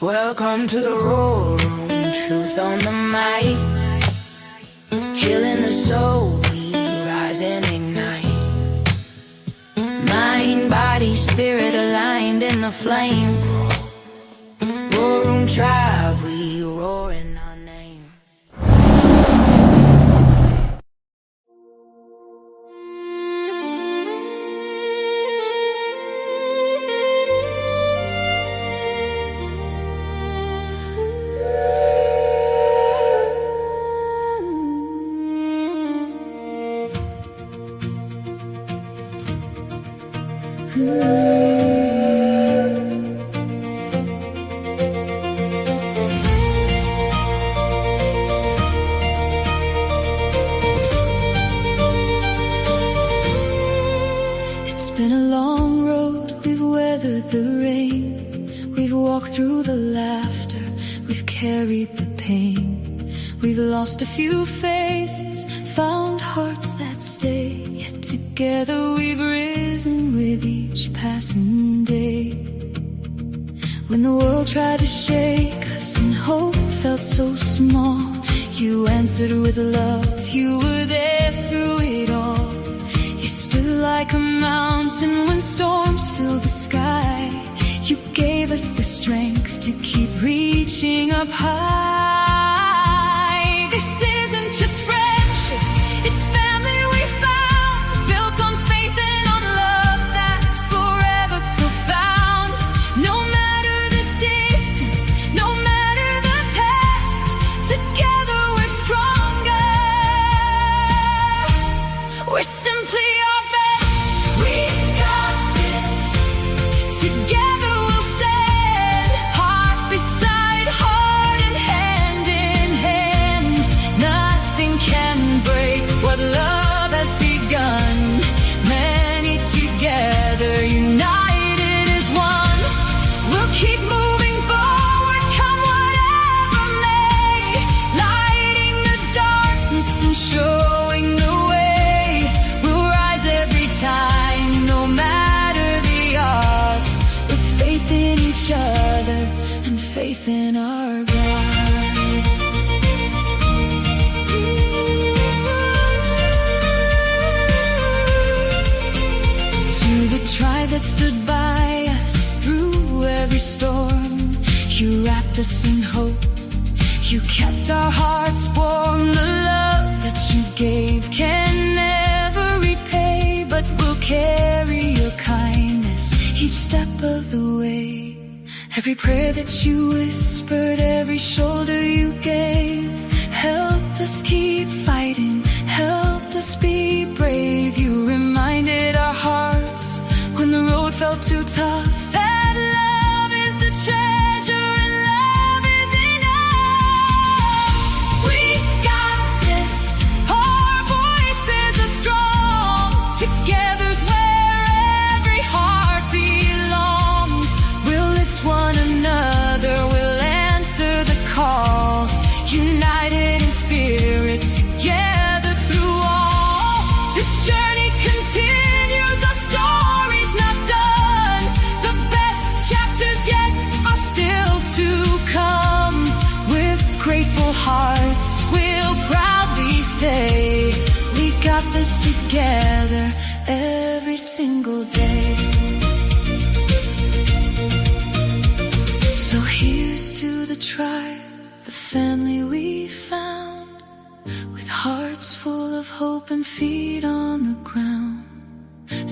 Welcome to the Roar Room, truth on the mic. Healing the soul, we rise and ignite. Mind, body, spirit aligned in the flame. Roar Room tribe, we roar in our name. It's been a long road, we've weathered the rain. We've walked through the laughter, we've carried the pain. We've lost a few faces, found hearts that stay. Yet together we've risen with each passing day. When the world tried to shake us and hope felt so small, you answered with love, you were there through it all. You stood like a mountain when storms filled the sky. You gave us the strength to keep reaching up high. This isn't just friendship, it's family we found, built on faith and on love that's forever profound. No matter the distance, no matter the test, together we're stronger. We're simply our best. We got this. Together we'll stand, heart beside heart and hand in hand. Nothing can break what love has begun. Many together, united as one. We'll keep moving forward, come whatever may, lighting the darkness and showing the way. We'll rise every time, no matter the odds, with faith in each other and faith in our God. To the tribe that stood by us through every storm, you wrapped us in hope, you kept our hearts warm. The love that you gave can never repay, but we'll carry your kindness each step of the way. Every prayer that you whispered, every shoulder you gave, helped us keep fighting, helped us be brave. You reminded our hearts when the road felt too tough that love is the treasure and love is enough. We got this, our voices are strong, together's where every heart belongs. We'll lift one another, we'll answer the call, united in spirit, together through all. This journey continues, our story's not done. The best chapters yet are still to come. With grateful hearts, we'll proudly say, we got this together every single day. So here's to the tribe, the family we found, with hearts full of hope and feet on the ground.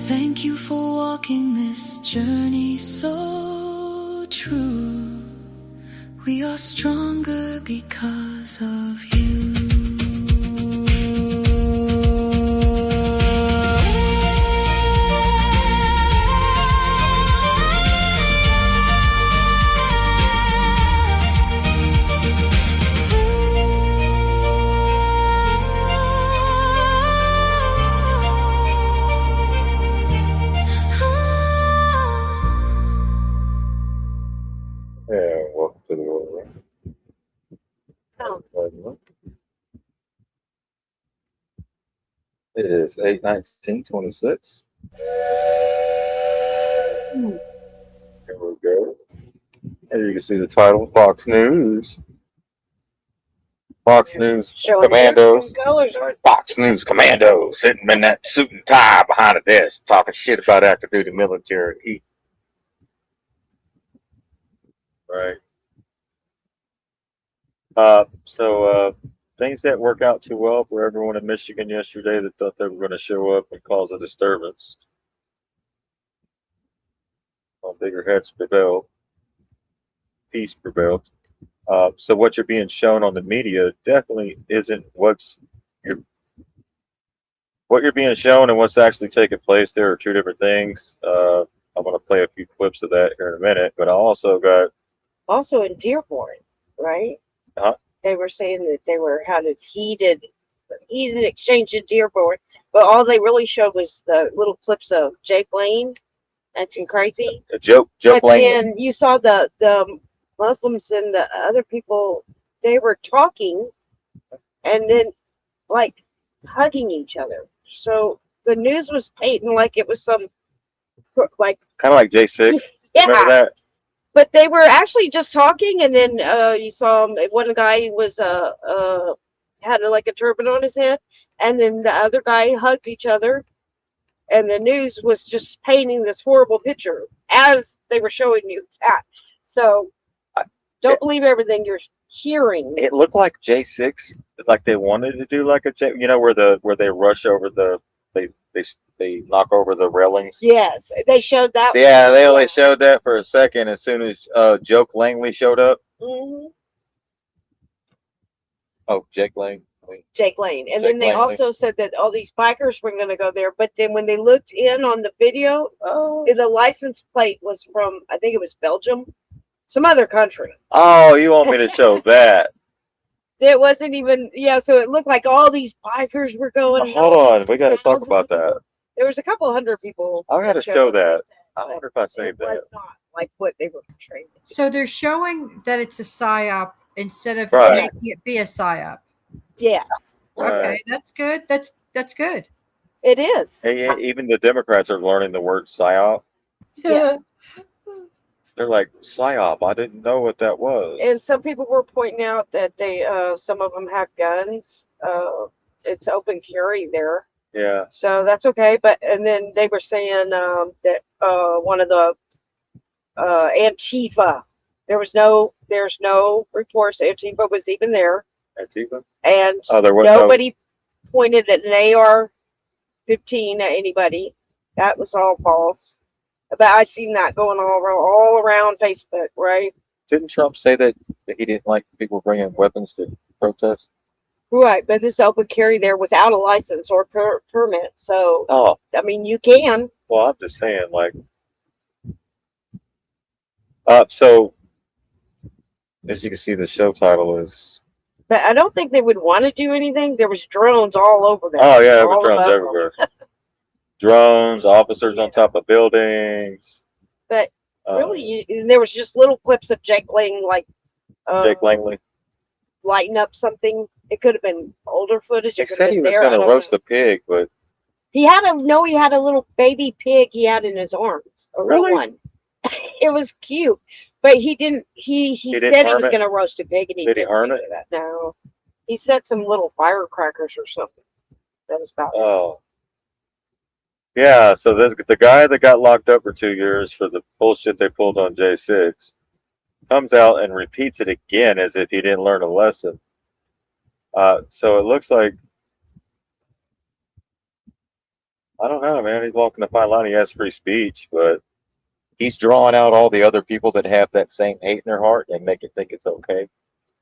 Thank you for walking this journey so true. We are stronger because of you. And welcome to the Roar Room. It is 8/19/26. Here we go. Here you can see the title, Fox News. Fox News Showing Commandos. different colors. Fox News Commandos sitting in that suit and tie behind a desk talking shit about active duty military heat. Right. Things that work out too well for everyone in Michigan yesterday that thought they were going to show up and cause a disturbance. Well, bigger heads prevailed. Peace prevailed. So what you're being shown on the media definitely isn't you're, what you're being shown and what's actually taking place. There are two different things. I'm going to play a few clips of that here in a minute, but I also got. Also in Dearborn, right? Uh, They were saying that they were had a heated exchange in Dearborn, but all they really showed was the little clips of Jake Lane acting crazy. Joke But Langley. then you saw the Muslims and the other people. They were talking and then like hugging each other. So the news was painting like it was some like Kind of like J6. yeah. Remember that? But they were actually just talking, and then you saw one guy was had like a turban on his head, and then the other guy hugged each other, and the news was just painting this horrible picture as they were showing you that. So don't believe everything you're hearing. It looked like J6, like they wanted to do like a J, where they rush over they knock over the railings. Yes, they showed that. Yeah, they only showed that for a second as soon as Joke Langley showed up. Mm-hmm. Oh, Jake Langley. Jake Lane. And Jake then they Langley. also said that all these bikers were going to go there. But then when they looked in on the video, the license plate was from, I think it was Belgium, some other country. Oh, you want me to show that? It wasn't even, yeah, so it looked like all these bikers were going. Hold on, we got to talk about that. There was a couple hundred people. I got to show that. I wonder if I saved that. It was not like what they were portraying. So they're showing that it's a psyop instead of Right. making it be a psyop. Yeah. Okay, Right. that's good. That's good. It is. Hey, even the Democrats are learning the word psyop. Yes. They're like, psyop, I didn't know what that was. And some people were pointing out that they, some of them have guns. It's open carry there. Yeah. So that's okay. But and then they were saying that one of the Antifa, there's no reports Antifa was even there. Antifa? And there was nobody pointed at an AR-15 at anybody. That was all false. But I seen that going all around Facebook, right? Didn't Trump say that he didn't like people bringing weapons to protest? Right, but this open carry there without a license or permit. So, I mean, you can. Well, I'm just saying, like, so as you can see, the show title is. But I don't think they would want to do anything. There was drones all over there. Oh yeah, there were drones everywhere. Drones, officers on top of buildings. But really, there was just little clips of Jake Langley, like Jake Langley lighting up something. It could have been older footage. He said he was going to roast a pig, but he had a little baby pig he had in his arms. A real one. It was cute, but he didn't. He said he was going to roast a pig, and he didn't harm it. No, he said some little firecrackers or something. That was about. Oh. Yeah, so the guy that got locked up for 2 years for the bullshit they pulled on J6 comes out and repeats it again as if he didn't learn a lesson. So it looks like, I don't know, man. He's walking a fine line. He has free speech, but he's drawing out all the other people that have that same hate in their heart and make it think it's okay.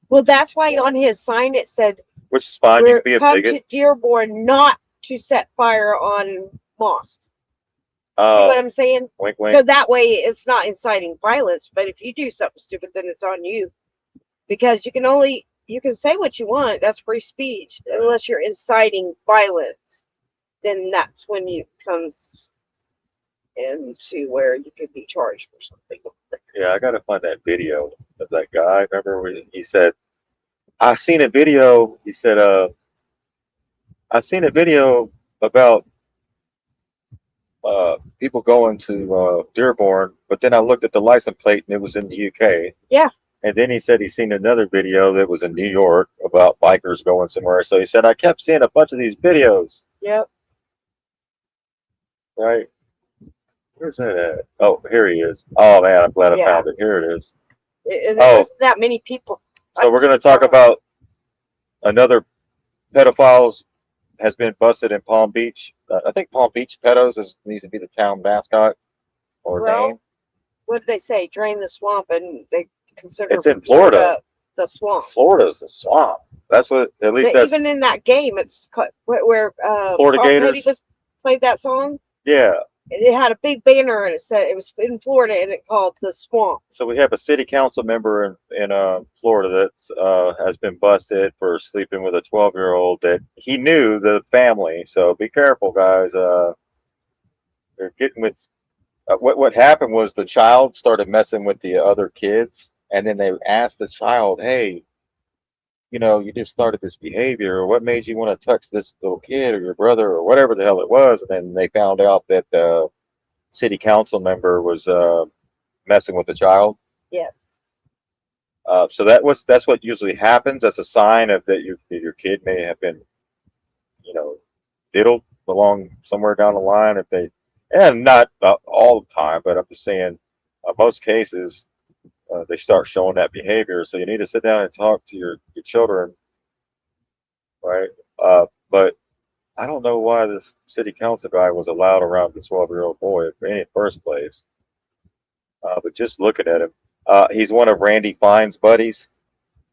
Well, that's why on his sign it said, which is fine. You can be a come bigot. to Dearborn not to set fire on mosques. See what I'm saying? Wink, wink. So that way it's not inciting violence. But if you do something stupid, then it's on you. Because you can say what you want. That's free speech. Unless you're inciting violence, then that's when it comes into where you could be charged for something. Yeah, I gotta find that video of that guy. Remember when he said, I seen a video, he said, I seen a video about people going to Dearborn, But then I looked at the license plate and it was in the UK. Yeah. And then he said he seen another video that was in New York about bikers going somewhere. So he said, I kept seeing a bunch of these videos. Yep. Right? Where's that at? Oh, here he is. Oh, man, I'm glad I Yeah. found it. Here it is. There Oh. wasn't that many people. So we're going to talk about another pedophiles has been busted in Palm Beach. I think Palm Beach pedos needs to be the town mascot or Well, name. what did they say? Drain the swamp, and they consider It's in Florida. the swamp. Florida's the swamp. That's what, at least that's. Even in that game, it's where Florida Tom Gators? Petty played that song. Yeah. It had a big banner and it said it was in Florida and it called the swamp. So we have a city council member in Florida that has been busted for sleeping with a 12-year-old that he knew the family. So be careful, guys. They're getting with what happened was the child started messing with the other kids, and then they asked the child, "Hey, you just started this behavior, or what made you want to touch this little kid or your brother or whatever the hell it was?" And then they found out that the city council member was messing with the child. Yes. So that's what usually happens. That's a sign of that your kid may have been, diddled along somewhere down the line. And not all the time, but I'm just saying, most cases they start showing that behavior. So you need to sit down and talk to your children, right? But I don't know why this city council guy was allowed around the 12-year-old boy in the first place. But just looking at him, he's one of Randy Fine's buddies.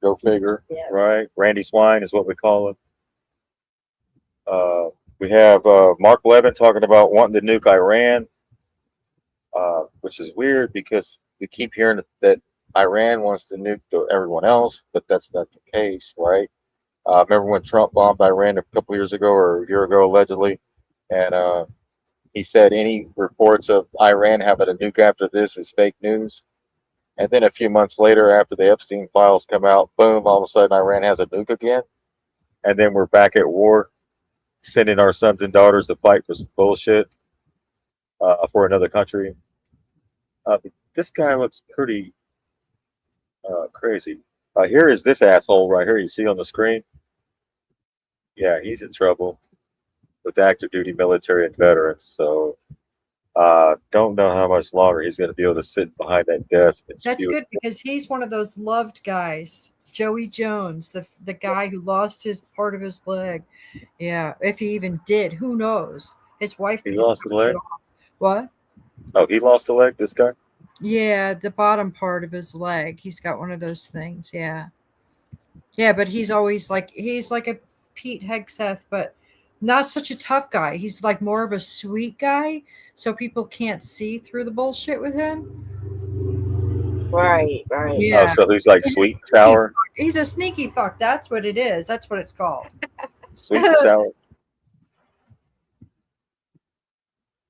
Go figure, Yes. right? Randy Swine is what we call him. We have Mark Levin talking about wanting to nuke Iran, which is weird because we keep hearing that Iran wants to nuke everyone else, but that's not the case, right? Remember when Trump bombed Iran a couple years ago or a year ago, allegedly? And he said any reports of Iran having a nuke after this is fake news. And then a few months later, after the Epstein files come out, boom, all of a sudden Iran has a nuke again. And then we're back at war, sending our sons and daughters to fight for some bullshit for another country. This guy looks pretty crazy. Here is this asshole right here you see on the screen. Yeah, he's in trouble with active duty military and veterans. So don't know how much longer he's going to be able to sit behind that desk. And That's spew. good because he's one of those loved guys. Joey Jones, the guy who lost his part of his leg. Yeah, if he even did, who knows? His wife. He lost the leg? What? Oh, he lost the leg, this guy? Yeah, the bottom part of his leg. He's got one of those things. Yeah. Yeah, but he's like a Pete Hegseth, but not such a tough guy. He's like more of a sweet guy, so people can't see through the bullshit with him. Right. Yeah. Oh, so he's like sweet and sour? He's a sneaky fuck. That's what it is. That's what it's called. Sweet and sour?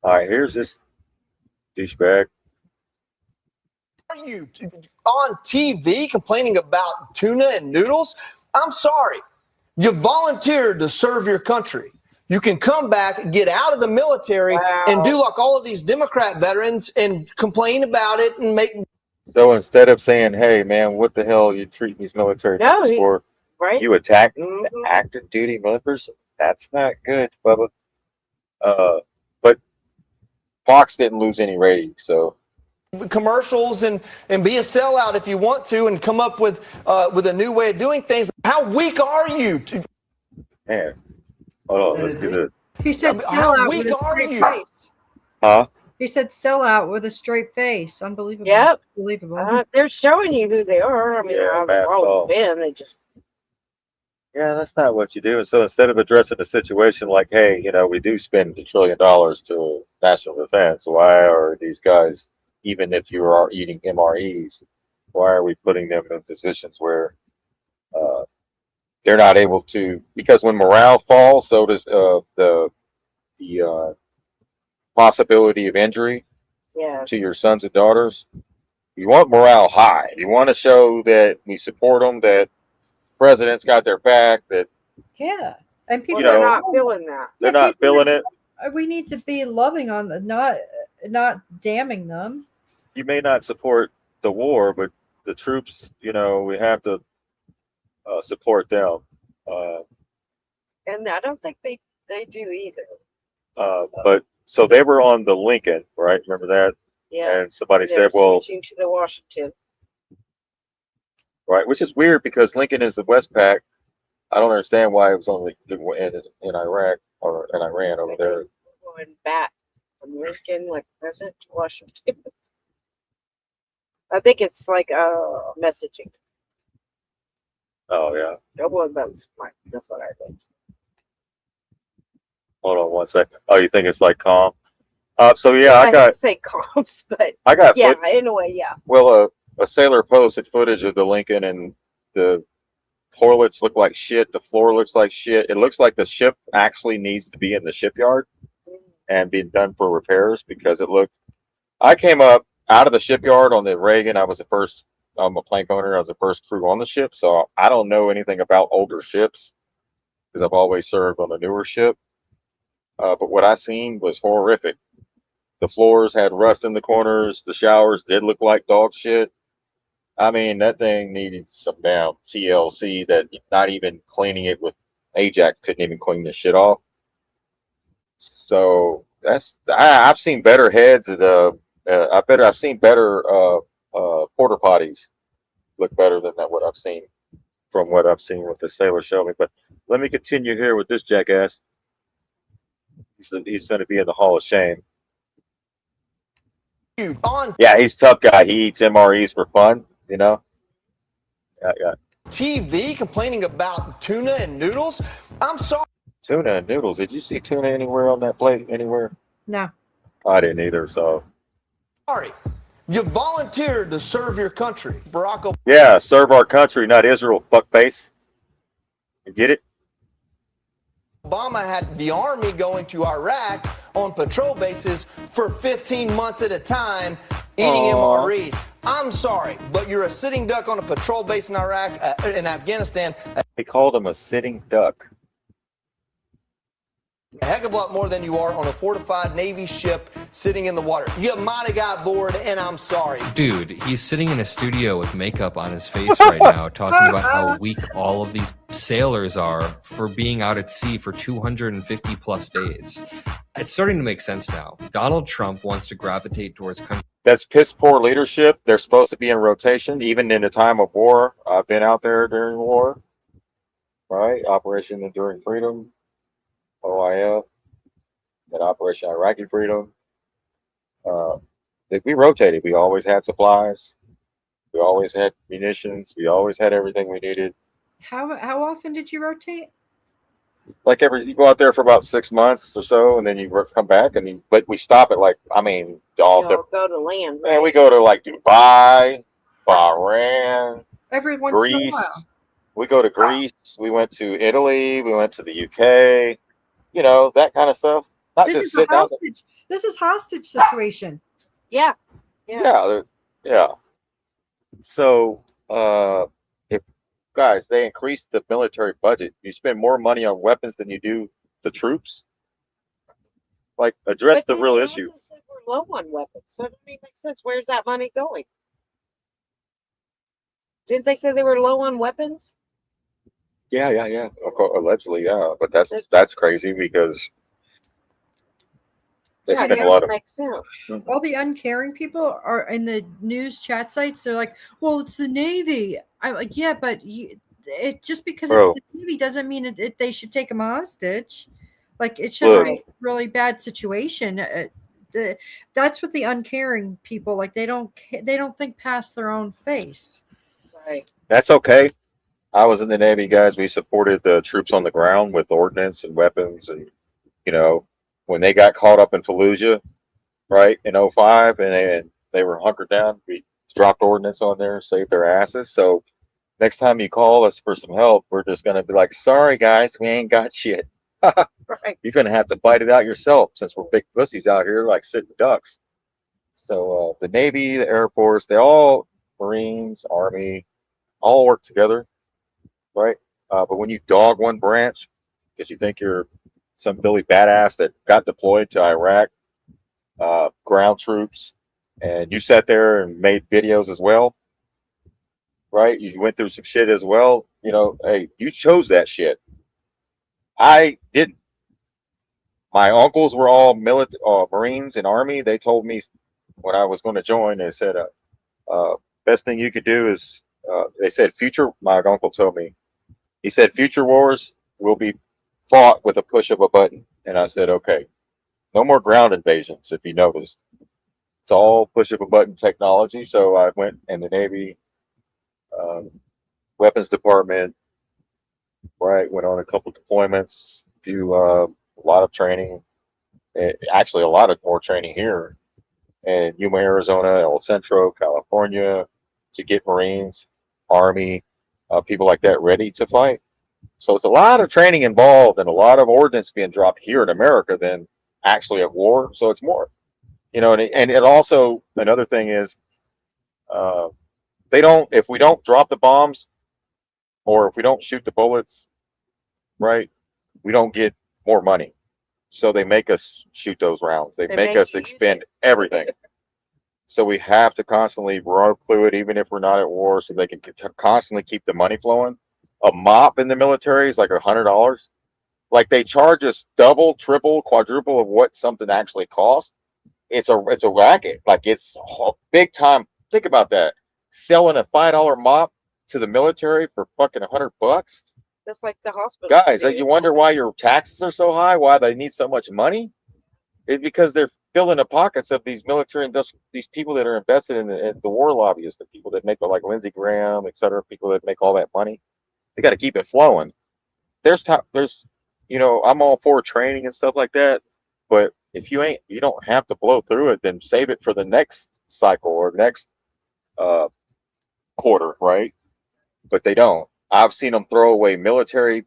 All right, here's this douchebag. Are you on TV complaining about tuna and noodles? I'm sorry. You volunteered to serve your country. You can come back, get out of the military, and do like all of these Democrat veterans and complain about it and make. So instead of saying, hey, man, what the hell are you treating these military troops for? Right. You attack the active duty members? That's not good, Bubba. But Fox didn't lose any ratings, so. Commercials and be a sellout if you want to and come up with a new way of doing things. How weak are you? Man, hold on, let's get it. He said How sellout weak with a are straight you? face. Huh? He said sellout with a straight face. Unbelievable. Yep. Unbelievable. They're showing you who they are. I mean, Yeah, they've always been. They just. Yeah, that's not what you do. And so instead of addressing the situation like, hey, we do spend $1 trillion to national defense, why are these guys, even if you are eating MREs, why are we putting them in positions where they're not able to? Because when morale falls, so does the possibility of injury to your sons and daughters. You want morale high. You want to show that we support them, that president's got their back, that and people are not feeling that. They're not feeling it. We need to be loving on them, not damning them. you may not support the war, but the troops, we have to support them. Uh, And I don't think they do either. but so they were on the Lincoln, right? Remember that? Yeah. And somebody And they're said, well, switching to the Washington. right, which is weird because Lincoln is the Westpac. I don't understand why it was only in Iraq or in Iran over there. Going back from Lincoln, like President to Washington. I think it's like messaging. Oh yeah. Well, that's what I think. Hold on one sec. Oh, you think it's like calm? So yeah, I hate to say comps, but I got yeah, in a way, yeah. Well, a sailor posted footage of the Lincoln, and the toilets look like shit. The floor looks like shit. It looks like the ship actually needs to be in the shipyard and being done for repairs because it looked. I came up out of the shipyard on the Reagan. I was the first. I'm a plank owner. I was the first crew on the ship, so I don't know anything about older ships because I've always served on a newer ship. But what I seen was horrific. The floors had rust in the corners. The showers did look like dog shit. I mean, that thing needed some damn TLC that not even cleaning it with Ajax couldn't even clean this shit off. So I've seen better heads at I've seen better porter potties look better than that what I've seen from what I've seen with the sailor show me. But let me continue here with this jackass. He's going to be in the Hall of Shame. Yeah, he's a tough guy. He eats MREs for fun, Yeah. TV complaining about tuna and noodles. I'm sorry. Tuna and noodles. Did you see tuna anywhere on that plate? Anywhere? No. I didn't either. So. Sorry. You volunteered to serve your country, Barack Obama. Yeah, serve our country, not Israel. Fuckface. You get it? Obama had the army going to Iraq on patrol bases for 15 months at a time, eating MREs. I'm sorry, but you're a sitting duck on a patrol base in Iraq, in Afghanistan. He called him a sitting duck. A heck of a lot more than you are on a fortified Navy ship sitting in the water. You might have got bored, and I'm sorry. Dude, he's sitting in a studio with makeup on his face right now, talking about how weak all of these sailors are for being out at sea for 250 plus days. It's starting to make sense now. Donald Trump wants to gravitate towards countries. That's piss poor leadership. They're supposed to be in rotation, even in a time of war. I've been out there during war, right? Operation Enduring Freedom, OIF, and Operation Iraqi Freedom. We rotated. We always had supplies. We always had munitions. We always had everything we needed. How often did you rotate? Like you go out there for about 6 months or so, and then you come back, but we stop at go to land. Man, we go to like Dubai, Bahrain, Every once Greece. in a while. We go to Greece. We went to Italy. We went to the UK. That kind of stuff. Not This just is a sit down. hostage. This is hostage situation. Yeah. Yeah. So, if guys, they increased the military budget. You spend more money on weapons than you do the troops. Like, address the real issue. Said we're low on weapons, so it doesn't even make sense. Where's that money going? Didn't they say they were low on weapons? Yeah. Allegedly, yeah. But that's crazy because they spend a lot of. Makes sense. All the uncaring people are in the news chat sites. They're like, "Well, it's the Navy." I'm like, "Yeah, but just because it's the Navy doesn't mean they should take them hostage. Like, it should be a really bad situation." That's what the uncaring people like. They don't think past their own face. Right. That's okay. I was in the Navy, guys. We supported the troops on the ground with ordnance and weapons, and when they got caught up in Fallujah, right, in 05, and they were hunkered down, we dropped ordnance on there, saved their asses. So next time you call us for some help, we're just going to be like, sorry, guys, we ain't got shit. Right. You're going to have to fight it out yourself since we're big pussies out here like sitting ducks. So the Navy, the Air Force, they all, Marines, Army, all work together, right? But when you dog one branch because you think you're some Billy badass that got deployed to Iraq, ground troops, and you sat there and made videos as well, right? You went through some shit as well. You know, hey, you chose that shit. I didn't. My uncles were all Marines and Army. They told me when I was going to join, they said, best thing you could do is, they said, future, my uncle told me, he said, future wars will be fought with a push of a button. And I said, okay, no more ground invasions, if you noticed. It's all push of a button technology. So I went in the Navy, um, weapons department, right? Went on a couple deployments, a lot of training, actually a lot of more training here in Yuma, Arizona, El Centro, California, to get Marines, Army, people like that ready to fight. So it's a lot of training involved and a lot of ordnance being dropped here in America than actually at war. So it's more, you know, and it also, another thing is, uh, they don't, if we don't drop the bombs or if we don't shoot the bullets, right, we don't get more money. So they make us shoot those rounds. They make us expend everything. So we have to constantly run fluid, even if we're not at war, so they can constantly keep the money flowing. A mop in the military is like $100. Like they charge us double, triple, quadruple of what something actually costs. It's a racket. Like it's big time. Think about that. Selling a $5 mop to the military for fucking $100. That's like the hospital. Guys, you wonder why your taxes are so high? Why they need so much money? It's because they're filling the pockets of these military industrial, these people that are invested in the war lobbyists, the people that make like Lindsey Graham, et cetera, people that make all that money. They got to keep it flowing. There's, you know, I'm all for training and stuff like that, but if you don't have to blow through it, then save it for the next cycle or next uh, quarter, right? But they don't. I've seen them throw away military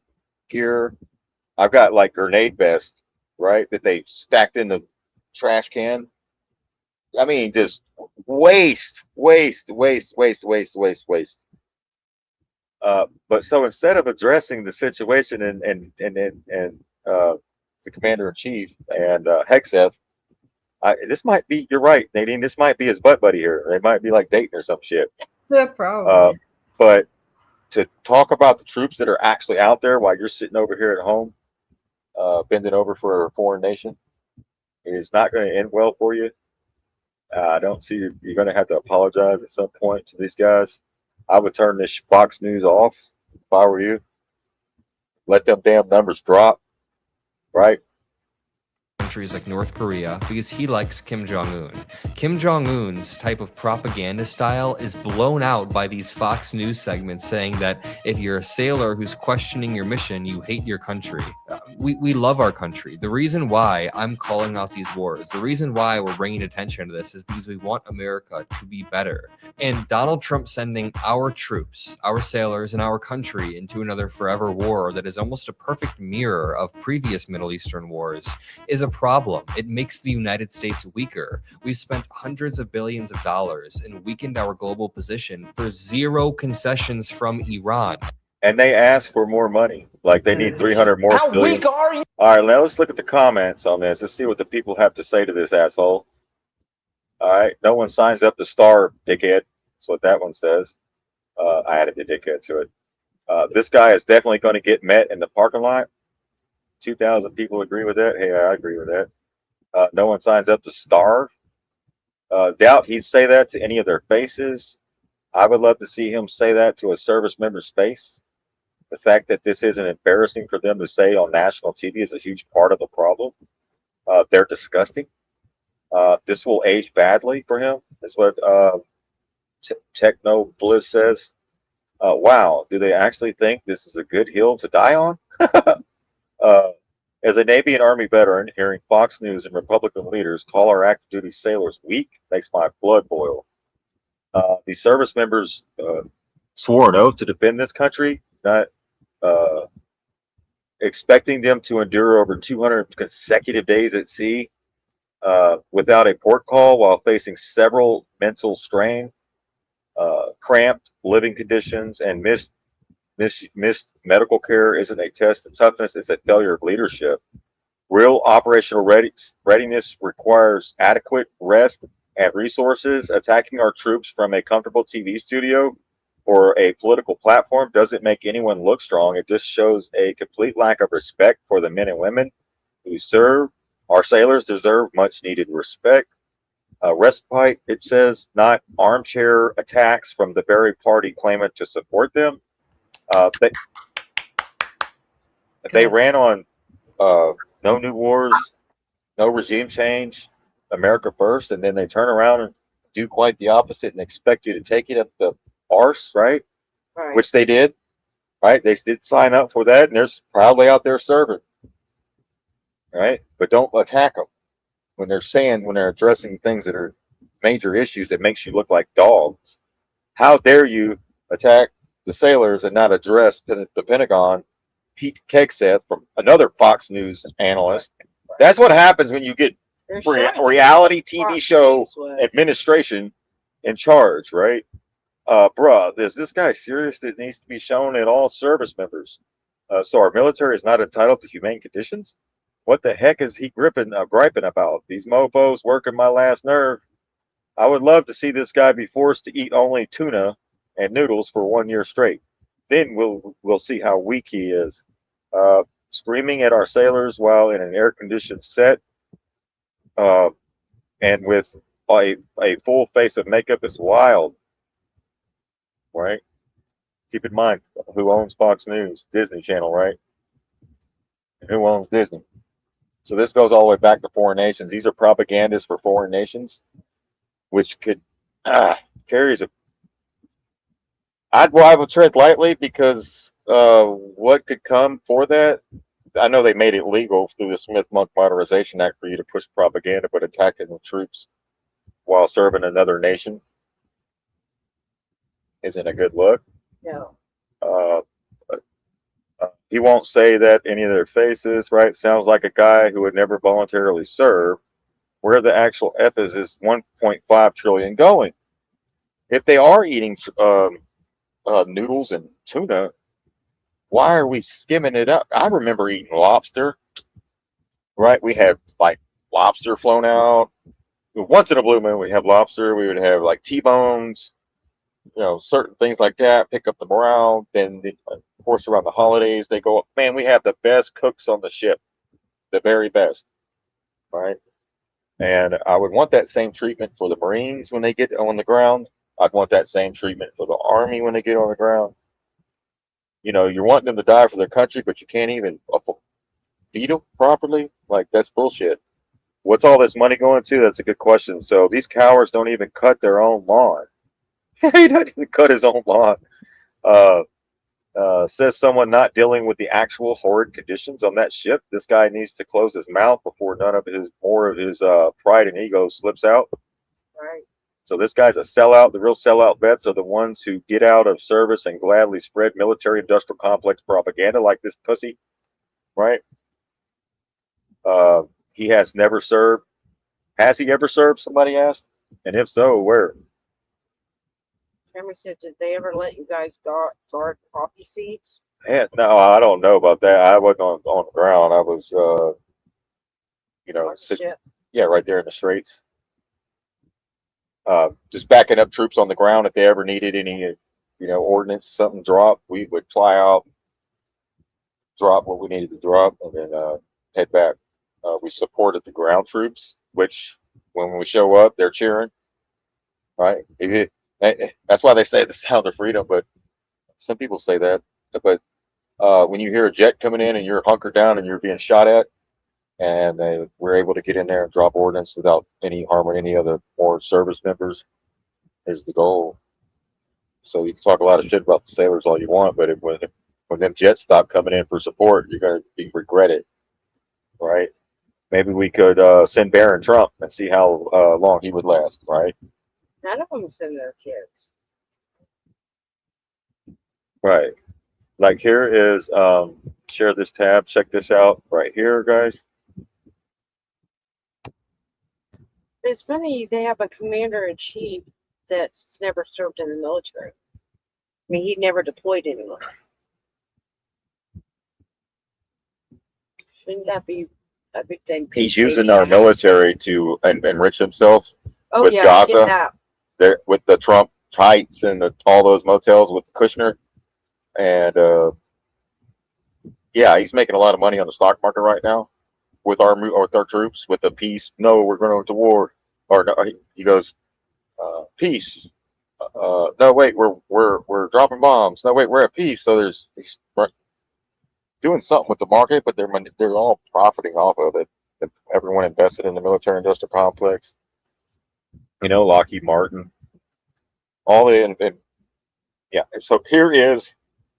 gear. I've got like grenade vests, right, that they stacked in the trash can. I mean, just waste, waste, waste, waste, waste, waste, waste. But so instead of addressing the situation and the commander in chief and Hexeth, this might be, you're right, Nadine. This might be his butt buddy here. They might be like dating or some shit. Yeah, Uh, probably. but to talk about the troops that are actually out there while you're sitting over here at home, bending over for a foreign nation, is not going to end well for you. I don't see you're going to have to apologize at some point to these guys. I would turn this Fox News off if I were you. Let them damn numbers drop, right? Countries like North Korea because he likes Kim Jong-un. Kim Jong-un's type of propaganda style is blown out by these Fox News segments saying that if you're a sailor who's questioning your mission, you hate your country. We love our country. The reason why I'm calling out these wars, the reason why we're bringing attention to this is because we want America to be better. And Donald Trump sending our troops, our sailors, and our country into another forever war that is almost a perfect mirror of previous Middle Eastern wars is a problem. It makes the United States weaker. We've spent hundreds of billions of dollars and weakened our global position for zero concessions from Iran. And they ask for more money, like they need 300 more How billion. weak are you? All right, now let's look at the comments on this. Let's see what the people have to say to this asshole. All right, no one signs up to starve, dickhead. That's what that one says. I added the dickhead to it. This guy is definitely going to get met in the parking lot. 2,000 people agree with that. Hey, I agree with that. No one signs up to starve. Doubt he'd say that to any of their faces. I would love to see him say that to a service member's face. The fact that this isn't embarrassing for them to say on national TV is a huge part of the problem. They're disgusting. This will age badly for him, is what Techno Bliss says. Wow, do they actually think this is a good hill to die on? As a Navy and Army veteran, hearing Fox News and Republican leaders call our active duty sailors weak makes my blood boil. The service members swore an oath to defend this country, not expecting them to endure over 200 consecutive days at sea without a port call while facing several mental strain, cramped living conditions, and missed medical care isn't a test of toughness, it's a failure of leadership. Real operational readiness requires adequate rest and resources. Attacking our troops from a comfortable TV studio or a political platform doesn't make anyone look strong. It just shows a complete lack of respect for the men and women who serve. Our sailors deserve much needed respect. Respite, it says, not armchair attacks from the very party claiming to support them. They Good. ran on no new wars, no regime change, America first, and then they turn around and do quite the opposite and expect you to take it up the arse, right? Right. Which they did, right? They did sign up for that, and they're proudly out there serving, right? But don't attack them when they're addressing things that are major issues that makes you look like dogs. How dare you attack the sailors and not address the Pentagon? Pete Kegseth, from another Fox News analyst. That's what happens when you get reality TV show administration in charge, right? Bruh, is this guy serious? That needs to be shown at all service members. So our military is not entitled to humane conditions? What the heck is he griping about? These mofos working my last nerve. I would love to see this guy be forced to eat only tuna and noodles for 1 year straight. Then we'll see how weak he is. Screaming at our sailors while in an air-conditioned set, uh, and with a full face of makeup is wild, right? Keep in mind who owns Fox News, Disney Channel, right? And who owns Disney? So this goes all the way back to foreign nations. These are propagandists for foreign nations, which could carries a. I would tread lightly because what could come for that? I know they made it legal through the Smith-Monk Modernization Act for you to push propaganda, but attacking the troops while serving another nation isn't a good look. No. He won't say that any of their faces, right? Sounds like a guy who would never voluntarily serve. Where the actual F is 1.5 trillion going? If they are eating noodles and tuna, why are we skimming it up? I remember eating lobster, right? We had like lobster flown out. Once in a blue moon, we have lobster. We would have like T-bones, certain things like that. Pick up the morale. Then, of course, around the holidays, they go up. Man, we have the best cooks on the ship, the very best, right? And I would want that same treatment for the Marines when they get on the ground. I'd want that same treatment for the Army when they get on the ground. You're wanting them to die for their country, but you can't even feed them properly. Like, that's bullshit. What's all this money going to? That's a good question. So these cowards don't even cut their own lawn. He doesn't even cut his own lawn. Says someone not dealing with the actual horrid conditions on that ship. This guy needs to close his mouth before more of his pride and ego slips out. Right. So this guy's a sellout. The real sellout vets are the ones who get out of service and gladly spread military-industrial complex propaganda like this pussy, right? He has never served. Has he ever served? Somebody asked. And if so, where? Cameron said, did they ever let you guys guard poppy seeds? No, I don't know about that. I wasn't on the ground. I was, yeah, right there in the Straits. Just backing up troops on the ground if they ever needed any, ordnance, something dropped, we would fly out, drop what we needed to drop, and then head back. We supported the ground troops, which when we show up, they're cheering, right? That's why they say the sound of freedom, but some people say that. But when you hear a jet coming in and you're hunkered down and you're being shot at, and we're able to get in there and drop ordnance without any harm on any other more service members, is the goal. So you can talk a lot of shit about the sailors all you want, but when them jets stop coming in for support, you're going to be regretted, right? Maybe we could send Barron Trump and see how long he would last, right? None of them send their kids. Right. Like here is, share this tab, check this out right here, guys. It's funny, they have a commander-in-chief that's never served in the military. I mean, he never deployed anywhere. Shouldn't that be a big thing? He's using our military to enrich himself Oh with yeah, I get Gaza, that. there with the Trump Heights and all those motels with Kushner, and yeah, he's making a lot of money on the stock market right now with with our troops with the peace. No, we're going to war, or no, he goes peace. No, wait, we're dropping bombs. No, wait, we're at peace. So there's he's doing something with the market, but they're all profiting off of it. Everyone invested in the military industrial complex. You know, Lockheed Martin, all the and yeah. So here is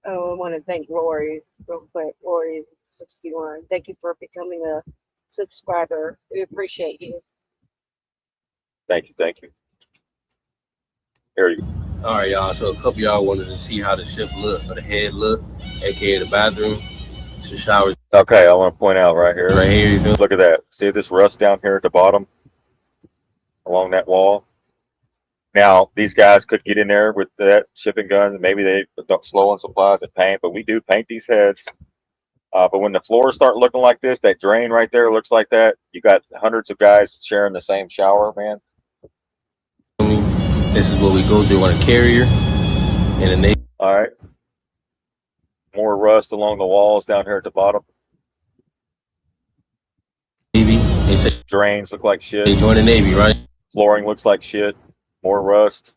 Oh, I want to thank Lori real quick. Lori 61. Thank you for becoming a subscriber. We appreciate you. thank you. Here you go. All right, y'all. So a couple of y'all wanted to see how the ship look, or the head look, aka the bathroom. It's the showers Okay, I want to point out right here. right here. You feel? Look at that. See this rust down here at the bottom along that wall? Now, these guys could get in there with that shipping gun. Maybe they don't slow on supplies and paint, but we do paint these heads. But when the floors start looking like this, that drain right there looks like that. You got hundreds of guys sharing the same shower, man. This is what we go through on a carrier, and the Navy. All right. More rust along the walls down here at the bottom. They say Drains look like they shit. join the Navy, right? Flooring looks like shit. More rust.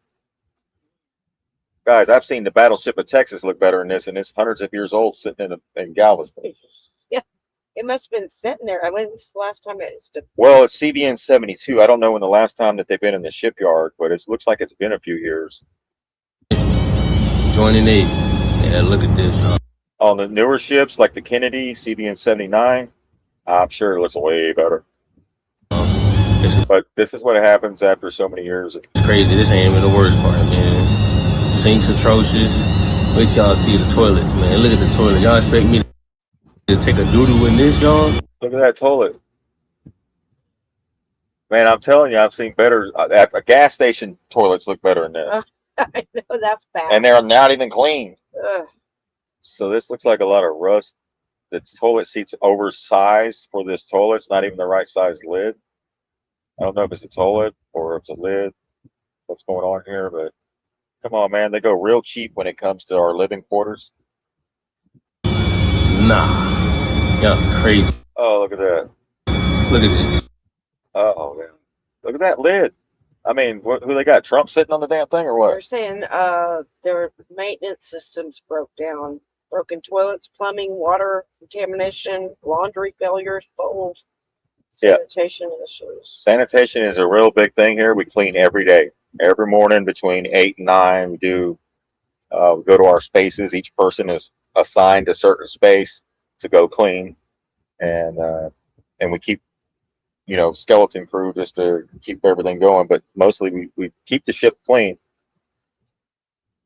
Guys, I've seen the battleship of Texas look better than this, and it's hundreds of years old sitting in Galveston. Yeah, it must have been sitting there. I went this last time it was. Well, it's CVN 72. I don't know when the last time that they've been in the shipyard, but it looks like it's been a few years. Join the Navy. Yeah, look at this, y'all. On the newer ships like the Kennedy, CVN 79, I'm sure it looks way better. But this is what happens after so many years. It's crazy. This ain't even the worst part, man. Sinks atrocious. Wait till y'all see the toilets, man. Look at the toilet. Y'all expect me to take a doodle in this, y'all? Look at that toilet. Man, I'm telling you, I've seen better. A gas station toilets look better than this. I know that's bad. And they're not even clean. Ugh. So this looks like a lot of rust. The toilet seat's oversized for this toilet. It's not even the right size lid. I don't know if it's a toilet or if it's a lid. What's going on here? But come on, man. They go real cheap when it comes to our living quarters. Nah. Y'all crazy. Oh, look at that. Look at this. Oh, man. Look at that lid. I mean, who they got? Trump sitting on the damn thing or They're what? saying their maintenance systems broke down. Broken toilets, plumbing, water contamination, laundry failures, mold, Yeah. sanitation issues. Sanitation is a real big thing here. We clean every day. Every morning between 8 and 9, we do. We go to our spaces. Each person is assigned a certain space to go clean, and we keep, skeleton crew just to keep everything going. But mostly we keep the ship clean.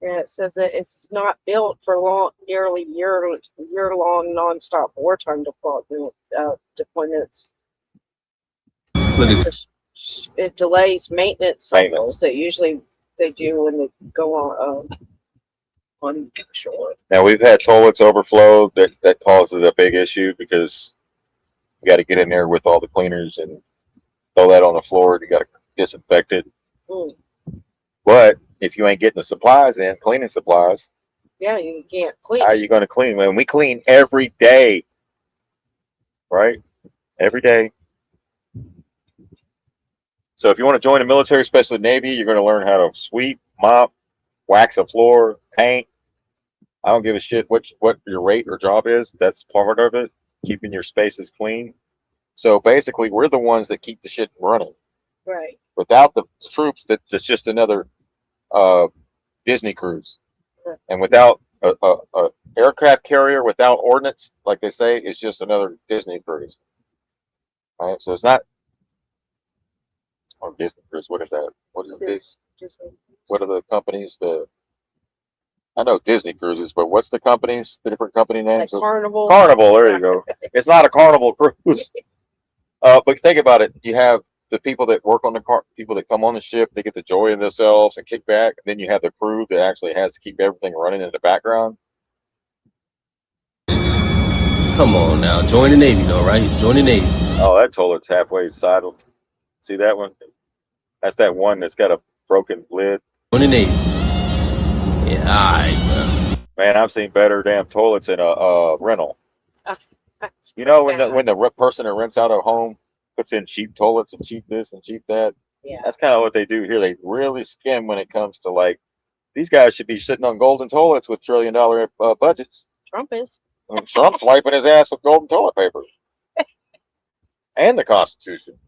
Yeah, it says that it's not built for nearly year-long nonstop wartime deployments. Look at this. It delays maintenance cycles Maintenance. that usually they do when they go on shore. Now we've had toilets overflow that causes a big issue because you got to get in there with all the cleaners and throw that on the floor. You got to disinfect it. Mm. But if you ain't getting the supplies in, cleaning supplies, Yeah, you can't clean. how are you going to clean? Man, we clean every day, right? Every day. So if you want to join the military, especially the Navy, you're going to learn how to sweep, mop, wax a floor, paint. I don't give a shit what your rate or job is. That's part of it, keeping your spaces clean. So basically, we're the ones that keep the shit running. Right. Without the troops, that's just another Disney cruise. And without a aircraft carrier, without ordnance, like they say, it's just another Disney cruise. All right, so it's not. Or Disney cruise. What is that? What is this? What are the companies? I know Disney cruises, but what's the companies? The different company names? Like Carnival. Carnival. There you go. It's not a Carnival cruise. But think about it. You have the people that work on people that come on the ship. They get the joy in themselves and kick back. And then you have the crew that actually has to keep everything running in the background. Come on now. Join the Navy, though, right? Join the Navy. Oh, that toilet's halfway sidled. See that one? That's that one that's got a broken lid. On the Navy. Yeah, alright, bro. Man, I've seen better damn toilets in a rental. That's You know, pretty when bad. the person that rents out a home puts in cheap toilets and cheap this and cheap that, Yeah. that's kind of what they do here. They really skim when it comes to like these guys should be sitting on golden toilets with $1 trillion budgets. Trump is. And Trump's wiping his ass with golden toilet paper and the Constitution.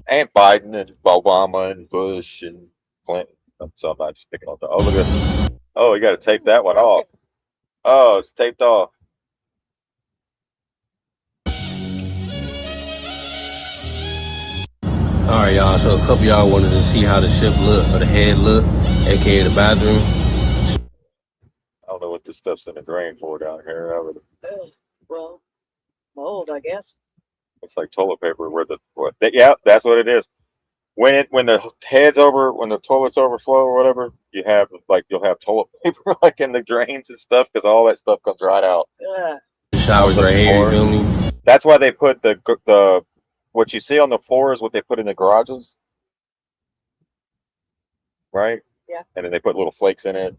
And Biden and Obama and Bush and Clinton. So I'm not just picking on the. Oh, look at. Oh, you got to tape that one off. Oh, it's taped off. Alright, y'all. So a couple of y'all wanted to see how the ship look, or the head look, aka the bathroom. I don't know what this stuff's in the drain for down here. Well, mold, I guess. Looks like toilet paper. Yeah, that's what it is. When the head's over, when the toilets overflow or whatever, you'll have toilet paper like in the drains and stuff because all that stuff comes right out. The showers right here, you feel me? That's why they put the what you see on the floor is what they put in the garages, right? Yeah. And then they put little flakes in it.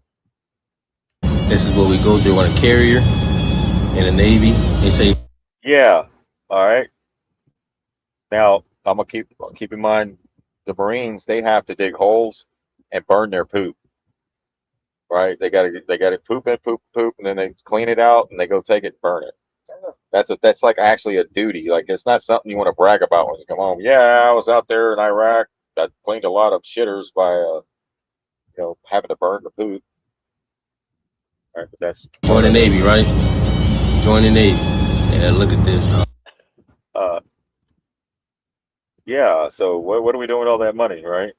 This is what we go through on a carrier in the Navy. They say, Yeah. All right. Now I'm gonna keep in mind the Marines. They have to dig holes and burn their poop. Right? They gotta poop, and then they clean it out and they go take it and burn it. That's like actually a duty. Like it's not something you want to brag about when you come home. Yeah, I was out there in Iraq. I cleaned a lot of shitters by having to burn the poop. All right, but that's join the Navy, right? Join the Navy. Yeah, look at this. Yeah. So what are we doing with all that money, right?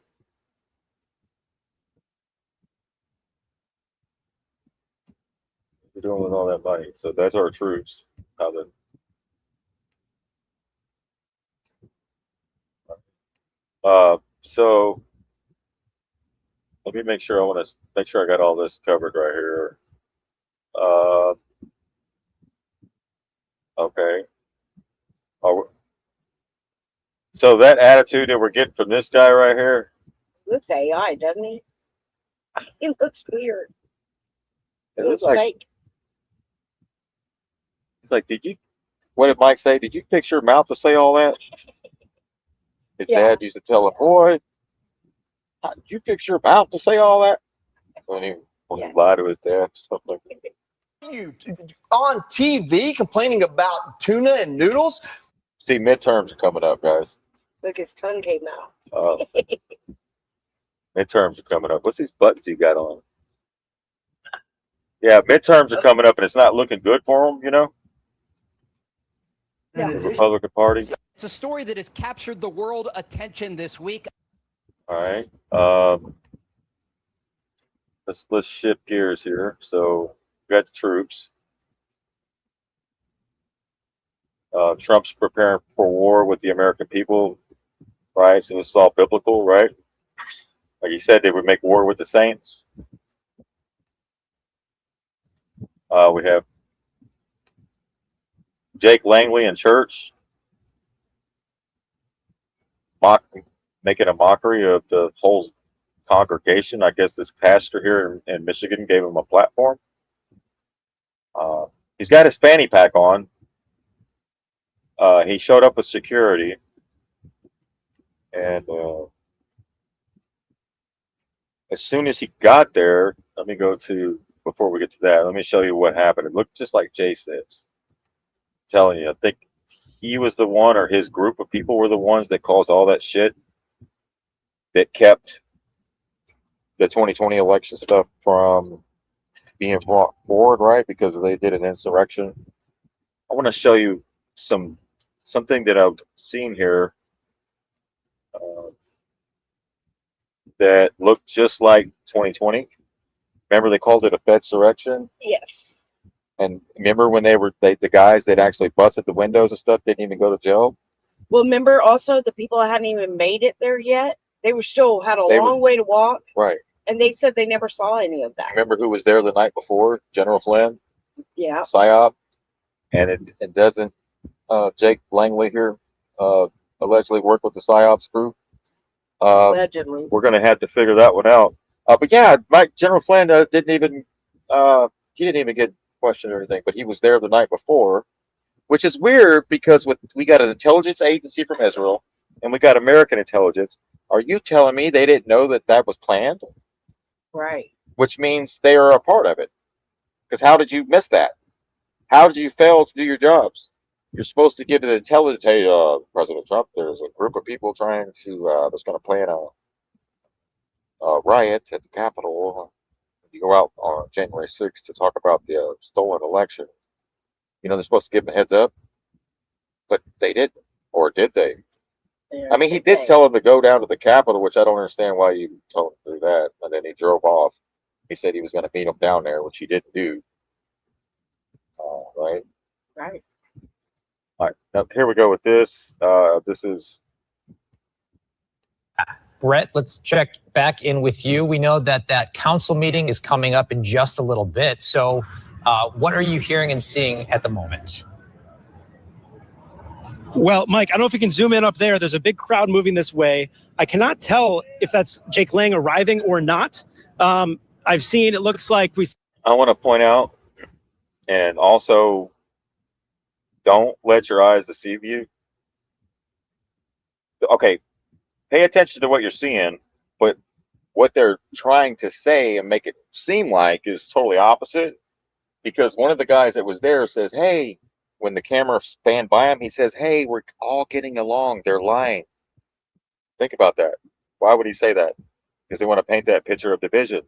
We're doing with all that money. So that's our troops. How the so let me make sure. I want to make sure I got all this covered right here. Okay. So that attitude that we're getting from this guy right here, Looks AI, doesn't he? He looks weird. It it looks looks like fake. it's like, what did Mike say? Did you fix your mouth to say all that? His Yeah. dad used to tell him, boy, did you fix your mouth to say all that? When he lied to his dad, something like that. You on TV complaining about tuna and noodles? See, midterms are coming up, guys. Look, his tongue came out. Midterms are coming up. What's these buttons he got on? Yeah, midterms are coming up, and it's not looking good for him, The Republican Party. It's a story that has captured the world attention this week. All right. Let's shift gears here. So we got the troops. Trump's preparing for war with the American people, right? So this is all biblical, right? Like he said, they would make war with the saints. We have Jake Langley in church making a mockery of the whole congregation. I guess this pastor here in Michigan gave him a platform. He's got his fanny pack on. He showed up with security, and as soon as he got there, before we get to that, let me show you what happened. It looked just like Jay says. I'm telling you, I think he was the one, or his group of people were the ones that caused all that shit that kept the 2020 election stuff from being brought forward, right? Because they did an insurrection. I want to show you something that I've seen here that looked just like 2020. Remember they called it a Fedsurrection? Yes. And remember when the guys that actually busted the windows and stuff didn't even go to jail? Well, remember also the people that hadn't even made it there yet? They were still had a long way to walk. Right. And they said they never saw any of that. Remember who was there the night before? General Flynn? Yeah. PSYOP. And it doesn't Jake Langley here allegedly work with the PSYOPs crew? Allegedly. We're going to have to figure that one out. But yeah, General Flynn didn't even he didn't even get questioned or anything, but he was there the night before, which is weird because we got an intelligence agency from Israel and we got American intelligence. Are you telling me they didn't know that that was planned? Right. Which means they are a part of it. Because how did you miss that? How did you fail to do your jobs? You're supposed to give the intelligence. Hey, President Trump, there's a group of people trying to that's going to plan a riot at the Capitol. You go out on January 6th to talk about the stolen election. You know they're supposed to give them a heads up, but they didn't, or did they? I mean, he did tell them to go down to the Capitol, which I don't understand why you told him to do that. And then he drove off. He said he was going to meet them down there, which he didn't do. Right. Right. All right. Now here we go with this. This is Brett, let's check back in with you. We know that that council meeting is coming up in just a little bit. So what are you hearing and seeing at the moment? Well, Mike, I don't know if you can zoom in up there. There's a big crowd moving this way. I cannot tell if that's Jake Lang arriving or not. I've seen, it looks like I want to point out, and also don't let your eyes deceive you. Okay, pay attention to what you're seeing, but what they're trying to say and make it seem like is totally opposite. Because one of the guys that was there says, hey, when the camera spanned by him, he says, hey, we're all getting along. They're lying. Think about that. Why would he say that? Because they want to paint that picture of division.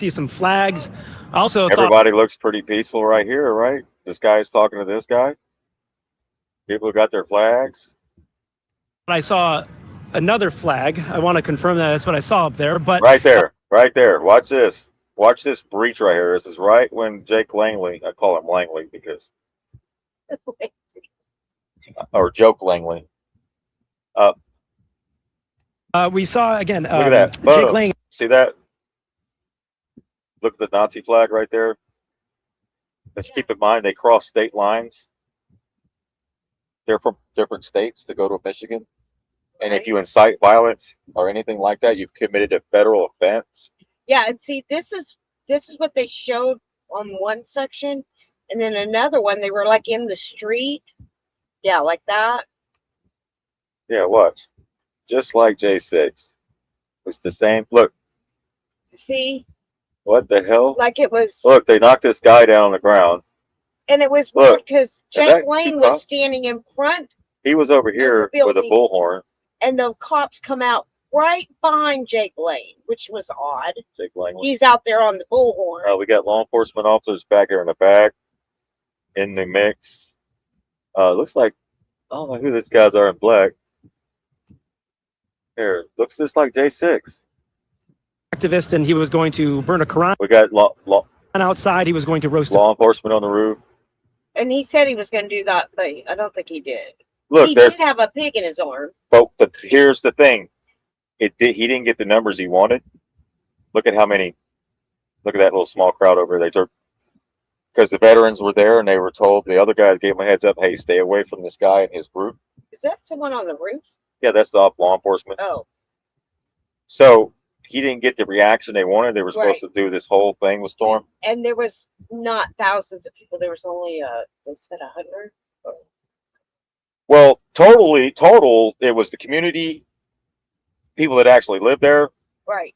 see some flags. Also, Everybody looks pretty peaceful right here, right? This guy is talking to this guy. People got their flags. I saw another flag. I want to confirm that that's what I saw up there. But Right there, right there. Watch this. Watch this breach right here. This is right when Jake Langley, I call him Langley because, or Joke Langley. we saw again. Look at that. Jake Boom. Lang. See that? Look at the Nazi flag right there. Let's keep in mind they cross state lines. They're from different states to go to Michigan. And if you incite violence or anything like that, you've committed a federal offense. Yeah, and see, this is what they showed on one section, and then another one they were like in the street. Yeah, like that. Yeah, watch. Just like J6. It's the same. Look, See, what the hell? like it was. Look, they knocked this guy down on the ground. And it was Look, weird because is Jake that Lane two was cops? standing in front, He was over here with a building. bullhorn. and the cops come out right behind Jake Lane, which was odd. Jake Langley. He's out there on the bullhorn. We got law enforcement officers back here in the back, in the mix. Looks like, I don't know who these guys are in black. Here, looks just like J6. Activist, and he was going to burn a Quran We got law outside. He was going to roast enforcement on the roof. And he said he was going to do that thing. I don't think he did. Look, He there's, did have a pig in his arm. but here's the thing. He didn't get the numbers he wanted. Look at how many, look at that little small crowd over there. They took, because the veterans were there and they were told, the other guys gave them a heads up, hey, stay away from this guy and his group. Is that someone on the roof? Yeah, that's the law enforcement. Oh, So he didn't get the reaction they wanted. They were supposed Right. to do this whole thing with Storm. and there was not thousands of people. There was only they said 100. Well, total, it was the community, people that actually lived there Right.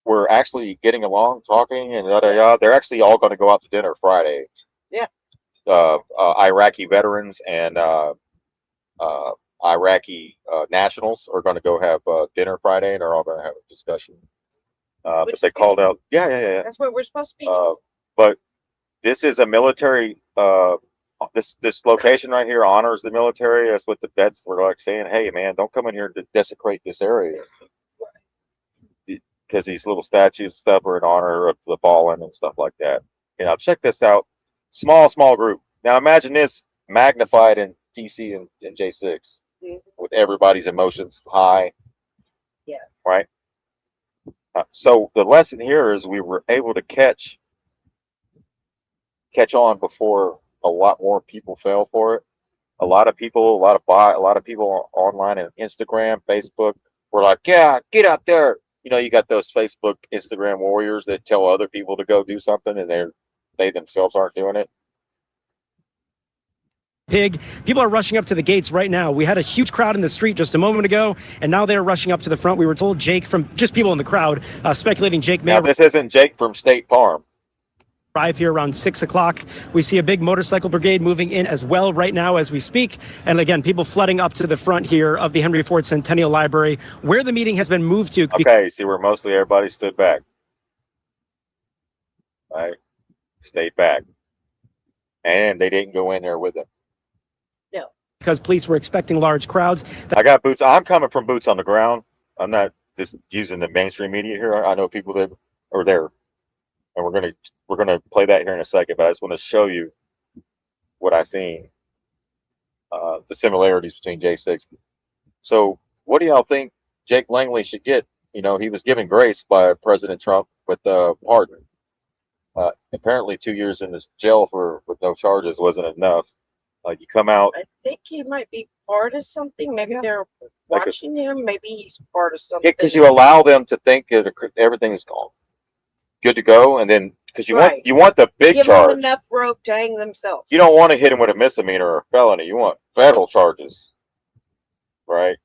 were actually getting along, talking, and yada yada. They're actually all going to go out to dinner Friday. Yeah. Iraqi veterans and Iraqi nationals are going to go have dinner Friday, and they're all going to have a discussion. But Which they is called good. out, yeah. That's where we're supposed to be. But this is a military. This location right here honors the military. That's what the vets were like saying. Hey, man, don't come in here to desecrate this area. Because these little statues and stuff are in honor of the fallen and stuff like that. You know, check this out. Small group. Now imagine this magnified in DC and J6 Mhm. with everybody's emotions high, Yes. right? So the lesson here is we were able to catch on before a lot more people fell for it. A lot of people, a lot of people online and Instagram, Facebook, were like, yeah, get out there. You know, you got those Facebook, Instagram warriors that tell other people to go do something, and they themselves aren't doing it. Pig. People are rushing up to the gates right now. We had a huge crowd in the street just a moment ago, and now they're rushing up to the front. We were told Jake, from just people in the crowd, speculating Jake may Now, this isn't Jake from State Farm. arrive here around 6 o'clock. We see a big motorcycle brigade moving in as well right now as we speak. And again, people flooding up to the front here of the Henry Ford Centennial Library, where the meeting has been moved to. Okay, see where mostly everybody stood back. Right? Stayed back. And they didn't go in there with them. No. Because police were expecting large crowds. I got boots. I'm coming from boots on the ground. I'm not just using the mainstream media here. I know people that are there. And we're gonna play that here in a second, but I just want to show you what I seen. The similarities between J6. So what do y'all think Jake Langley should get? You know, he was given grace by President Trump with the pardon. Apparently 2 years in this jail with no charges wasn't enough. You come out. I think he might be part of something. Maybe they're Like watching him. Maybe he's part of something. Yeah, because you allow them to think that everything's gone, good to go, and then because you Right. want the big Give charge. them enough rope to hang themselves. You don't want to hit him with a misdemeanor or a felony. You want federal charges, right?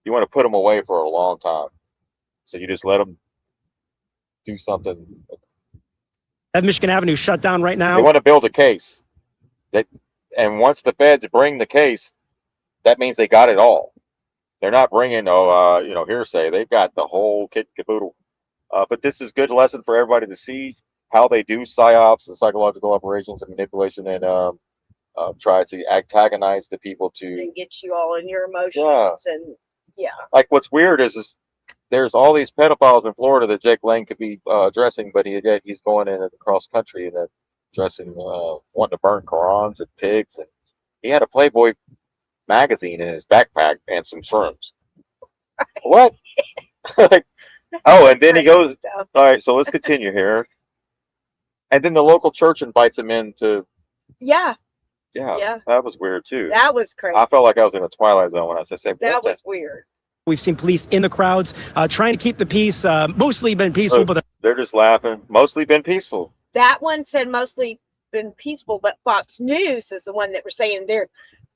You want to put them away for a long time. So you just let them do something. That Michigan Avenue shut down right now. They want to build a case. And once the feds bring the case, that means they got it all. They're not bringing hearsay. They've got the whole kit and caboodle. But this is a good lesson for everybody to see how they do psyops and psychological operations and manipulation, and try to antagonize the people And get you all in your emotions. Yeah. And yeah. Like what's weird is there's all these pedophiles in Florida that Jake Lang could be addressing, but he's going in across country and addressing wanting to burn Korans and pigs, and he had a Playboy magazine in his backpack and some shrooms. What? Oh, and then he goes. All right, so let's continue here. And then the local church invites him in to. Yeah. Yeah, that was weird too. That was crazy. I felt like I was in a Twilight Zone when I said that was weird. We've seen police in the crowds trying to keep the peace. Mostly been peaceful, but they're just laughing. Mostly been peaceful. That one said mostly been peaceful, but Fox News is the one that were saying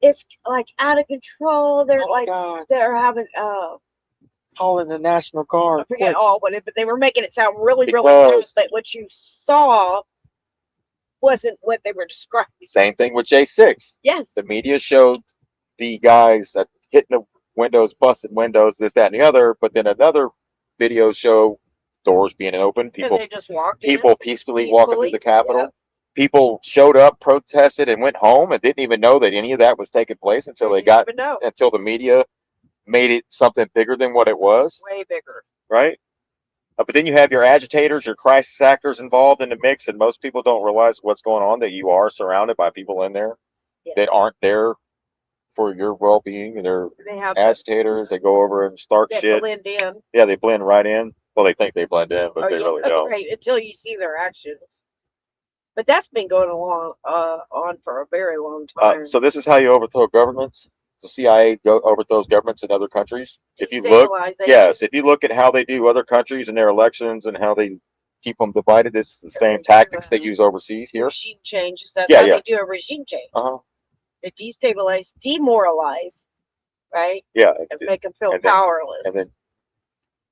it's like out of control. They're they're having calling the National Guard. I forget all what it, but they were making it sound really bad. But what you saw wasn't what they were describing. Same thing with J6. Yes. The media showed the guys hitting the windows, busted windows, this, that, and the other. But then another video show doors being open. They just walked people peacefully walking through the Capitol. Yep. People showed up, protested, and went home, and didn't even know that any of that was taking place until until the media made it something bigger than what it was. Way bigger. Right? But then you have your agitators, your crisis actors involved in the mix, and most people don't realize what's going on, that you are surrounded by people in there that aren't there for your well-being. And they're agitators. They go over and start shit. Blend in. Yeah, they blend right in. Well, they think they blend in, but they really don't. Right, until you see their actions. But that's been going on for a very long time. So this is how you overthrow governments. The CIA overthrows governments in other countries. If you look, if you look at how they do other countries and their elections and how they keep them divided, this is the same tactics they use overseas here. Regime changes. That's how they do a regime change. They destabilize, demoralize, right? Yeah. And make them feel powerless. And then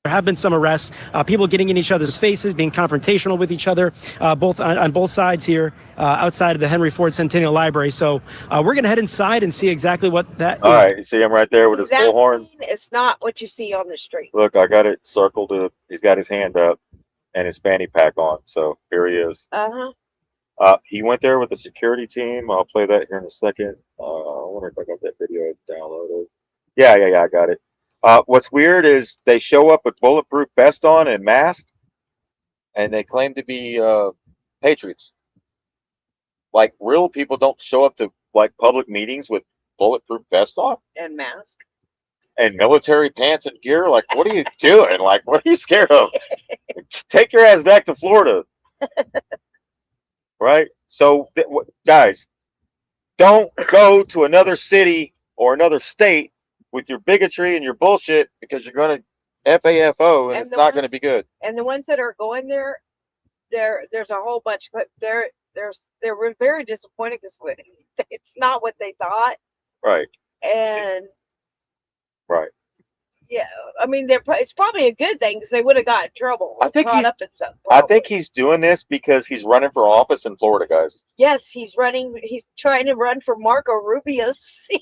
there have been some arrests, people getting in each other's faces, being confrontational with each other, both on both sides here outside of the Henry Ford Centennial Library. So we're going to head inside and see exactly what that is. All right, you see him right there with his bullhorn? It's not what you see on the street. Look, I got it circled. He's got his hand up and his fanny pack on. So here he is. He went there with the security team. I'll play that here in a second. I wonder if I got that video downloaded. Yeah, I got it. What's weird is they show up with bulletproof vest on and mask, and they claim to be patriots. Like real people don't show up to like public meetings with bulletproof vests on and mask and military pants and gear. Like, what are you doing? Like, what are you scared of? Take your ass back to Florida. Right? So, guys, don't go to another city or another state with your bigotry and your bullshit because you're going to FAFO and it's not going to be good. And the ones that are going there, there's a whole bunch, but they're very disappointed because it's not what they thought. Right. And right. Yeah, I mean, it's probably a good thing because they would have got in trouble. I think caught up in something. I think he's doing this because he's running for office in Florida, guys. Yes, he's running. He's trying to run for Marco Rubio's seat.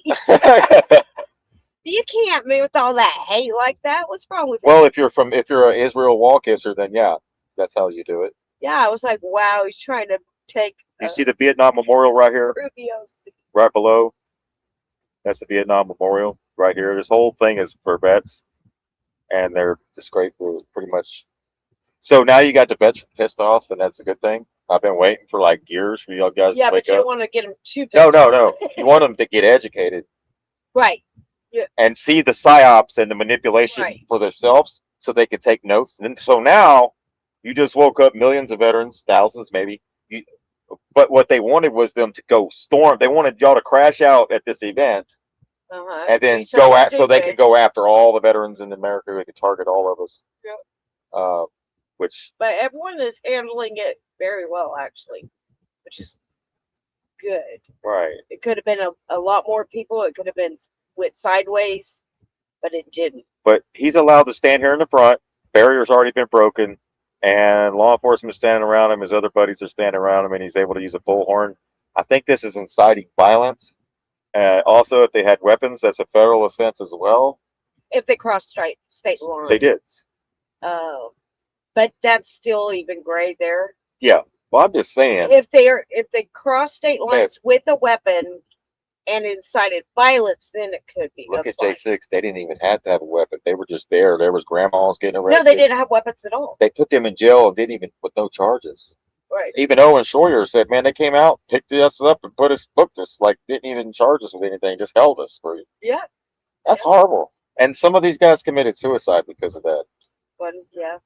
You can't move with all that hate like that. What's wrong with you? Well, if you're an Israel wall kisser, then yeah, that's how you do it. Yeah, I was like, wow, he's trying to take. You see the Vietnam Memorial right here, Rubio's seat. right below. That's the Vietnam Memorial right here. This whole thing is for vets, and they're disgraceful, pretty much. So now you got the vets pissed off, and that's a good thing. I've been waiting for like years for y'all guys to wake up. Yeah, but you don't want to get them too pissed No. You want them to get educated. Right. Yeah. And see the psyops and the manipulation for themselves so they can take notes. And so now you just woke up millions of veterans, thousands maybe. But what they wanted was them to go storm. They wanted y'all to crash out at this event and then go at so they can go after all the veterans in America. They could target all of us. Yep. But everyone is handling it very well, actually, which is good. Right. It could have been a lot more people. It could have been went sideways, but it didn't. But he's allowed to stand here in the front. Barrier's already been broken, and law enforcement standing around him. His other buddies are standing around him, and he's able to use a bullhorn. I think this is inciting violence. Also, if they had weapons, that's a federal offense as well. If they cross state lines. They did. But that's still even gray there. Yeah. Well, I'm just saying. If they cross state lines with a weapon and incited violence, then it could be. Look at J6. They didn't even have to have a weapon. They were just there. There was grandmas getting arrested. No, they didn't have weapons at all. They put them in jail and didn't even with no charges. Right. Even Owen Schroyer said, "Man, they came out, picked us up, and booked us. Like didn't even charge us with anything. Just held us for you." Yeah. That's horrible. And some of these guys committed suicide because of that. But yeah.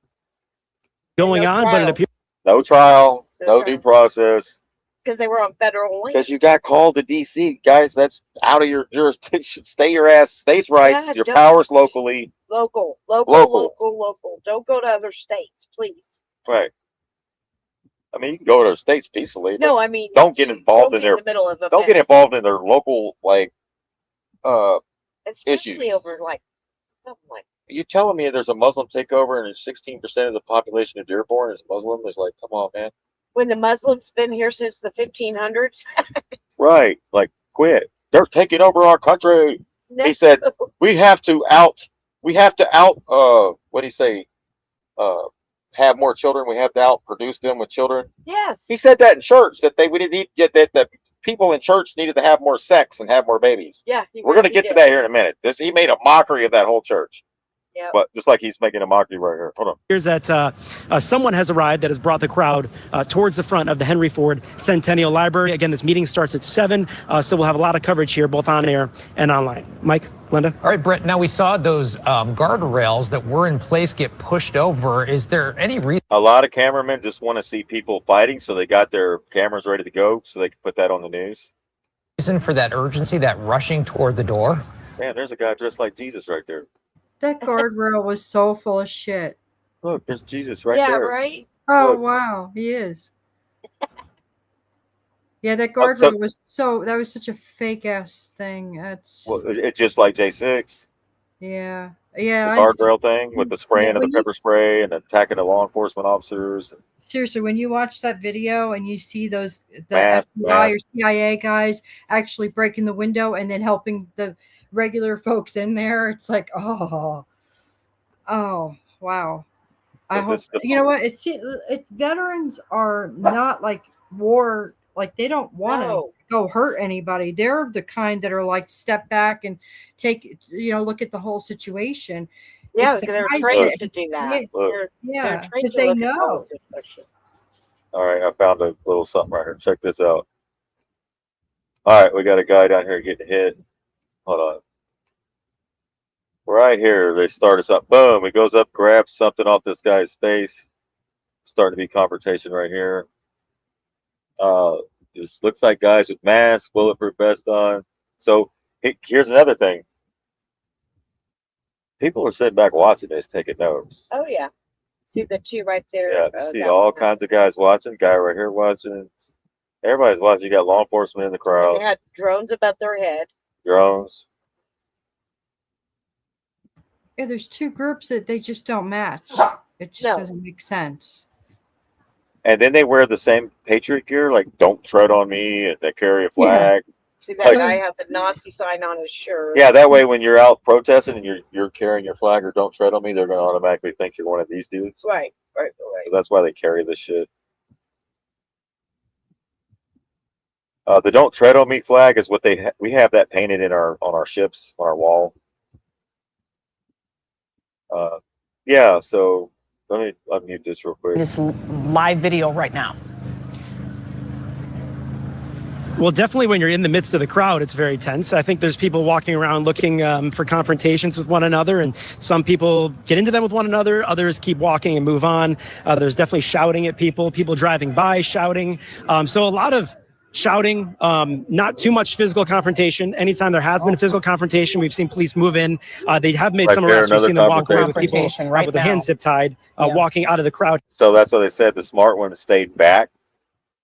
Going on, but it appears no trial, no due process. Because they were on federal land. Because you got called to D.C., guys. That's out of your jurisdiction. Stay your ass. States' rights. Yeah, your powers locally. Local. Don't go to other states, please. Right. I mean, you can go to their states peacefully. No, I mean, don't get involved in their. Middle of don't get involved in their local especially issues. over like something like. You telling me there's a Muslim takeover and 16% of the population of Dearborn is Muslim? It's like, come on, man. When the Muslims been here since the 1500s. Right. Like, quit. They're taking over our country. No. He said, we have to out, what do you say? Have more children. We have to outproduce them with children. Yes. He said that in church, that we didn't need that people in church needed to have more sex and have more babies. Yeah. We're going to get to that here in a minute. He made a mockery of that whole church. Yep. But just like he's making a mockery right here. Hold on. Here's that someone has arrived that has brought the crowd towards the front of the Henry Ford Centennial Library. Again, this meeting starts at 7, so we'll have a lot of coverage here, both on air and online. Mike, Linda? All right, Brett, now we saw those guardrails that were in place get pushed over. Is there any reason? A lot of cameramen just want to see people fighting, so they got their cameras ready to go so they can put that on the news. Reason for that urgency, that rushing toward the door? Man, there's a guy dressed like Jesus right there. That guardrail was so full of shit. Look, there's Jesus right there. Yeah, right? Oh, wow. He is. Yeah, that guardrail that was such a fake ass thing. Well, it's just like J6. Yeah. Yeah. The guardrail thing with the spraying of the pepper spray and attacking the law enforcement officers. Seriously, when you watch that video and you see the FBI or CIA guys actually breaking the window and then helping the regular folks in there, it's like, oh wow. I hope you know what it's veterans are not like war, like they don't want to go hurt anybody. They're the kind that are like step back and take look at the whole situation. Yeah, they're trained to do that. Yeah, because they know. All right, I found a little something right here. Check this out. All right, we got a guy down here getting hit. Hold on. Right here, they start us up. Boom, he goes up, grabs something off this guy's face. Starting to be confrontation right here. This looks like guys with masks, bulletproof vest on. So here's another thing. people are sitting back watching this, taking notes. Oh yeah. See the two right there. Yeah, you see that all one. kinds of guys watching. Guy right here watching. Everybody's watching. You got law enforcement in the And crowd. they had drones above their head. Drones. Yeah, there's two groups that they just don't match. It just No. doesn't make sense. And then they wear the same patriot gear, like "Don't tread on me," and they carry a flag. See that Like- guy has a Nazi sign on his shirt. Yeah, that way when you're out protesting and you're carrying your flag or "Don't tread on me," they're going to automatically think you're one of these dudes. Right. So that's why they carry this shit. The "Don't tread on me" flag is what we have that painted in on our ships on our wall. Yeah, so let me unmute this real quick. This live video right now. Well, definitely when you're in the midst of the crowd, it's very tense. I think there's people walking around looking for confrontations with one another, and some people get into them with one another. Others keep walking and move on. There's definitely shouting at people driving by shouting. So a lot of shouting, not too much physical confrontation. Anytime there has been physical confrontation, we've seen police move in. They have made Right some there, arrests. We've another seen them walk away with people confrontation right with their now. hands zip tied, walking out of the crowd. So that's what they said. The smart ones stayed back,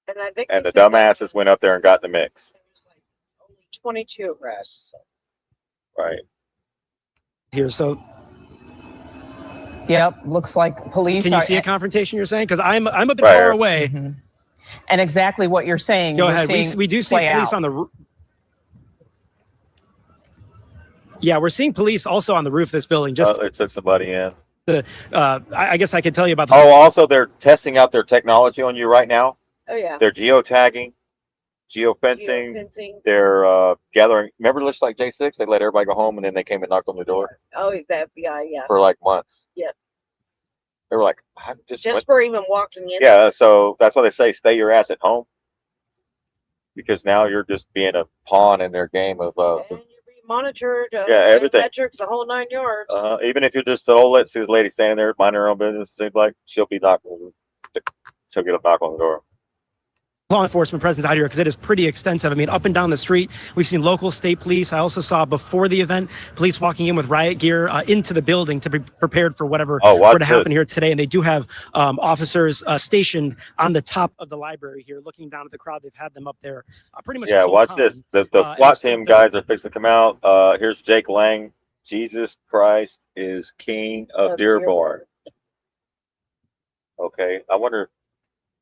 And I think and they the said dumbasses went up there and got the mix. only 22 arrests. Right. Here, so Yep, looks like police can you are, see a confrontation? You're saying because I'm a bit Right far here. away. and exactly what you're saying. Go we're ahead. seeing We do see play police out. on the. Yeah, we're seeing police also on the roof of this building. Just They took somebody in. I guess I could tell you about the. Oh, also they're testing out their technology on you right now. Oh yeah. They're geotagging, geofencing. Geofencing. They're gathering. Remember, just like J6, they let everybody go home, and then they came and knocked on the door Oh, the FBI. Yeah. for like months. Yeah. They were like, I just Just for even walking in. yeah. So that's why they say stay your ass at home, because now you're just being a pawn in their game of And you're being monitored. Yeah, everything. Metrics, the whole 9 yards. even if you're just let's see this lady standing there minding her own business, it seems like she'll get a knock on the door. law enforcement presence out here because it is pretty extensive. I mean, up and down the street, we've seen local state police. I also saw before the event, police walking in with riot gear into the building to be prepared for whatever were to happen here today. And they do have officers stationed on the top of the library here, looking down at the crowd. They've had them up there pretty much. Yeah, watch this. The SWAT team guys are fixing to come out. Here's Jake Lang. Jesus Christ is King of Dearborn. Okay, I wonder.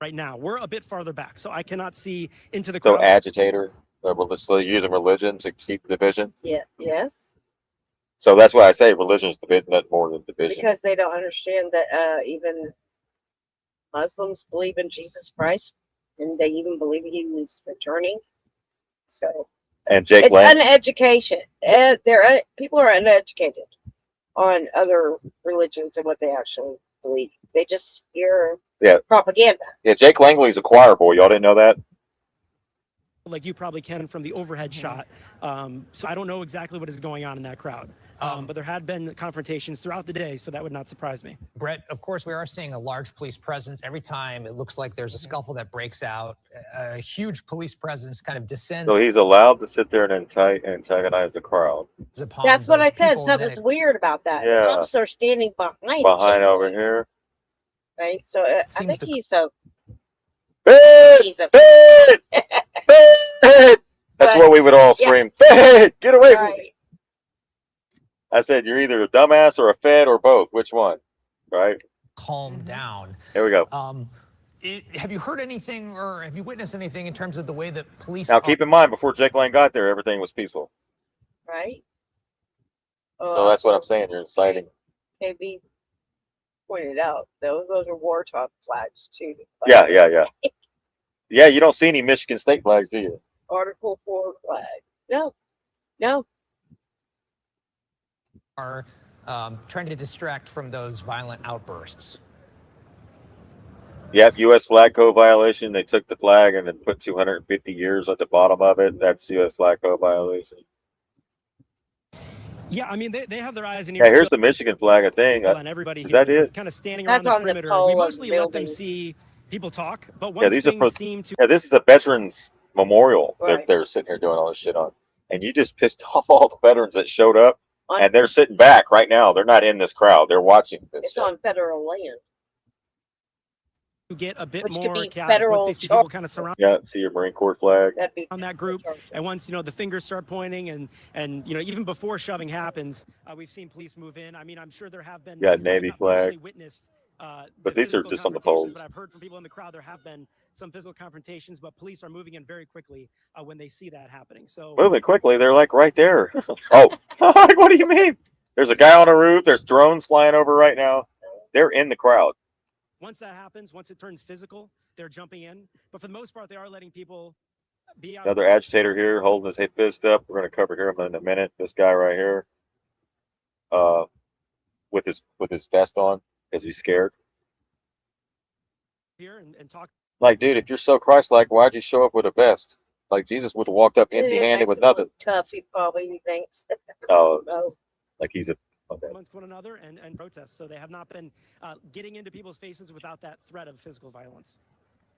Right now, we're a bit farther back, so I cannot see into the crowd. So agitator, so using religion to keep division. Yeah. Yes. So that's why I say religion is division, not more than division. Because they don't understand that even Muslims believe in Jesus Christ, and they even believe he is returning. So And Jake it's Lang. uneducation. People are uneducated on other religions and what they actually believe. They just hear propaganda. Yeah, Jake Langley's a choir boy. Y'all didn't know that? Like you probably can from the overhead shot. So I don't know exactly what is going on in that crowd. But there had been confrontations throughout the day, so that would not surprise me. Brett, of course, we are seeing a large police presence. Every time it looks like there's a scuffle that breaks out, a huge police presence kind of descends. So he's allowed to sit there and antagonize the crowd. That's what I said. Something's weird about that. Yeah. Cops are standing behind Over here. right? So I think he's a. Fed! He's a. Fed! Fed! That's what we would all scream. Fed! Get away from me! I said, you're either a dumbass or a Fed or both. Which one? Right? Calm down. Here we go. Have you heard anything or have you witnessed anything in terms of the way that police... Now, keep in mind, before Jake Lang got there, everything was peaceful. Right? So that's what I'm saying. You're inciting. KB pointed out, those are war talk flags, too. Yeah. Yeah, you don't see any Michigan State flags, do you? Article 4 flag. No. are trying to distract from those violent outbursts. Yep, U.S. flag code violation. They took the flag and then put 250 years at the bottom of it. That's U.S. flag code violation. Yeah, I mean, they have their eyes and ears. Yeah, here's the Michigan flag, I think. On everybody Is here. that it? Kind of standing around the perimeter. We mostly let them see people talk, but once things seem to... Yeah, this is a veterans memorial Right. they're sitting here doing all this shit on. And you just pissed off all the veterans that showed up And they're sitting back right now. They're not in this crowd. They're watching this. It's on federal land. Get a bit Which could more be chaotic once federal they see people kind of surround Yeah, see your Marine Corps flag. That'd be on that group, and once the fingers start pointing, and even before shoving happens, we've seen police move in. I mean, I'm sure there have been. Yeah, Navy not flag. personally witnessed, But these are just on the confrontations, poles. But I've heard from people in the crowd there have been some physical confrontations, but police are moving in very quickly when they see that happening. So Moving quickly, they're like right there. Oh, what do you mean? There's a guy on a roof. There's drones flying over right now. They're in the crowd. once that happens, once it turns physical, they're jumping in. But for the most part, they are letting people be out. Another agitator here holding his fist up. We're going to cover him in a minute. This guy right here, with his vest on because he's scared. Here and talk. Like, dude, if you're so Christ-like, why'd you show up with a vest? Like Jesus would have walked up empty-handed with nothing. Tough, he thinks. Oh, like he's a. Okay. Amongst one another and protests. So they have not been getting into people's faces without that threat of physical violence.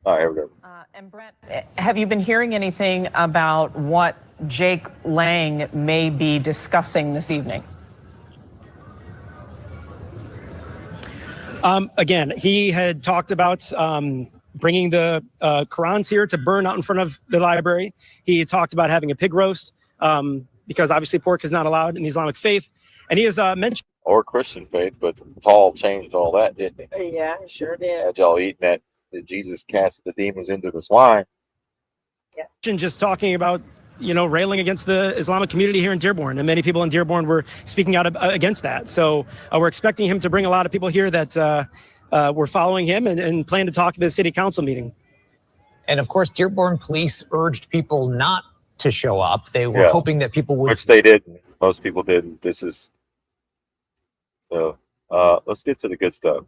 All right, here we go. And Brett, have you been hearing anything about what Jake Lang may be discussing this evening? Again, he had talked about bringing the Qurans here to burn out in front of the library. He had talked about having a pig roast because obviously pork is not allowed in the Islamic faith. And he has mentioned. Or Christian faith, but Paul changed all that, didn't he? Yeah, he sure did. Had y'all eating that Jesus cast the demons into the swine. Yeah. Just talking about, railing against the Islamic community here in Dearborn. And many people in Dearborn were speaking out against that. So we're expecting him to bring a lot of people here that were following him and plan to talk to the city council meeting. And of course, Dearborn police urged people not to show up. They were hoping that people would. Which they didn't. Most people didn't. This is. So let's get to the good stuff.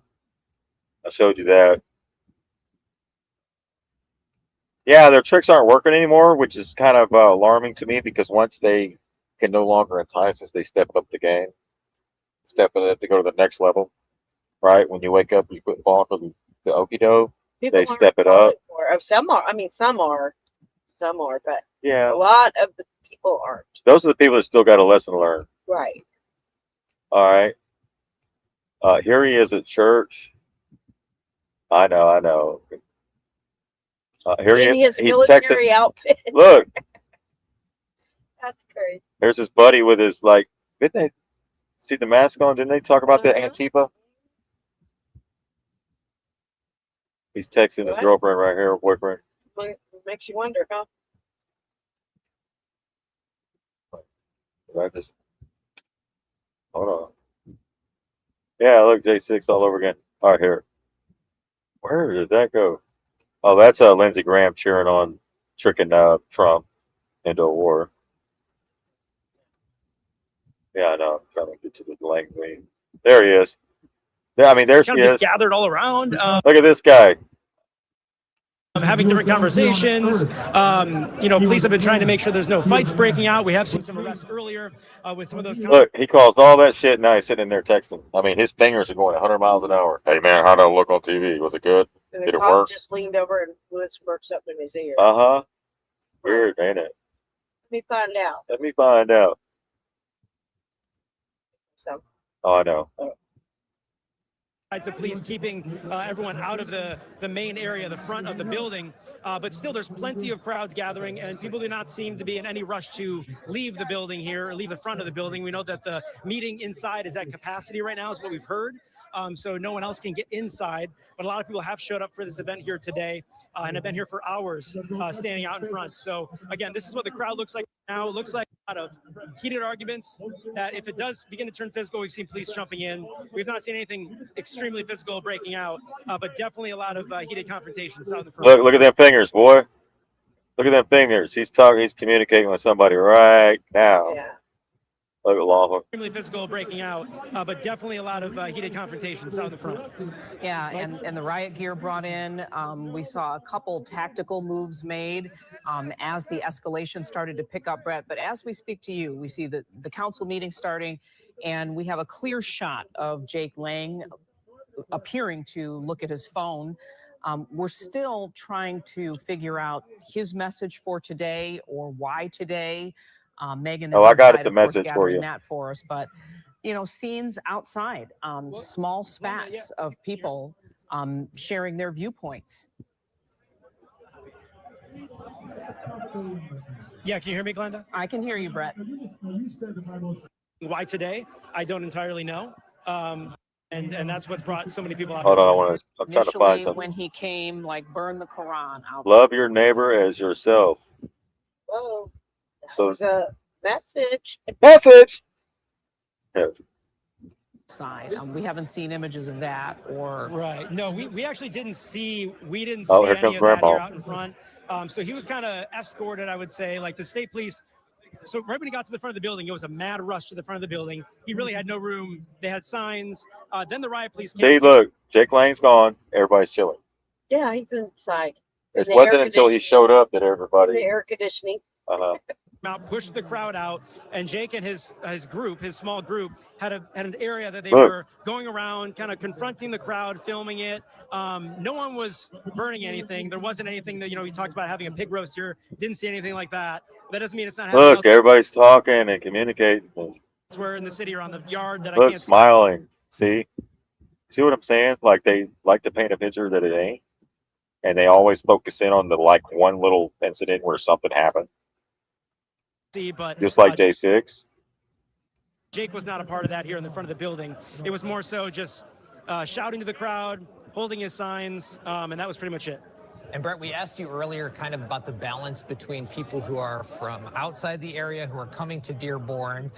I showed you that. Yeah, their tricks aren't working anymore, which is kind of alarming to me because once they can no longer entice us, they step up the game, stepping it to go to the next level. Right? When you wake up, you put Vaughn for the okie doke. They step it up. Some are. I mean, some are, but Yeah, a lot of the people aren't. those are the people that still got a lesson to learn. Right. All right. Here he is at church. I know. Here In he is. his He's military texting. outfit. Look, That's crazy. there's his buddy with his didn't they see the mask on? Didn't they talk about the Antifa? He's texting his What? girlfriend right here, boyfriend. Makes you wonder, huh? I just hold on. Yeah, look, J6 all over again. All right, here. Where did that go? Oh, that's Lindsey Graham cheering on tricking Trump into a war. Yeah, I know. I'm trying to get to the language. There he is. Yeah, I mean, there she Kind of is. just gathered all around. Look at this guy. Having different conversations. Police have been trying to make sure there's no fights breaking out. We have seen some arrests earlier with some of those. Look, he calls all that shit. Now he's sitting in there texting. I mean, his fingers are going 100 miles an hour. Hey, man, how'd I look on TV? Was it good? And Did the it cop work? just leaned over and whispered something in his ear. Uh-huh. Weird, ain't it? Let me find out. Let me find out. So. Oh, I know. The police keeping everyone out of the main area, the front of the building. But still, there's plenty of crowds gathering, and people do not seem to be in any rush to leave the building here, or leave the front of the building. We know that the meeting inside is at capacity right now, is what we've heard. So no one else can get inside. But a lot of people have showed up for this event here today and have been here for hours standing out in front. So again, this is what the crowd looks like now. It looks like a lot of heated arguments that if it does begin to turn physical, we've seen police jumping in. We've not seen anything extremely physical breaking out, but definitely a lot of heated confrontations out in the front. Look at them fingers, boy. Look at them fingers. He's communicating with somebody right now. Yeah. Look at Lawful. Extremely physical breaking out, but definitely a lot of heated confrontations out in the front. Yeah, and the riot gear brought in. We saw a couple tactical moves made as the escalation started to pick up, Brett. But as we speak to you, we see the council meeting starting, and we have a clear shot of Jake Lang appearing to look at his phone. We're still trying to figure out his message for today or why today. Megan is Oh, I got inside, it, the of course, message for gathering you. that for us. But, you know, scenes outside, small spats of people sharing their viewpoints. Yeah, can you hear me, Glenda? I can hear you, Brett. Why today? I don't entirely know. And that's what's brought so many people out Hold here on, today. I'm trying to find Initially, something. when he came, like, burn the Quran outside. Love your neighbor as yourself. Whoa, that So was a message. message. Yeah. Side. We haven't seen images of that or Right. No, we actually didn't see Oh, any here of comes that Grandpa. here out in front. So he was kind of escorted, I would say, like the state police. So right when he got to the front of the building, it was a mad rush to the front of the building. He really had no room. They had signs. Then the riot police came. See, look, Jake Lane's gone. Everybody's chilling. Yeah, he's inside. It wasn't until he showed up that The everybody. air conditioning. Out, pushed the crowd out, and Jake and his group, his small group, had an area that they Look. were going around, kind of confronting the crowd, filming it. No one was burning anything. There wasn't anything that, you know, he talked about having a pig roast here. Didn't see anything like that. That doesn't mean it's not happening. Look, everybody's talking and communicating. Elsewhere in the city or on the yard that I Look, can't see. smiling. See what I'm saying? Like they like to paint a picture that it ain't, and they always focus in on the like one little incident where something happened. But Just like J6. Jake was not a part of that here in the front of the building. It was more so just shouting to the crowd, holding his signs, and that was pretty much it. And Brett, we asked you earlier kind of about the balance between people who are from outside the area who are coming to Dearborn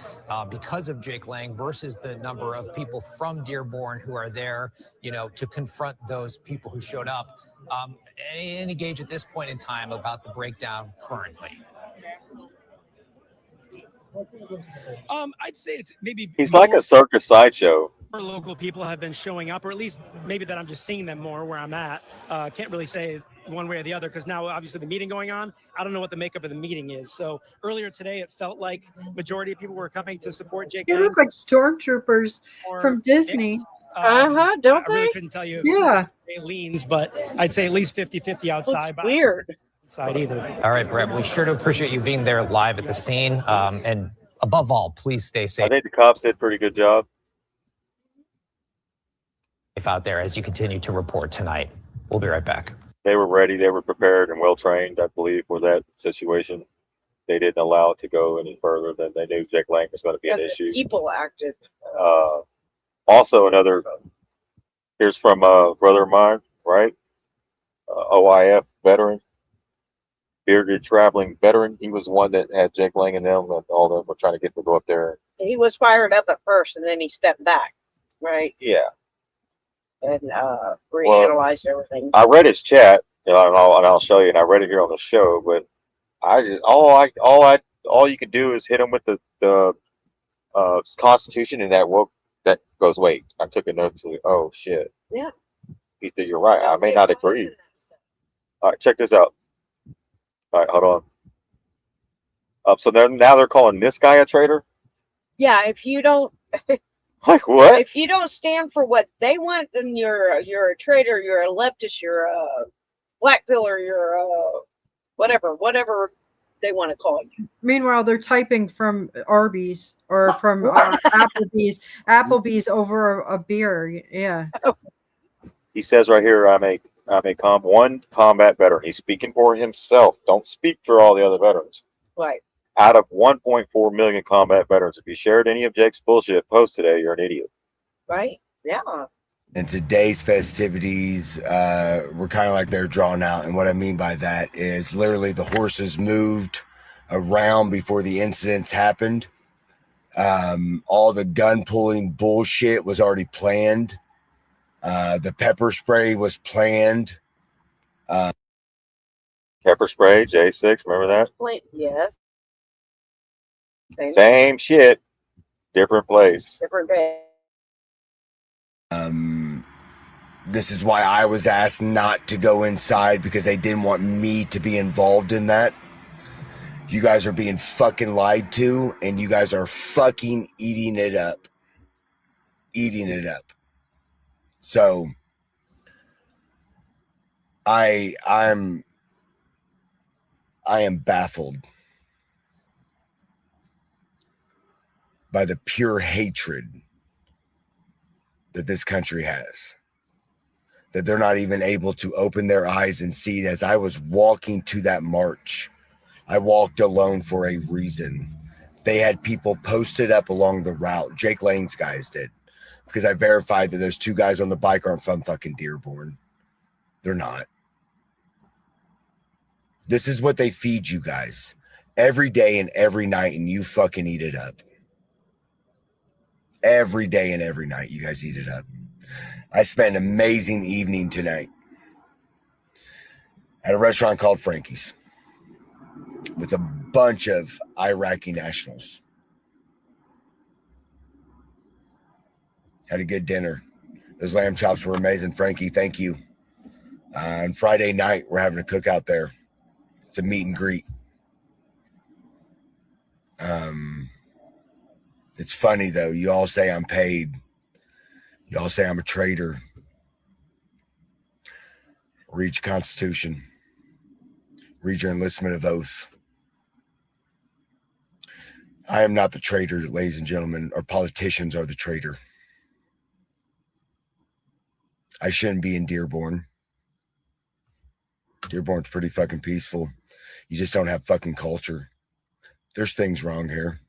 because of Jake Lang versus the number of people from Dearborn who are there, you know, to confront those people who showed up. Any gauge at this point in time about the breakdown currently? I'd say it's maybe He's like a circus sideshow. More local people have been showing up, or at least maybe that I'm just seeing them more where I'm at. Can't really say one way or the other because now obviously the meeting going on. I don't know what the makeup of the meeting is. So earlier today, it felt like majority of people were coming to support Jake. They look like stormtroopers from Disney. Don't I they? really couldn't tell you. Yeah. It leans, but I'd say at least 50-50 outside. Looks weird. Side either. All right, Brett, we sure do appreciate you being there live at the scene. And above all, please stay safe. I think the cops did a pretty good job Out there as you continue to report tonight. We'll be right back. They were ready, they were prepared and well trained, I believe, for that situation. They didn't allow it to go any further than they knew Jake Lang was going to be an issue. People acted. Also, here's from a brother of mine, right? OIF veteran, bearded traveling veteran. He was the one that had Jake Lang and them, and all of them were trying to get to go up there. He was fired up at first, and then he stepped back, right? Yeah. And reanalyzed everything. I read his chat, and I'll show you. And I read it here on the show, but I just all you can do is hit him with the Constitution, and that goes. Wait, I took a note to. Oh shit. Yeah. He said you're right. I may not agree. All right, check this out. All right, hold on. So now they're calling this guy a traitor. Yeah, if you don't. Like what? If you don't stand for what they want, then you're a traitor. You're a leftist. You're a black pillar. You're a whatever they want to call you. Meanwhile, they're typing from Arby's or from Applebee's over a beer. Yeah. He says right here, I'm a combat veteran. He's speaking for himself. Don't speak for all the other veterans. Right. Out of 1.4 million combat veterans, if you shared any of Jake's bullshit posts today, you're an idiot. Right. Yeah. And today's festivities were kind of like they're drawn out. And what I mean by that is literally the horses moved around before the incidents happened. All the gun pulling bullshit was already planned. The pepper spray was planned. Pepper spray, J6, remember that? Yes. Same shit, different place. Different day. This is why I was asked not to go inside, because they didn't want me to be involved in that. You guys are being fucking lied to, and you guys are fucking eating it up. Eating it up. So I am baffled. by the pure hatred that this country has, that they're not even able to open their eyes and see. As I was walking to that march, I walked alone for a reason. They had people posted up along the route. Jake Lane's guys did, because I verified that those two guys on the bike aren't from fucking Dearborn. They're not. This is what they feed you guys every day and every night, and you fucking eat it up. Every day and every night, you guys eat it up. I spent an amazing evening tonight at a restaurant called Frankie's with a bunch of Iraqi nationals. Had a good dinner. Those lamb chops were amazing. Frankie, thank you. On Friday night, we're having a cookout there. It's a meet and greet. It's funny, though. You all say I'm paid. You all say I'm a traitor. Read your Constitution. Read your enlistment of oath. I am not the traitor, ladies and gentlemen. Our politicians are the traitor. I shouldn't be in Dearborn. Dearborn's pretty fucking peaceful. You just don't have fucking culture. There's things wrong here.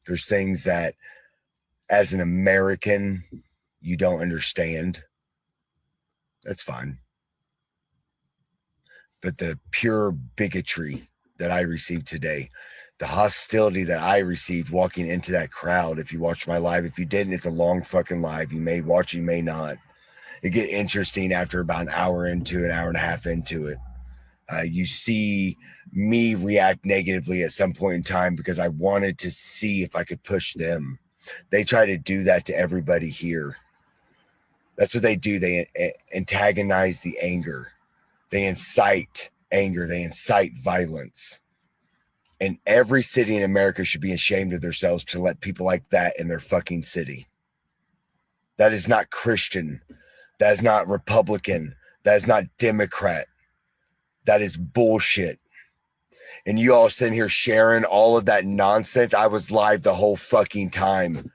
There's things that, as an American, you don't understand. That's fine. But the pure bigotry that I received today, the hostility that I received walking into that crowd, if you watched my live, if you didn't, it's a long fucking live. You may watch, you may not. It get interesting after about an hour into it, an hour and a half into it. You see me react negatively at some point in time because I wanted to see if I could push them. They try to do that to everybody here. That's what they do. They antagonize the anger. They incite anger. They incite violence. And every city in America should be ashamed of themselves to let people like that in their fucking city. That is not Christian. That is not Republican. That is not Democrat. That is bullshit. And you all sitting here sharing all of that nonsense. I was live the whole fucking time.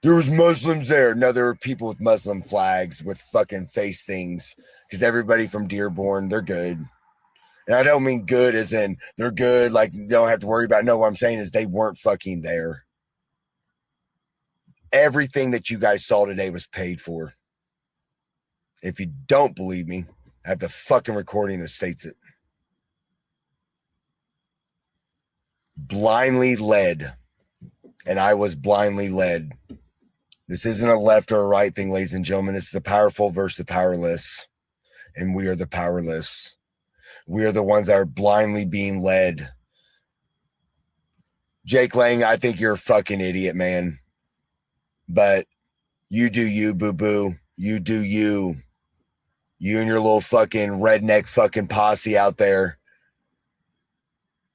There was Muslims there. No, there were people with Muslim flags with fucking face things. Because everybody from Dearborn, they're good. And I don't mean good as in they're good, like you don't have to worry about. No, what I'm saying is they weren't fucking there. Everything that you guys saw today was paid for. If you don't believe me, I have the fucking recording that states it. Blindly led. And I was blindly led. This isn't a left or a right thing, ladies and gentlemen. This is the powerful versus the powerless. And we are the powerless. We are the ones that are blindly being led. Jake Lang, I think you're a fucking idiot, man. But you do you, boo-boo. You do you. You and your little fucking redneck fucking posse out there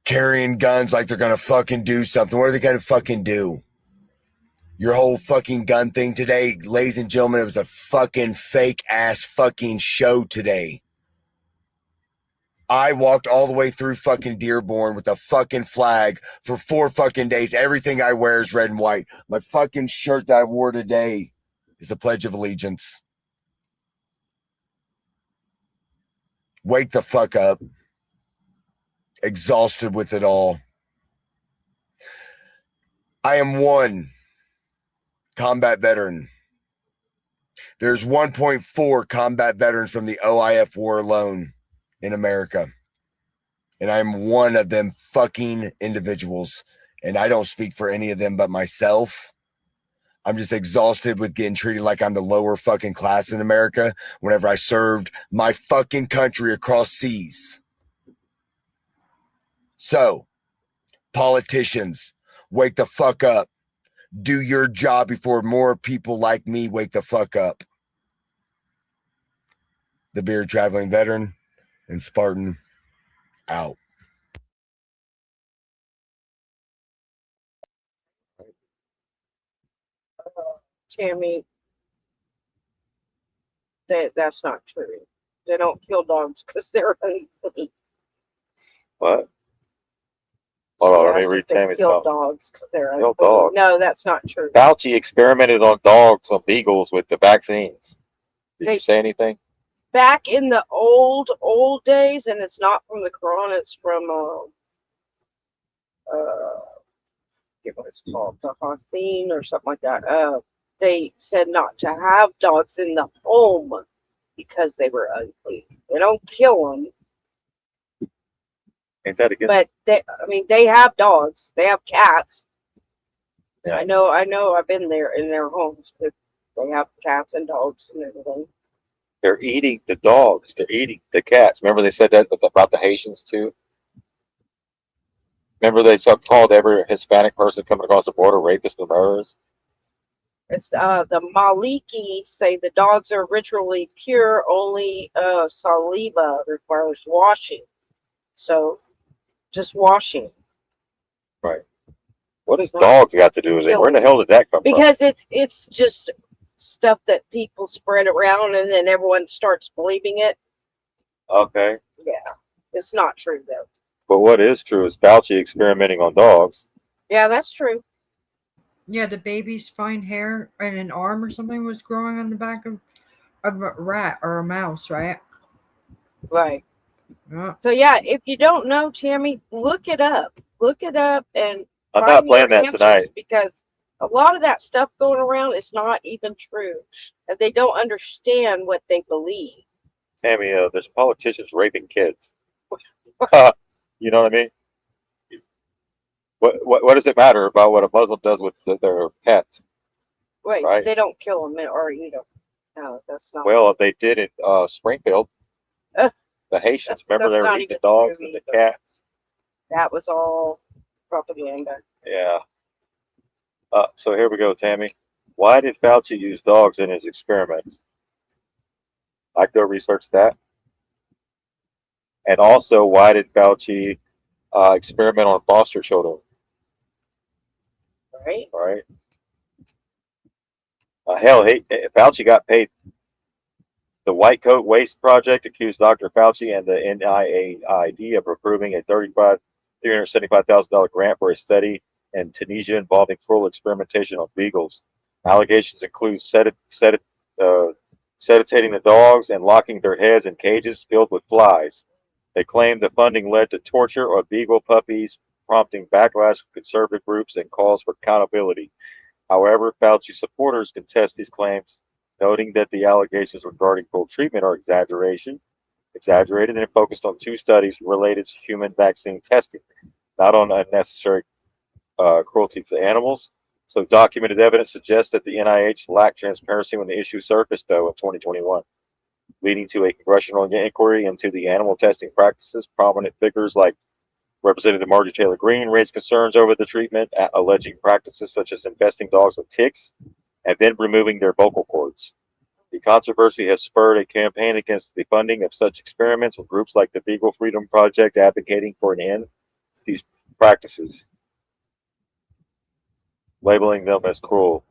carrying guns like they're going to fucking do something. What are they going to fucking do? Your whole fucking gun thing today, ladies and gentlemen, it was a fucking fake ass fucking show today. I walked all the way through fucking Dearborn with a fucking flag for 4 fucking days. Everything I wear is red and white. My fucking shirt that I wore today is the Pledge of Allegiance. Wake the fuck up. Exhausted with it all. I am one combat veteran. There's 1.4 combat veterans from the OIF war alone in America. And I'm one of them fucking individuals. And I don't speak for any of them but myself. I'm just exhausted with getting treated like I'm the lower fucking class in America whenever I served my fucking country across seas. So, politicians, wake the fuck up. Do your job before more people like me wake the fuck up. The Beard Traveling Veteran and Spartan out. Tammy, that's not true. They don't kill dogs because they're unclean. What? Hold on, She let me asked read if they Tammy's killed comment. dogs because they're Killed unclean. dogs. No, that's not true. Fauci experimented on dogs, on beagles, with the vaccines. Did you say anything? Back in the old days, and it's not from the corona, it's from forget what it's called, the Harthine or something like that. They said not to have dogs in the home because they were unclean. They don't kill them, Ain't that against? but they have dogs. They have cats. Yeah. I know. I've been there in their homes, but they have cats and dogs and everything. They're eating the dogs. They're eating the cats. Remember they said that about the Haitians too? Remember they called every Hispanic person coming across the border rapists and murderers? It's the Maliki say the dogs are ritually pure. Only saliva requires washing. So just washing. Right. What does dogs got to do with it? Where the hell did that come from? Because it's just stuff that people spread around and then everyone starts believing it. Okay. Yeah. It's not true though. But what is true is Fauci experimenting on dogs. Yeah, that's true. Yeah, the baby's fine hair and an arm or something was growing on the back of a rat or a mouse, right? Right. Yeah. So yeah, if you don't know, Tammy, look it up. Look it up and I'm find not playing your that answers, tonight. because a lot of that stuff going around is not even true. And they don't understand what they believe. Tammy, there's politicians raping kids. You know what I mean? What does it matter about what a Muslim does with their pets? Wait, right? they don't kill them or eat them. No, that's not. Well, they did it Springfield. The Haitians, remember they were eating the dogs and the cats? That was all propaganda. Yeah. So here we go, Tammy. Why did Fauci use dogs in his experiments? I go research that. And also, why did Fauci experiment on foster children? Right. Right. Hell, Fauci got paid. The White Coat Waste Project accused Dr. Fauci and the NIAID of approving a $375,000 grant for a study in Tunisia involving cruel experimentation on beagles. Allegations include sedating the dogs and locking their heads in cages filled with flies. They claim the funding led to torture of beagle puppies, prompting backlash from conservative groups and calls for accountability. However, Fauci supporters contest these claims, noting that the allegations regarding cruel treatment are exaggerated and focused on two studies related to human vaccine testing, not on unnecessary cruelty to animals. So documented evidence suggests that the NIH lacked transparency when the issue surfaced, though, in 2021, leading to a congressional inquiry into the animal testing practices. Prominent figures like Representative Marjorie Taylor Greene raised concerns over the treatment, alleging practices such as infesting dogs with ticks and then removing their vocal cords. The controversy has spurred a campaign against the funding of such experiments, with groups like the Beagle Freedom Project advocating for an end to these practices, labeling them as cruel.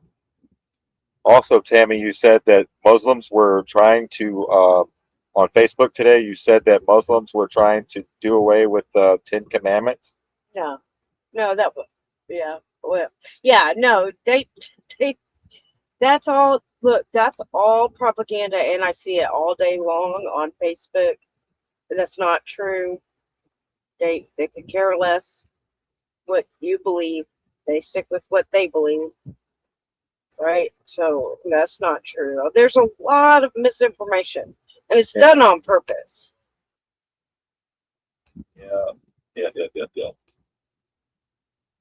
Also, Tammy, you said that Muslims were trying to, on Facebook today, you said that Muslims were trying to do away with the 10 Commandments. No, that was, yeah, well, yeah, no, they, that's all, look, that's all propaganda, and I see it all day long on Facebook. That's not true. They could care less what you believe. They stick with what they believe. Right? So that's not true. There's a lot of misinformation, and it's done on purpose. Yeah.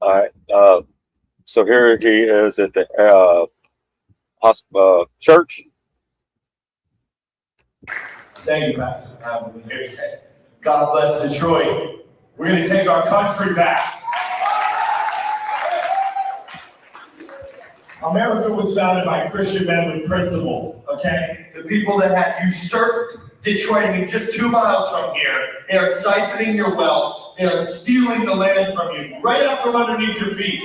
All right. So here he is at the church. Thank you, Pastor, for having me here today. God bless Detroit. We're going to take our country back. America was founded by Christian men with principle, okay? The people that had usurped Detroit, I mean, just 2 miles from here, they are siphoning your wealth. They are stealing the land from you, right out from underneath your feet.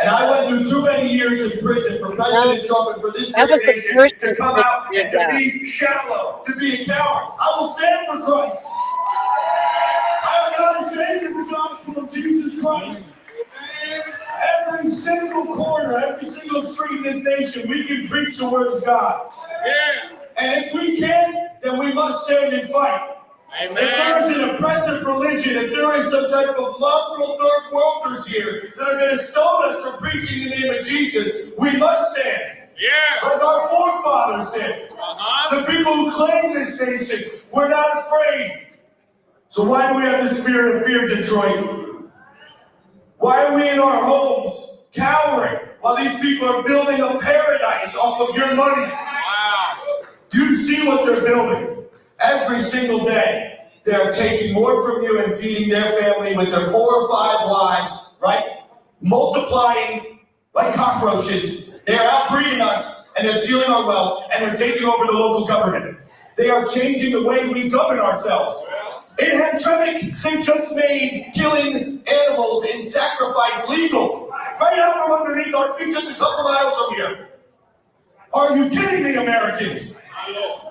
And I went through too many years in prison for President Trump and for this great nation to come out and to be shallow, to be a coward. I will stand for Christ. I am not ashamed of the gospel of Jesus Christ. Every single corner, every single street in this nation, we can preach the word of God. Yeah. And if we can, then we must stand and fight. Amen. If there is an oppressive religion, if there is some type of mongrel third worlders here that are going to stone us for preaching the name of Jesus, we must stand. Yeah. Like our forefathers did. The people who claim this nation, we're not afraid. So why do we have the spirit of fear, Detroit? Why are we in our homes cowering while these people are building a paradise off of your money? Wow. Do you see what they're building? Every single day, they're taking more from you and feeding their family with their 4 or 5 wives, right? Multiplying like cockroaches. They are outbreeding us, and they're stealing our wealth, and they're taking over the local government. They are changing the way we govern ourselves. In Hamtramck, they just made killing animals in sacrifice legal. Right out from underneath our feet, just a couple miles from here. Are you kidding me, Americans?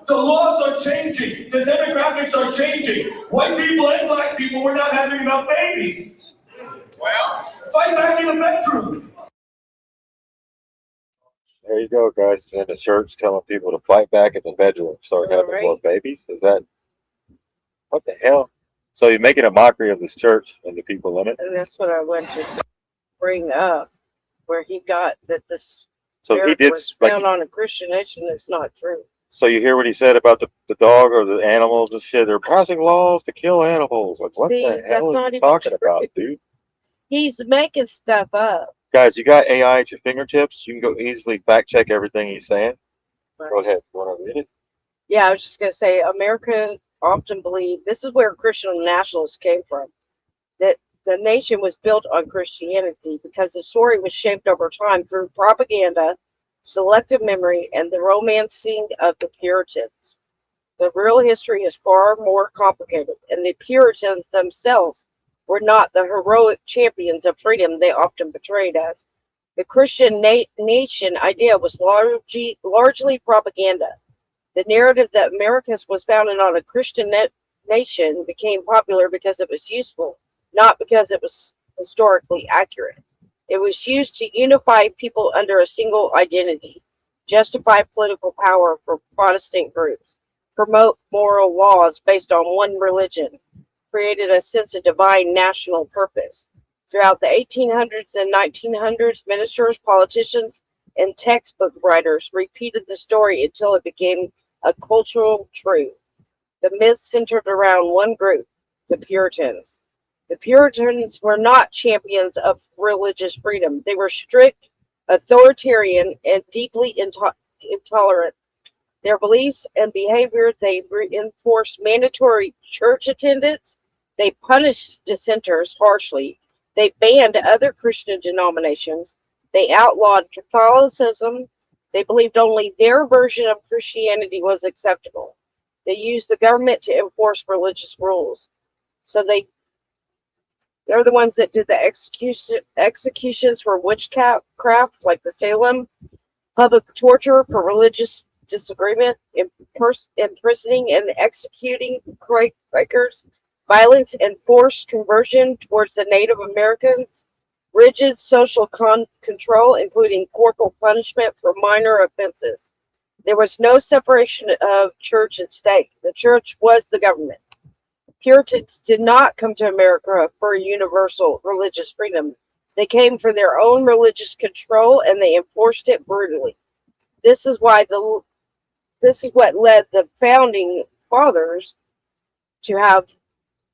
The laws are changing. The demographics are changing. White people and black people, we're not having enough babies. Well, fight back in the bedroom. There you go, guys. In the church telling people to fight back in the bedroom, start having more babies. Is that what the hell? So you're making a mockery of this church and the people in it? And that's what I want to bring up, where he got that this So he did was found on a Christian nation. It's not true. So you hear what he said about the dog or the animals and shit. They're passing laws to kill animals. Like, what the hell are you talking about, dude? He's making stuff up. Guys, you got AI at your fingertips. You can go easily fact check everything he's saying. Right. Go ahead. You want to read it? Yeah, I was just going to say, Americans often believe, this is where Christian nationalists came from, that the nation was built on Christianity because the story was shaped over time through propaganda, selective memory, and the romancing of the Puritans. The real history is far more complicated, and the Puritans themselves were not the heroic champions of freedom they often portrayed as. The Christian nation idea was largely propaganda. The narrative that America was founded on a Christian nation became popular because it was useful, not because it was historically accurate. It was used to unify people under a single identity, justify political power for Protestant groups, promote moral laws based on one religion, created a sense of divine national purpose. Throughout the 1800s and 1900s, ministers, politicians, and textbook writers repeated the story until it became a cultural truth. The myth centered around one group, the Puritans. The Puritans were not champions of religious freedom. They were strict, authoritarian, and deeply intolerant. Their beliefs and behavior, they reinforced mandatory church attendance. They punished dissenters harshly. They banned other Christian denominations. They outlawed Catholicism. They believed only their version of Christianity was acceptable. They used the government to enforce religious rules. So they're the ones that did the executions for witchcraft, like the Salem, public torture for religious disagreement, imprisoning and executing Quakers, violence and forced conversion towards the Native Americans, rigid social control, including corporal punishment for minor offenses. There was no separation of church and state. The church was the government. Puritans did not come to America for universal religious freedom. They came for their own religious control, and they enforced it brutally. This is what led the founding fathers to have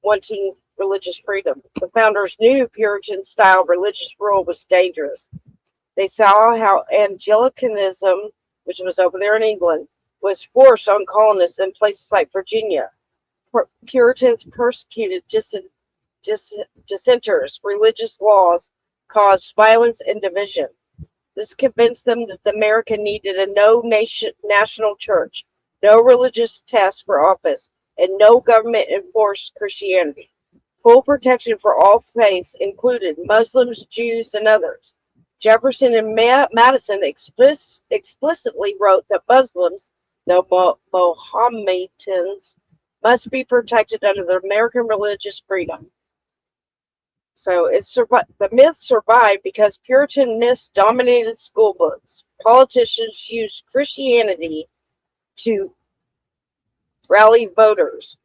wanting religious freedom. The founders knew Puritan-style religious rule was dangerous. They saw how Anglicanism, which was over there in England, was forced on colonists in places like Virginia. Puritans persecuted dissenters. Religious laws caused violence and division. This convinced them that America needed a national church, no religious test for office, and no government-enforced Christianity. Full protection for all faiths included Muslims, Jews, and others. Jefferson and Madison explicitly wrote that Muslims, the Mohammedans, must be protected under the American religious freedom. So the myth survived because Puritan myths dominated school books. Politicians used Christianity to rally voters.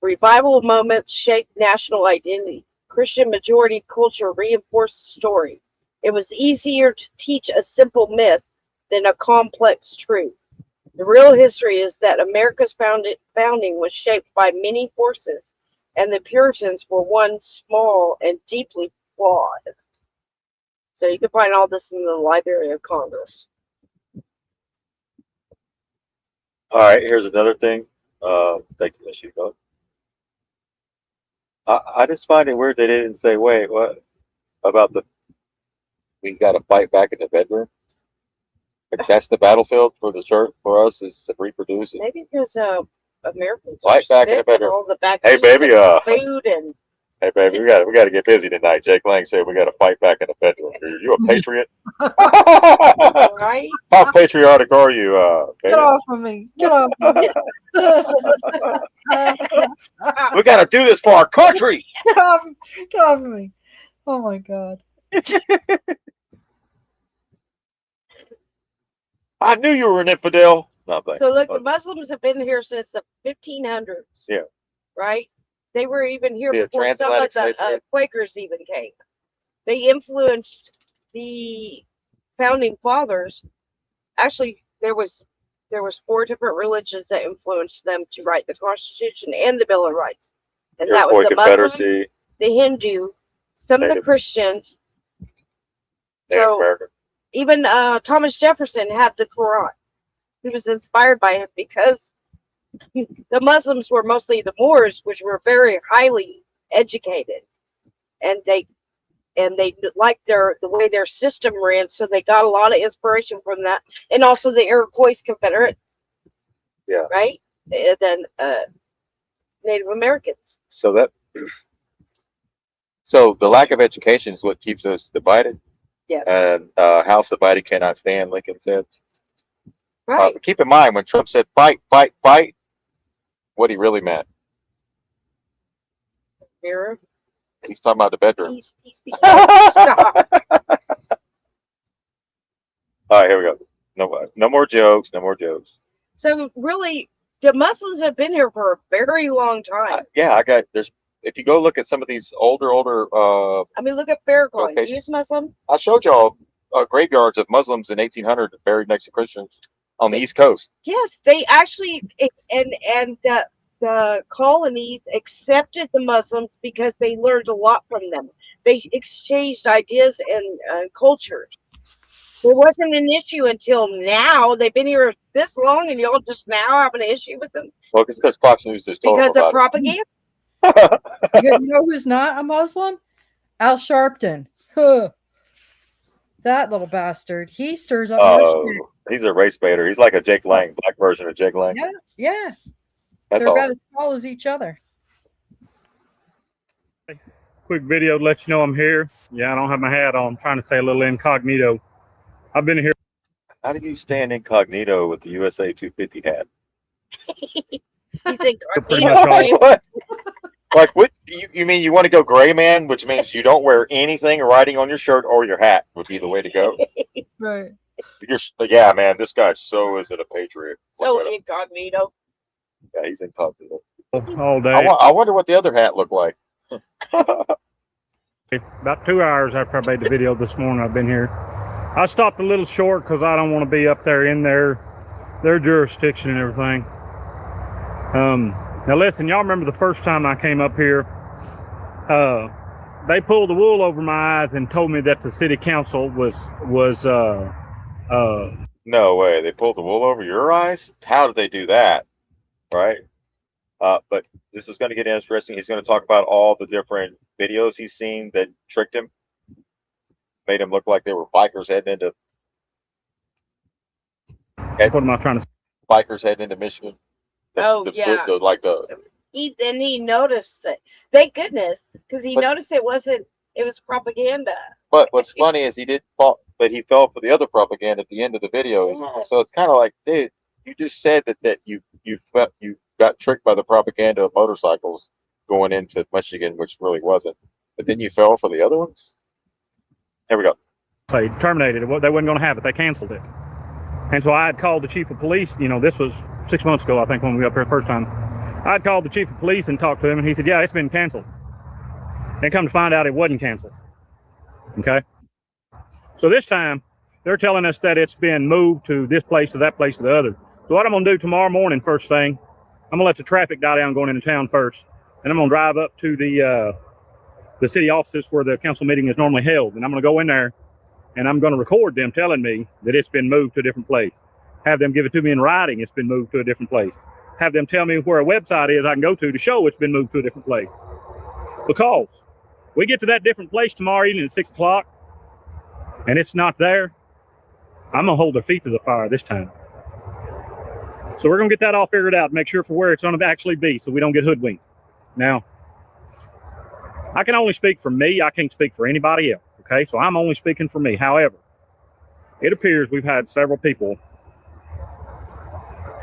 Revival moments shaped national identity. Christian majority culture reinforced the story. It was easier to teach a simple myth than a complex truth. The real history is that America's founding was shaped by many forces, and the Puritans were one small and deeply flawed. So you can find all this in the Library of Congress. All right, here's another thing. Thank you, Miss Hugo. I just find it weird they didn't say, wait, what about we got to fight back in the bedroom? Like, that's the battlefield for the church, for us, is to reproduce it. Maybe because Americans Fight are back in the sick and bedroom. all the back Hey, baby, food and hey, baby, we got to get busy tonight. Jake Lang said we got to fight back in the bedroom. Are you a patriot? right? How patriotic are you, baby? Get off of me. Get off of me. We got to do this for our country. Get off of me. Oh my God. I knew you were an infidel. No, So look, the Muslims have been here since the 1500s. Yeah. Right? They were even here Yeah, before some of the Quakers even came. They influenced the founding fathers. Actually, there was 4 different religions that influenced them to write the Constitution and the Bill of Rights. And that was the Muslim, the Hindu, some of the Christians. So even Thomas Jefferson had the Quran. He was inspired by it because the Muslims were mostly the Moors, which were very highly educated, and they liked the way their system ran, so they got a lot of inspiration from that, and also the Iroquois Confederate, right? And then Native Americans. So the lack of education is what keeps us divided. Yes. And house divided cannot stand, Lincoln said. Right. Keep in mind when Trump said fight, fight, fight, what he really meant. Mirror. He's talking about the bedroom. Peace, peace, peace. Stop. All right, here we go. No more jokes. No more jokes. So really, the Muslims have been here for a very long time. If you go look at some of these older. I mean, look at Farrakhan. He's Muslim. I showed y'all graveyards of Muslims in 1800 buried next to Christians on the East Coast. Yes, they actually and the colonies accepted the Muslims because they learned a lot from them. They exchanged ideas and cultures. It wasn't an issue until now. They've been here this long, and y'all just now have an issue with them. Well, it's because Fox News just told them because of about propaganda. You know who's not a Muslim? Al Sharpton. Huh. That little bastard. He stirs up more shit. He's a race baiter. He's like a Jake Lang, black version of Jake Lang. Yeah, yeah. That's They're all. about as tall as each other. Quick video to let you know I'm here. Yeah, I don't have my hat on. I'm trying to stay a little incognito. I've been here. How do you stand incognito with the USA 250 hat? He's incognito. What? Like, what? You mean you want to go gray man, which means you don't wear anything writing on your shirt or your hat would be the way to go. Right. Yeah, man, this guy so isn't a patriot. So incognito. Yeah, he's incognito. All day. I wonder what the other hat looked like. About 2 hours after I made the video this morning, I've been here. I stopped a little short because I don't want to be up there in their jurisdiction and everything. Now listen, y'all remember the first time I came up here, they pulled the wool over my eyes and told me that the city council was no way, they pulled the wool over your eyes? How did they do that? Right? But this is going to get interesting. He's going to talk about all the different videos he's seen that tricked him, made him look like they were bikers heading into. What am I trying to say? Bikers heading into Michigan. He noticed it. Thank goodness, because he noticed it was propaganda. But what's funny is he did fall, but he fell for the other propaganda at the end of the video. Yeah. So it's kind of like, dude, you just said that you got tricked by the propaganda of motorcycles going into Michigan, which really wasn't. But then you fell for the other ones? Here we go. They terminated it. They wasn't going to have it. They canceled it. And so I had called the chief of police. You know, this was 6 months ago, I think, when we were up here the first time. I had called the chief of police and talked to him, and he said, yeah, it's been canceled. And come to find out, it wasn't canceled. Okay? So this time, they're telling us that it's been moved to this place, to that place, to the other. So what I'm going to do tomorrow morning, first thing, I'm going to let the traffic die down going into town first. And I'm going to drive up to the city offices where the council meeting is normally held. And I'm going to go in there, and I'm going to record them telling me that it's been moved to a different place. Have them give it to me in writing, it's been moved to a different place. Have them tell me where a website is I can go to show it's been moved to a different place. Because we get to that different place tomorrow evening at 6 o'clock, and it's not there, I'm going to hold their feet to the fire this time. So we're going to get that all figured out, make sure for where it's going to actually be so we don't get hoodwinked. Now, I can only speak for me. I can't speak for anybody else, okay? So I'm only speaking for me. However, it appears we've had several people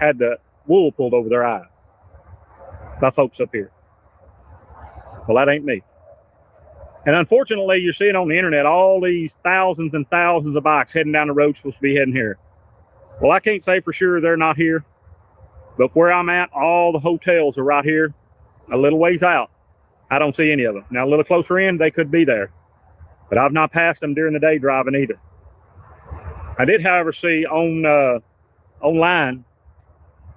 had the wool pulled over their eyes by folks up here. Well, that ain't me. And unfortunately, you're seeing on the internet all these thousands and thousands of bikes heading down the road supposed to be heading here. Well, I can't say for sure they're not here, but where I'm at, all the hotels are right here, a little ways out. I don't see any of them. Now, a little closer in, they could be there, but I've not passed them during the day driving either. I did, however, see on online,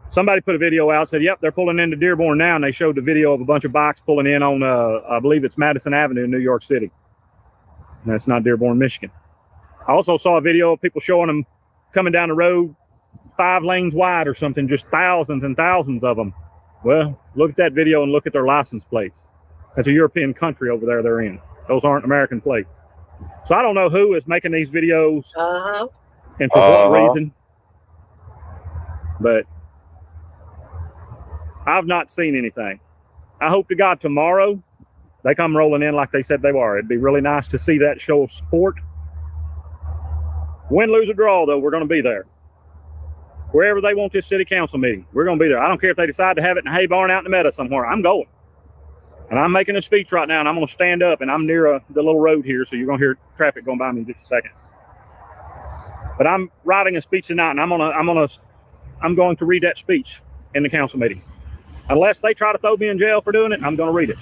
somebody put a video out, said, yep, they're pulling into Dearborn now, and they showed the video of a bunch of bikes pulling in on, I believe it's Madison Avenue in New York City. And that's not Dearborn, Michigan. I also saw a video of people showing them coming down the road 5 lanes wide or something, just thousands and thousands of them. Well, look at that video and look at their license plates. That's a European country over there they're in. Those aren't American plates. So I don't know who is making these videos and for what reason, but I've not seen anything. I hope to God tomorrow they come rolling in like they said they were. It'd be really nice to see that show of support. Win, lose, or draw, though, we're going to be there. Wherever they want this city council meeting, we're going to be there. I don't care if they decide to have it in a hay barn out in the meadow somewhere. I'm going. And I'm making a speech right now, and I'm going to stand up, and I'm near the little road here, so you're going to hear traffic going by me in just a second. But I'm writing a speech tonight, and I'm going to read that speech in the council meeting. Unless they try to throw me in jail for doing it, I'm going to read it.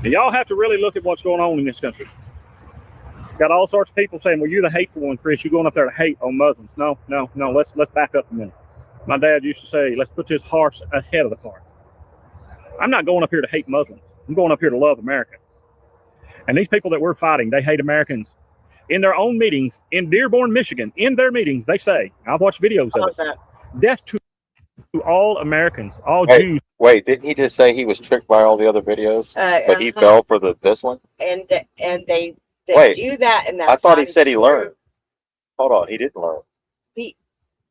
And y'all have to really look at what's going on in this country. Got all sorts of people saying, well, you're the hateful one, Chris. You're going up there to hate on Muslims. No. Let's back up a minute. My dad used to say, let's put this horse ahead of the cart. I'm not going up here to hate Muslims. I'm going up here to love America. And these people that we're fighting, they hate Americans. In their own meetings in Dearborn, Michigan, in their meetings, they say, I've watched videos of it. Death to all Americans, all Jews. Wait, didn't he just say he was tricked by all the other videos, but he fell for this one? And they Wait, do that, and that's I thought he said he learned. Hold on, he didn't learn.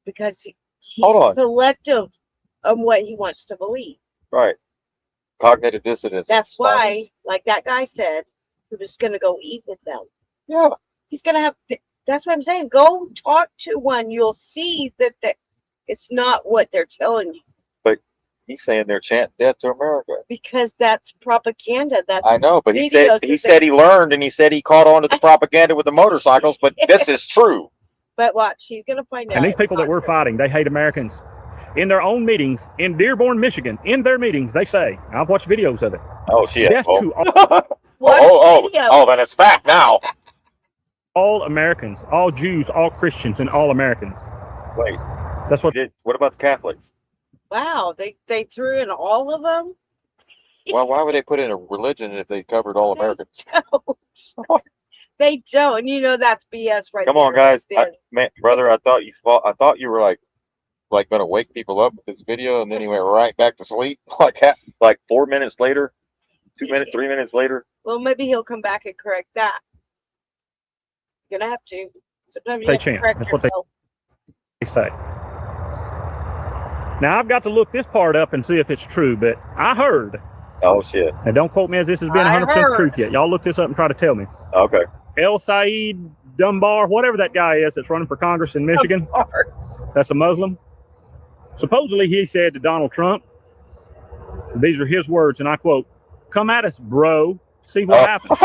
Because he's Hold on. selective of what he wants to believe. Right. Cognitive dissonance. That's why, like that guy said, he was going to go eat with them. Yeah. He's going to have, that's what I'm saying. Go talk to one. You'll see that it's not what they're telling you. But he's saying they're chanting death to America. Because that's propaganda. That's I know, but he said he learned, and he said he caught on to the propaganda with the motorcycles, but this is true. But watch, he's going to find out. And these people that we're fighting, they hate Americans. In their own meetings in Dearborn, Michigan, in their meetings, they say, I've watched videos of it. Oh, shit. Death to all, then it's fact now. All Americans, all Jews, all Christians, and all Americans. Wait. That's what. What about the Catholics? Wow, they threw in all of them? Well, why would they put in a religion if they covered all Americans? They don't. You know that's BS right Come there. on, guys. Brother, I thought you were like going to wake people up with this video, and then he went right back to sleep like 4 minutes later, 2 minutes, 3 minutes later. Well, maybe he'll come back and correct that. You're gonna have to. Sometimes you They have to chant. correct That's what they yourself. say. Now I've got to look this part up and see if it's true, but I heard. Oh shit! And don't quote me as this has been 100% truth yet. Y'all look this up and try to tell me. Okay. El Said Dunbar, whatever that guy is that's running for Congress in Michigan, that's a Muslim. Supposedly he said to Donald Trump, these are his words, and I quote, "Come at us, bro. See what happens.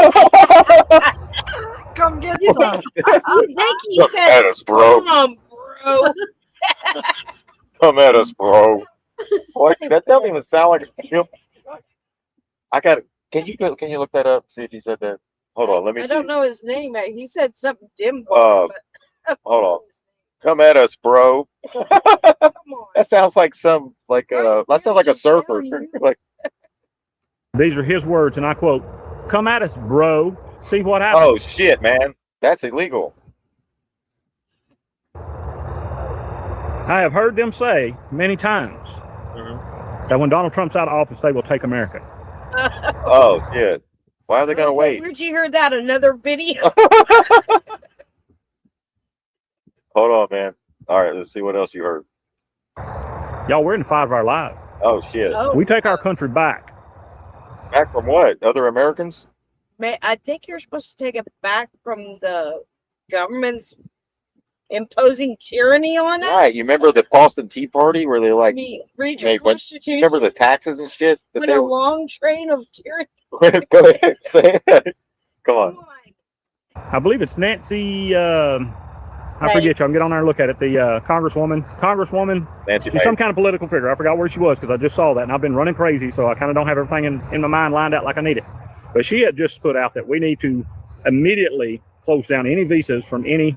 Come get You some. think he Come said, at us, bro. "Come on, bro"? Come at us, bro. What? That doesn't even sound like him. I got. Can you look that up? See if he said that. Hold on. Let me I see. don't know his name. He said something dim. Hold on. Come at us, bro. That sounds like some that sounds like a surfer. Like, These are his words, and I quote, "Come at us, bro. See what happens." oh shit, man, that's illegal. I have heard them say many times that when Donald Trump's out of office, they will take America. Oh shit. Why are they gonna wait? Where'd you hear that? Another video? Hold on, man. All right, let's see what else you heard. Y'all, we're in the fight of our lives. Oh shit. We take our country back. Back from what? Other Americans? I think you're supposed to take it back from the government's imposing tyranny on us. Right. You remember the Boston Tea Party where they like Read your they went, Constitution. remember the taxes and shit that When they a were. long train of tyranny. Go ahead, say it. Come on. I believe it's Nancy. I forget. Y'all can get on there and look at it. The Congresswoman. Nancy. She's some kind of political figure. I forgot where she was because I just saw that, and I've been running crazy, so I kind of don't have everything in my mind lined out like I need it. But she had just put out that we need to immediately close down any visas from any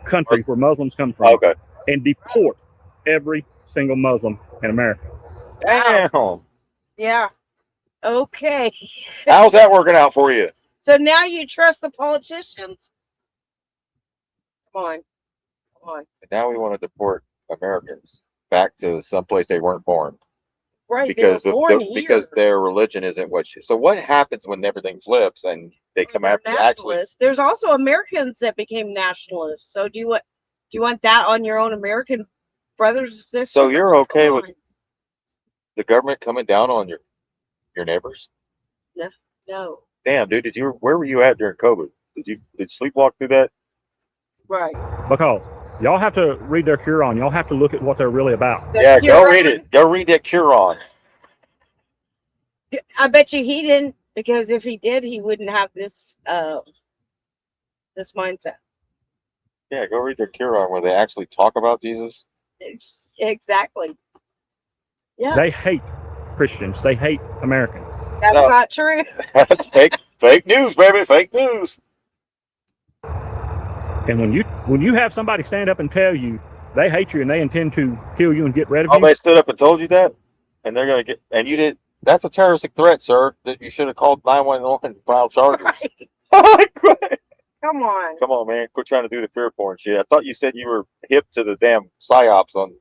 country where Muslims come from, Okay. and deport every single Muslim in America. Damn. Yeah. Okay. How's that working out for you? So now you trust the politicians? Come on. Come on. Now we want to deport Americans back to someplace they weren't born. Right. Because they were born here. because their religion isn't what you. So what happens when everything flips and they come after you? Actually, There's also Americans that became nationalists. So do you want that on your own American brothers and sisters? so you're okay with the government coming down on your neighbors? No. No. Damn, dude, where were you at during COVID? Did you sleepwalk through that? Right. Because y'all have to read their Quran. Y'all have to look at what they're really about. Yeah, go read it. Go read that Quran. I bet you he didn't, because if he did, he wouldn't have this this mindset. Yeah, go read their Quran where they actually talk about Jesus. Exactly. Yeah. They hate Christians. They hate Americans. That's not true. That's fake news, baby. Fake news. And when you have somebody stand up and tell you they hate you and they intend to kill you and get rid of you, They stood up and told you that, and they're gonna get, and you did. That's a terroristic threat, sir. That you should have called 911 and filed charges. Right. Come on. Come on, man. Quit trying to do the fear porn shit. I thought you said you were hip to the damn psyops on.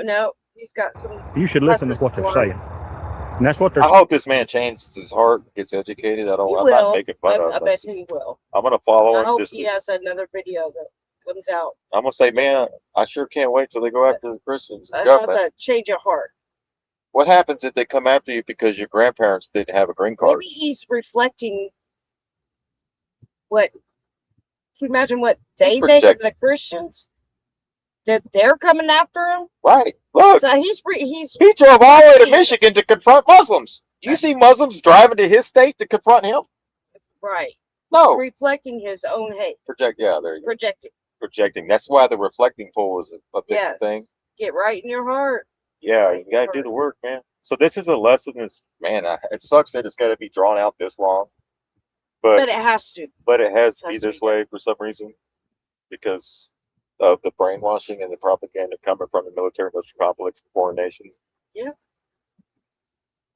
No. He's got some. you should listen to what they're saying. And that's what they're I hope this man changes his heart, gets educated. I'm not making fun of him. I bet you he will. I'm gonna follow I him. hope he has another video that comes out. I'm gonna say, man, I sure can't wait till they go after the Christians. That has a change of heart. What happens if they come after you because your grandparents didn't have a green card? Maybe he's reflecting what. Can you imagine what they think of the Christians? That they're coming after him? Right. Look. So he drove all the way to Michigan to confront Muslims. Do you see Muslims driving to his state to confront him? Right. No. He's reflecting his own hate. Yeah, there you go. Projecting. That's why the reflecting pool is a big thing. Get right in your heart. Yeah, you gotta do the work, man. So this is a lesson. It sucks that it's got to be drawn out this long. But it has to. But it has to be this way for some reason, because of the brainwashing and the propaganda coming from the military-industrial complex of foreign nations. Yeah.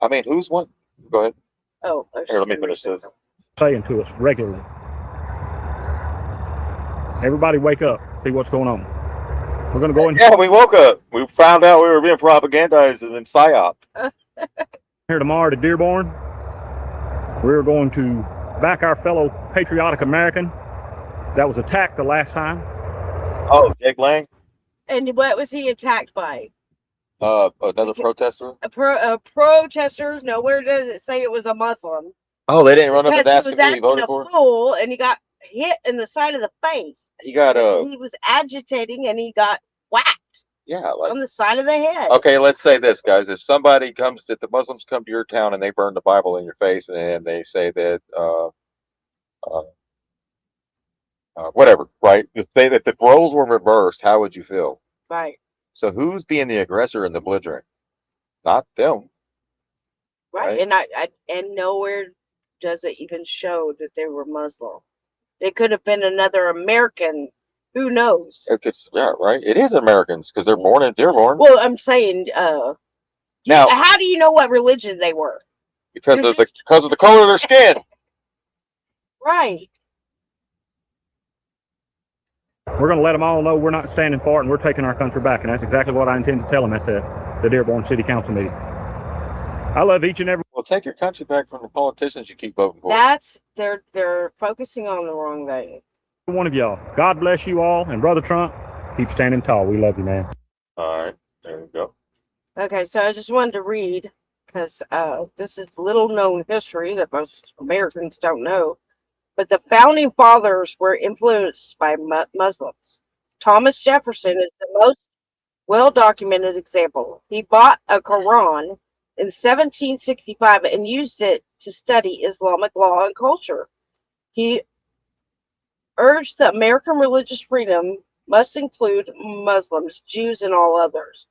I mean, who's one? Go ahead. Oh, here, let me finish this. saying to us regularly. Everybody wake up, see what's going on. We're going to go in. Yeah, we woke up. We found out we were being propagandized and then psyop. Here tomorrow to Dearborn. We're going to back our fellow patriotic American that was attacked the last time. Oh, Jake Lang? And what was he attacked by? Another protester? Protesters. Nowhere does it say it was a Muslim. Oh, they didn't run up and ask him who who he voted for? Fool, and he got hit in the side of the face. He got he was agitating and he got whacked. Yeah, like on the side of the head. okay, let's say this, guys. If the Muslims come to your town and they burn the Bible in your face and they say that uh, whatever, right? If the roles were reversed, how would you feel? Right. So who's being the aggressor and the belligerent? Not them, Right. right? And nowhere does it even show that they were Muslim. It could have been another American. Who knows? Yeah, right. It is Americans because they're born in Dearborn. Well, I'm saying, Now, how do you know what religion they were? because of the color of their skin. Right. We're going to let them all know we're not standing for it and we're taking our country back. And that's exactly what I intend to tell them at the Dearborn City Council meeting. I love each and every. Well, take your country back from the politicians you keep voting for. They're focusing on the wrong thing. One of y'all. God bless you all. And Brother Trump, keep standing tall. We love you, man. All right. There we go. Okay, so I just wanted to read because this is little known history that most Americans don't know. But the founding fathers were influenced by Muslims. Thomas Jefferson is the most well-documented example. He bought a Quran in 1765 and used it to study Islamic law and culture. He urged that American religious freedom must include Muslims, Jews, and all others.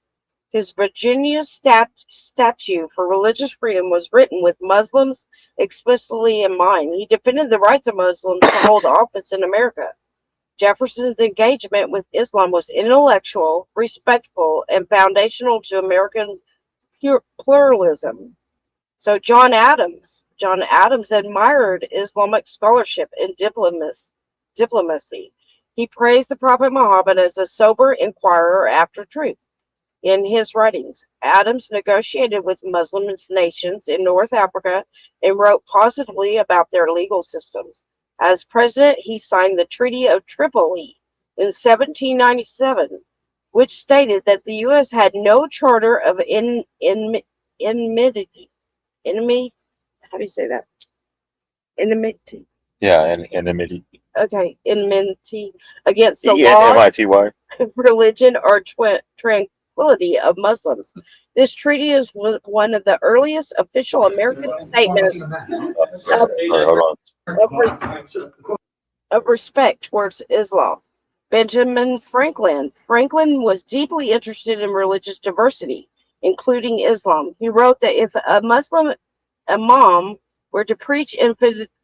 His Virginia statute for religious freedom was written with Muslims explicitly in mind. He defended the rights of Muslims to hold office in America. Jefferson's engagement with Islam was intellectual, respectful, and foundational to American pluralism. So John Adams admired Islamic scholarship and diplomacy. He praised the Prophet Muhammad as a sober inquirer after truth. In his writings, Adams negotiated with Muslim nations in North Africa and wrote positively about their legal systems. As president, he signed the Treaty of Tripoli in 1797, which stated that the U.S. had no charter of enmity. How do you say that? Enmity. Yeah, and enmity. Okay, enmity against the E-N-M-I-T-Y. religion, or tranquility of Muslims. This treaty is one of the earliest official American statements of respect towards Islam. Benjamin Franklin. Franklin was deeply interested in religious diversity, including Islam. He wrote that if a Muslim imam were to preach in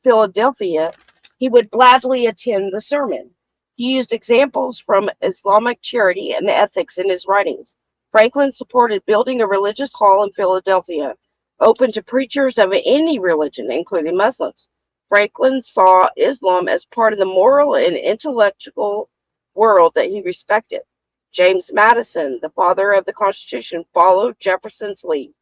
Philadelphia, he would gladly attend the sermon. He used examples from Islamic charity and ethics in his writings. Franklin supported building a religious hall in Philadelphia, open to preachers of any religion, including Muslims. Franklin saw Islam as part of the moral and intellectual world that he respected. James Madison, the father of the Constitution, followed Jefferson's lead.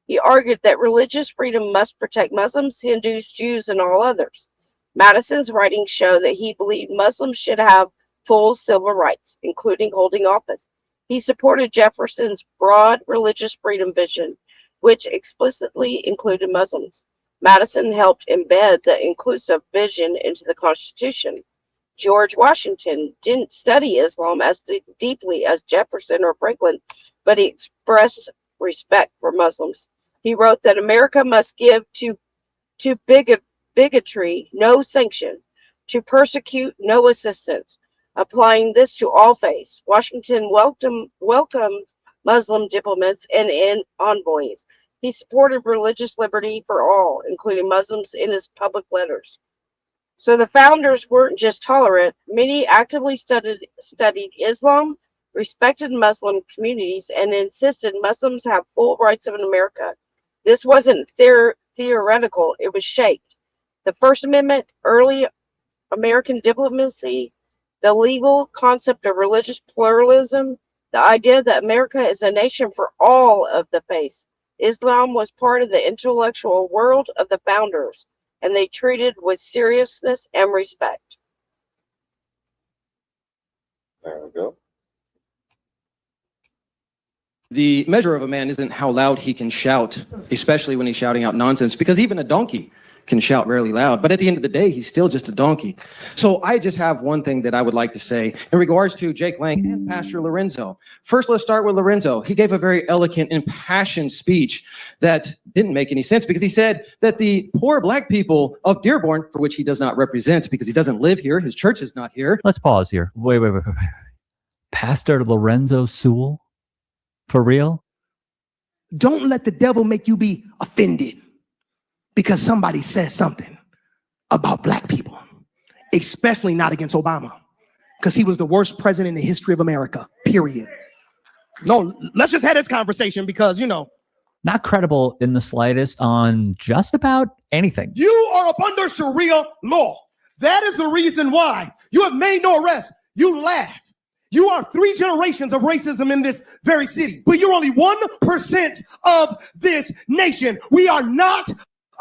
He argued that religious freedom must protect Muslims, Hindus, Jews, and all others. Madison's writings show that he believed Muslims should have full civil rights, including holding office. He supported Jefferson's broad religious freedom vision, which explicitly included Muslims. Madison helped embed the inclusive vision into the Constitution. George Washington didn't study Islam as deeply as Jefferson or Franklin, but he expressed respect for Muslims. He wrote that America must give to bigotry no sanction, to persecute no assistance, applying this to all faiths. Washington welcomed Muslim diplomats and envoys. He supported religious liberty for all, including Muslims, in his public letters. So the founders weren't just tolerant. Many actively studied Islam, respected Muslim communities, and insisted Muslims have full rights in America. This wasn't theoretical, it was shaped. The First Amendment, early American diplomacy, the legal concept of religious pluralism, the idea that America is a nation for all of the faiths. Islam was part of the intellectual world of the founders, and they treated with seriousness and respect. There we go. The measure of a man isn't how loud he can shout, especially when he's shouting out nonsense, because even a donkey can shout really loud. But at the end of the day, he's still just a donkey. So I just have one thing that I would like to say in regards to Jake Lang and Pastor Lorenzo. First, let's start with Lorenzo. He gave a very eloquent, impassioned speech that didn't make any sense because he said that the poor black people of Dearborn, for which he does not represent because he doesn't live here, his church is not here. Let's pause here. Wait. Pastor Lorenzo Sewell? For real? Don't let the devil make you be offended because somebody says something about black people, especially not against Obama, because he was the worst president in the history of America, period. No, let's just have this conversation because, you know. Not credible in the slightest on just about anything. You are up under Sharia law. That is the reason why you have made no arrest. You laugh. You are 3 generations of racism in this very city, but you're only 1% of this nation. We are not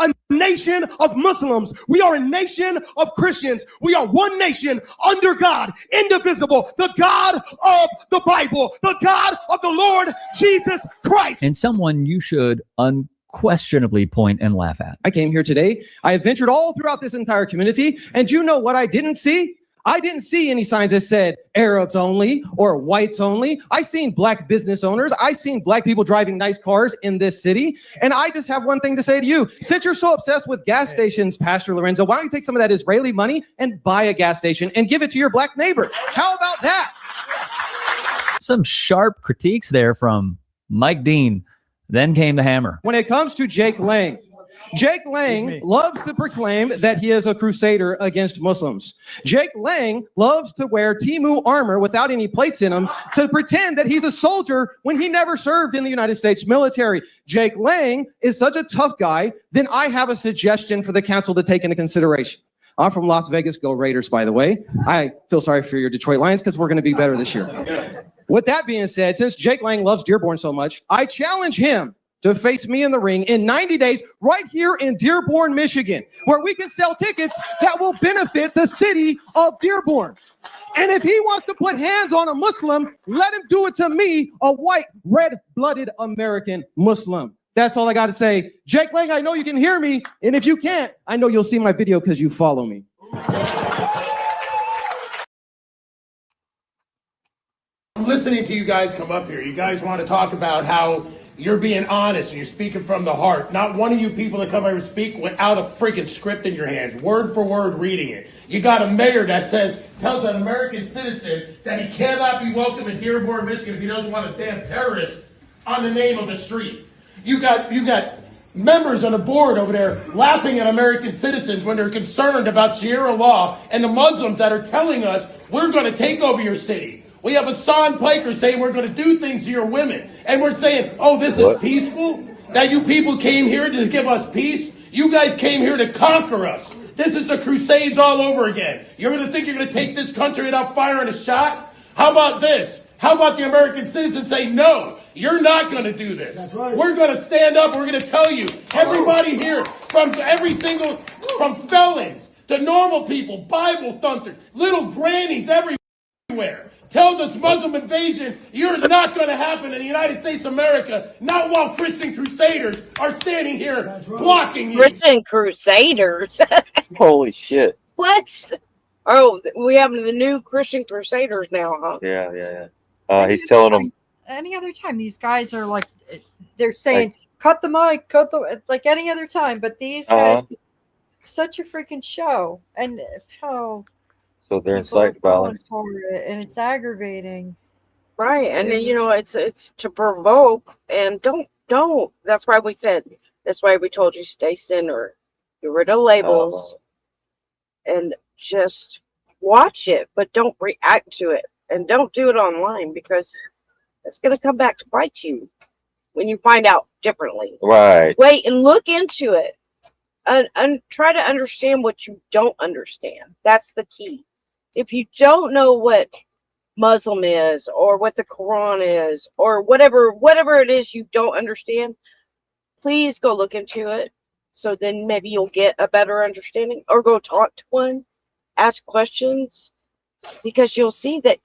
a nation of Muslims. We are a nation of Christians. We are one nation under God, indivisible, the God of the Bible, the God of the Lord Jesus Christ. And someone you should unquestionably point and laugh at. I came here today. I have ventured all throughout this entire community. And you know what I didn't see? I didn't see any signs that said Arabs only or whites only. I seen black business owners. I seen black people driving nice cars in this city. And I just have one thing to say to you. Since you're so obsessed with gas stations, Pastor Lorenzo, why don't you take some of that Israeli money and buy a gas station and give it to your black neighbor? How about that? Some sharp critiques there from Mike Dean. Then came the hammer. When it comes to Jake Lang loves to proclaim that he is a crusader against Muslims. Jake Lang loves to wear Temu armor without any plates in him to pretend that he's a soldier when he never served in the United States military. Jake Lang is such a tough guy. Then I have a suggestion for the council to take into consideration. I'm from Las Vegas. Go Raiders, by the way. I feel sorry for your Detroit Lions because we're going to be better this year. With that being said, since Jake Lang loves Dearborn so much, I challenge him to face me in the ring in 90 days right here in Dearborn, Michigan, where we can sell tickets that will benefit the city of Dearborn. And if he wants to put hands on a Muslim, let him do it to me, a white, red-blooded American Muslim. That's all I got to say. Jake Lang, I know you can hear me. And if you can't, I know you'll see my video because you follow me. I'm listening to you guys come up here. You guys want to talk about how you're being honest and you're speaking from the heart. Not one of you people that come here and speak without a freaking script in your hands, word for word reading it. You got a mayor that tells an American citizen that he cannot be welcome in Dearborn, Michigan if he doesn't want a damn terrorist on the name of a street. You got members on the board over there laughing at American citizens when they're concerned about Sharia law and the Muslims that are telling us we're going to take over your city. We have Hassan Piker saying we're going to do things to your women. And we're saying, oh, this is peaceful? That you people came here to give us peace? You guys came here to conquer us. This is the Crusades all over again. You're going to think you're going to take this country without firing a shot? How about this? How about the American citizens say, no, you're not going to do this. That's right. We're going to stand up. We're going to tell you, everybody here, from felons to normal people, Bible thumpers, little grannies everywhere. Tell this Muslim invasion you're not going to happen in the United States of America, not while Christian crusaders are standing here blocking you. Christian crusaders? Holy shit. What? Oh, we have the new Christian crusaders now, huh? Yeah. He's telling them. Any other time, these guys are like, they're saying, cut the mic, like any other time. But these guys, such a freaking show. And, so they're inciting violence for it, and it's aggravating, right? And then it's to provoke, and don't. That's why we said. That's why we told you stay center, get rid of labels, and just watch it, but don't react to it, and don't do it online because it's going to come back to bite you when you find out differently. Right. Wait and look into it, and try to understand what you don't understand. That's the key. If you don't know what Muslim is or what the Quran is or whatever it is you don't understand, please go look into it. So then maybe you'll get a better understanding, or go talk to one, ask questions, because you'll see that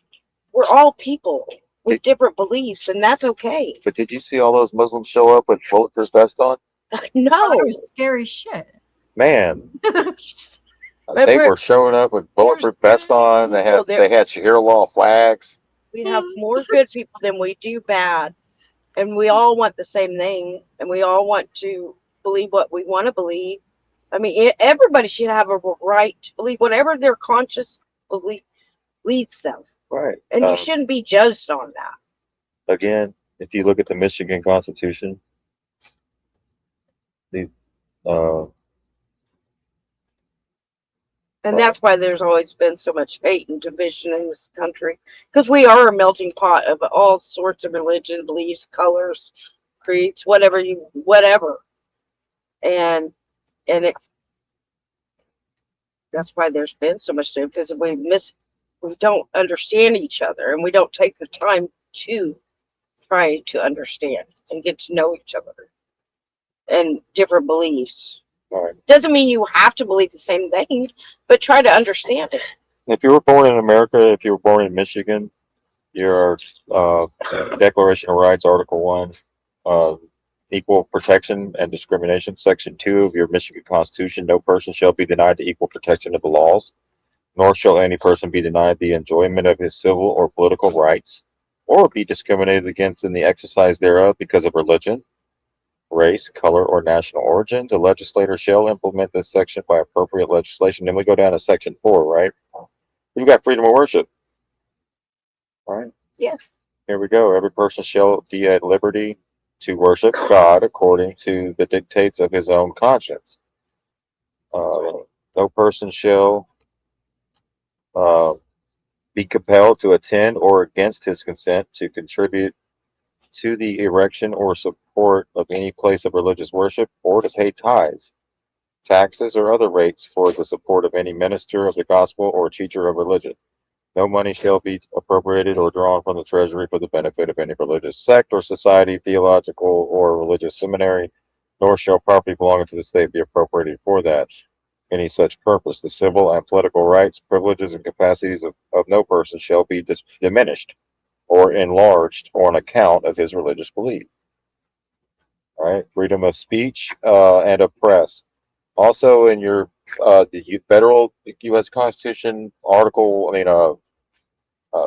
we're all people with different beliefs, and that's okay. But did you see all those Muslims show up with bulletproof vests on? No. It was scary shit. Man, But they we're- were showing up with bulletproof vests on. They Well, had Shahir Law flags. we have more good people than we do bad, and we all want the same thing, and we all want to believe what we want to believe. I mean, everybody should have a right to believe whatever their conscious belief leads them, Right. and you shouldn't be judged on that. Again, if you look at the Michigan Constitution, the And that's why there's always been so much hate and division in this country, because we are a melting pot of all sorts of religion, beliefs, colors, creeds, whatever. And that's why there's been so much because we don't understand each other, and we don't take the time to try to understand and get to know each other and different beliefs. Right. Doesn't mean you have to believe the same thing, but try to understand it. If you were born in America, if you were born in Michigan, your Declaration of Rights, Article 1, equal protection and discrimination, Section 2 of your Michigan Constitution, no person shall be denied the equal protection of the laws, nor shall any person be denied the enjoyment of his civil or political rights, or be discriminated against in the exercise thereof because of religion, race, color, or national origin. The legislator shall implement this section by appropriate legislation. Then we go down to Section 4, right? You've got freedom of worship, right? Yes. Here we go. Every person shall be at liberty to worship God according to the dictates of his own conscience. No person shall be compelled to attend or against his consent to contribute to the erection or support of any place of religious worship, or to pay tithes, taxes, or other rates for the support of any minister of the gospel or teacher of religion. No money shall be appropriated or drawn from the treasury for the benefit of any religious sect or society, theological or religious seminary, nor shall property belonging to the state be appropriated for that any such purpose. The civil and political rights, privileges, and capacities of no person shall be diminished or enlarged on account of his religious belief. All right, freedom of speech and of press. Also, in your the federal U.S. Constitution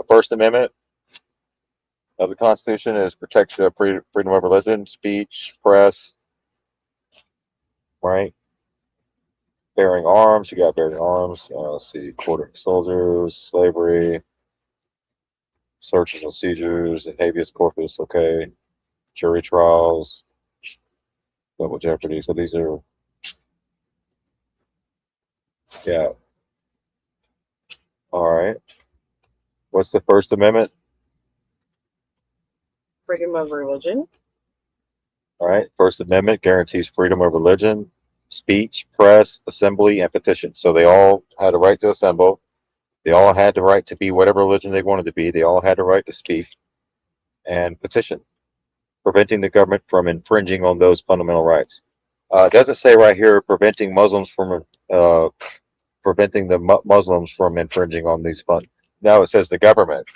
First Amendment of the Constitution is protection of freedom of religion, speech, press. Right, bearing arms. You got bearing arms. Let's see, quartering soldiers, slavery, searches and seizures, habeas corpus. Okay, jury trials, double jeopardy. So these are, yeah. All right. What's the First Amendment? Freedom of religion. All right. First Amendment guarantees freedom of religion, speech, press, assembly, and petition. So they all had a right to assemble. They all had the right to be whatever religion they wanted to be. They all had the right to speak and petition, preventing the government from infringing on those fundamental rights. It doesn't say right here preventing Muslims from preventing the Muslims from infringing on these funds. No, it says the government.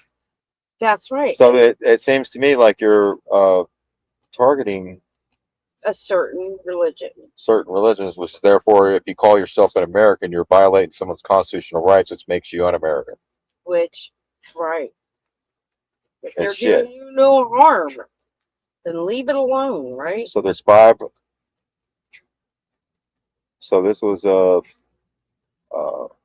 That's right. So it seems to me like you're targeting a certain religion. Certain religions, which therefore, if you call yourself an American, you're violating someone's constitutional rights, which makes you un-American. Which, right. If they're It's shit. doing you no harm, then leave it alone, right? So there's 5. So this was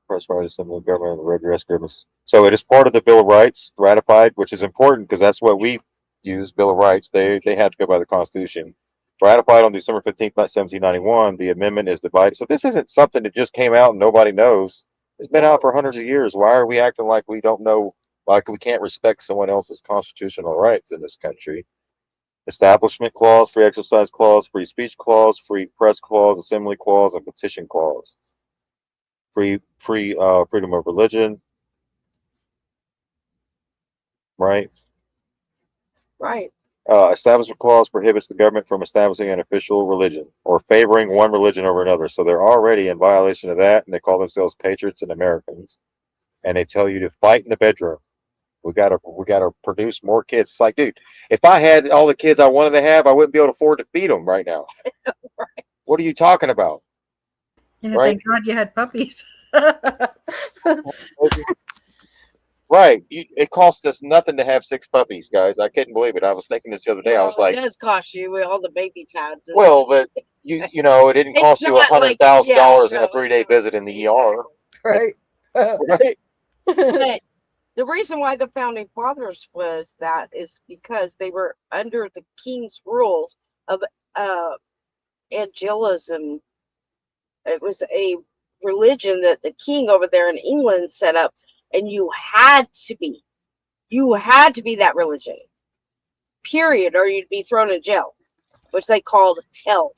press rights, assembly, government, redress agreements. So it is part of the Bill of Rights ratified, which is important because that's what we use, Bill of Rights. They had to go by the Constitution. Ratified on December 15th, 1791. The amendment is divided. So this isn't something that just came out and nobody knows. It's been out for hundreds of years. Why are we acting like we don't know, like we can't respect someone else's constitutional rights in this country? Establishment clause, free exercise clause, free speech clause, free press clause, assembly clause, and petition clause. Freedom of religion. Right? Right. Establishment clause prohibits the government from establishing an official religion or favoring one religion over another. So they're already in violation of that, and they call themselves patriots and Americans. And they tell you to fight in the bedroom. We gotta produce more kids. It's like, dude, if I had all the kids I wanted to have, I wouldn't be able to afford to feed them right now. Right. What are you talking about? Yeah, right? thank God you had puppies. Right. It cost us nothing to have 6 puppies, guys. I couldn't believe it. I was thinking this the other day. I was Well, it like, does cost you with all the baby pads. well, but you know, it didn't It's cost you not like, $100,000 yeah, in a 3-day visit in the ER. Right. Right. But the reason why the founding fathers was that is because they were under the king's rule of uh, angelism. It was a religion that the king over there in England set up, and you had to be that religion, period, or you'd be thrown in jail, which they called hell.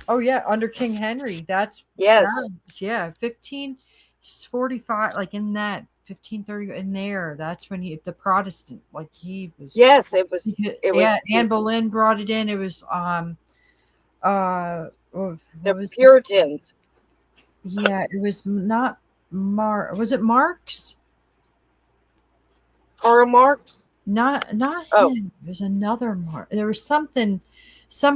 Oh yeah, under King Henry. That's Yes. yeah, 1545, like in that 1530 in there. That's when the Protestant, like he was. Yes, it was. Yeah, Anne Boleyn brought it in. It was the Puritans. Yeah, it was not was it Marx? Karl Marx? Not him. It was another Marx. There was some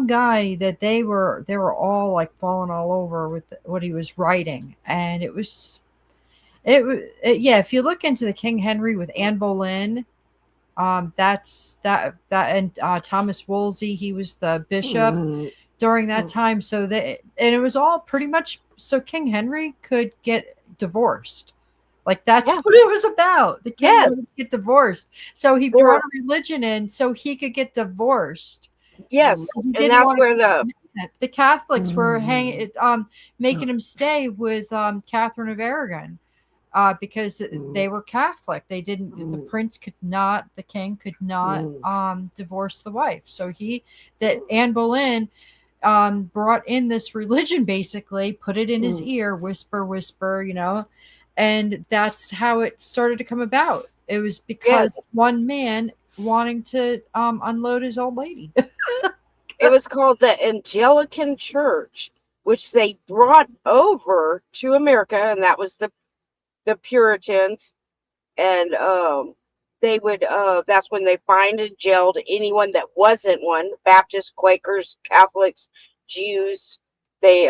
guy that they were all like falling all over with what he was writing, and it was yeah. If you look into the King Henry with Anne Boleyn, that's that and Thomas Wolsey, he was the bishop during that time. So and it was all pretty much so King Henry could get divorced. Like that's what it was about. The king wanted to get divorced, so he brought a religion in so he could get divorced. Yes, and that's where the Catholics were making him stay with Catherine of Aragon, because they were Catholic. They didn't. The king could not divorce the wife. So Anne Boleyn brought in this religion, basically put it in his ear, whisper, and that's how it started to come about. It was because one man wanting to unload his old lady. It was called the Anglican Church, which they brought over to America, and that was the Puritans. And they would that's when they fined and jailed anyone that wasn't one. Baptists, Quakers, Catholics, Jews. They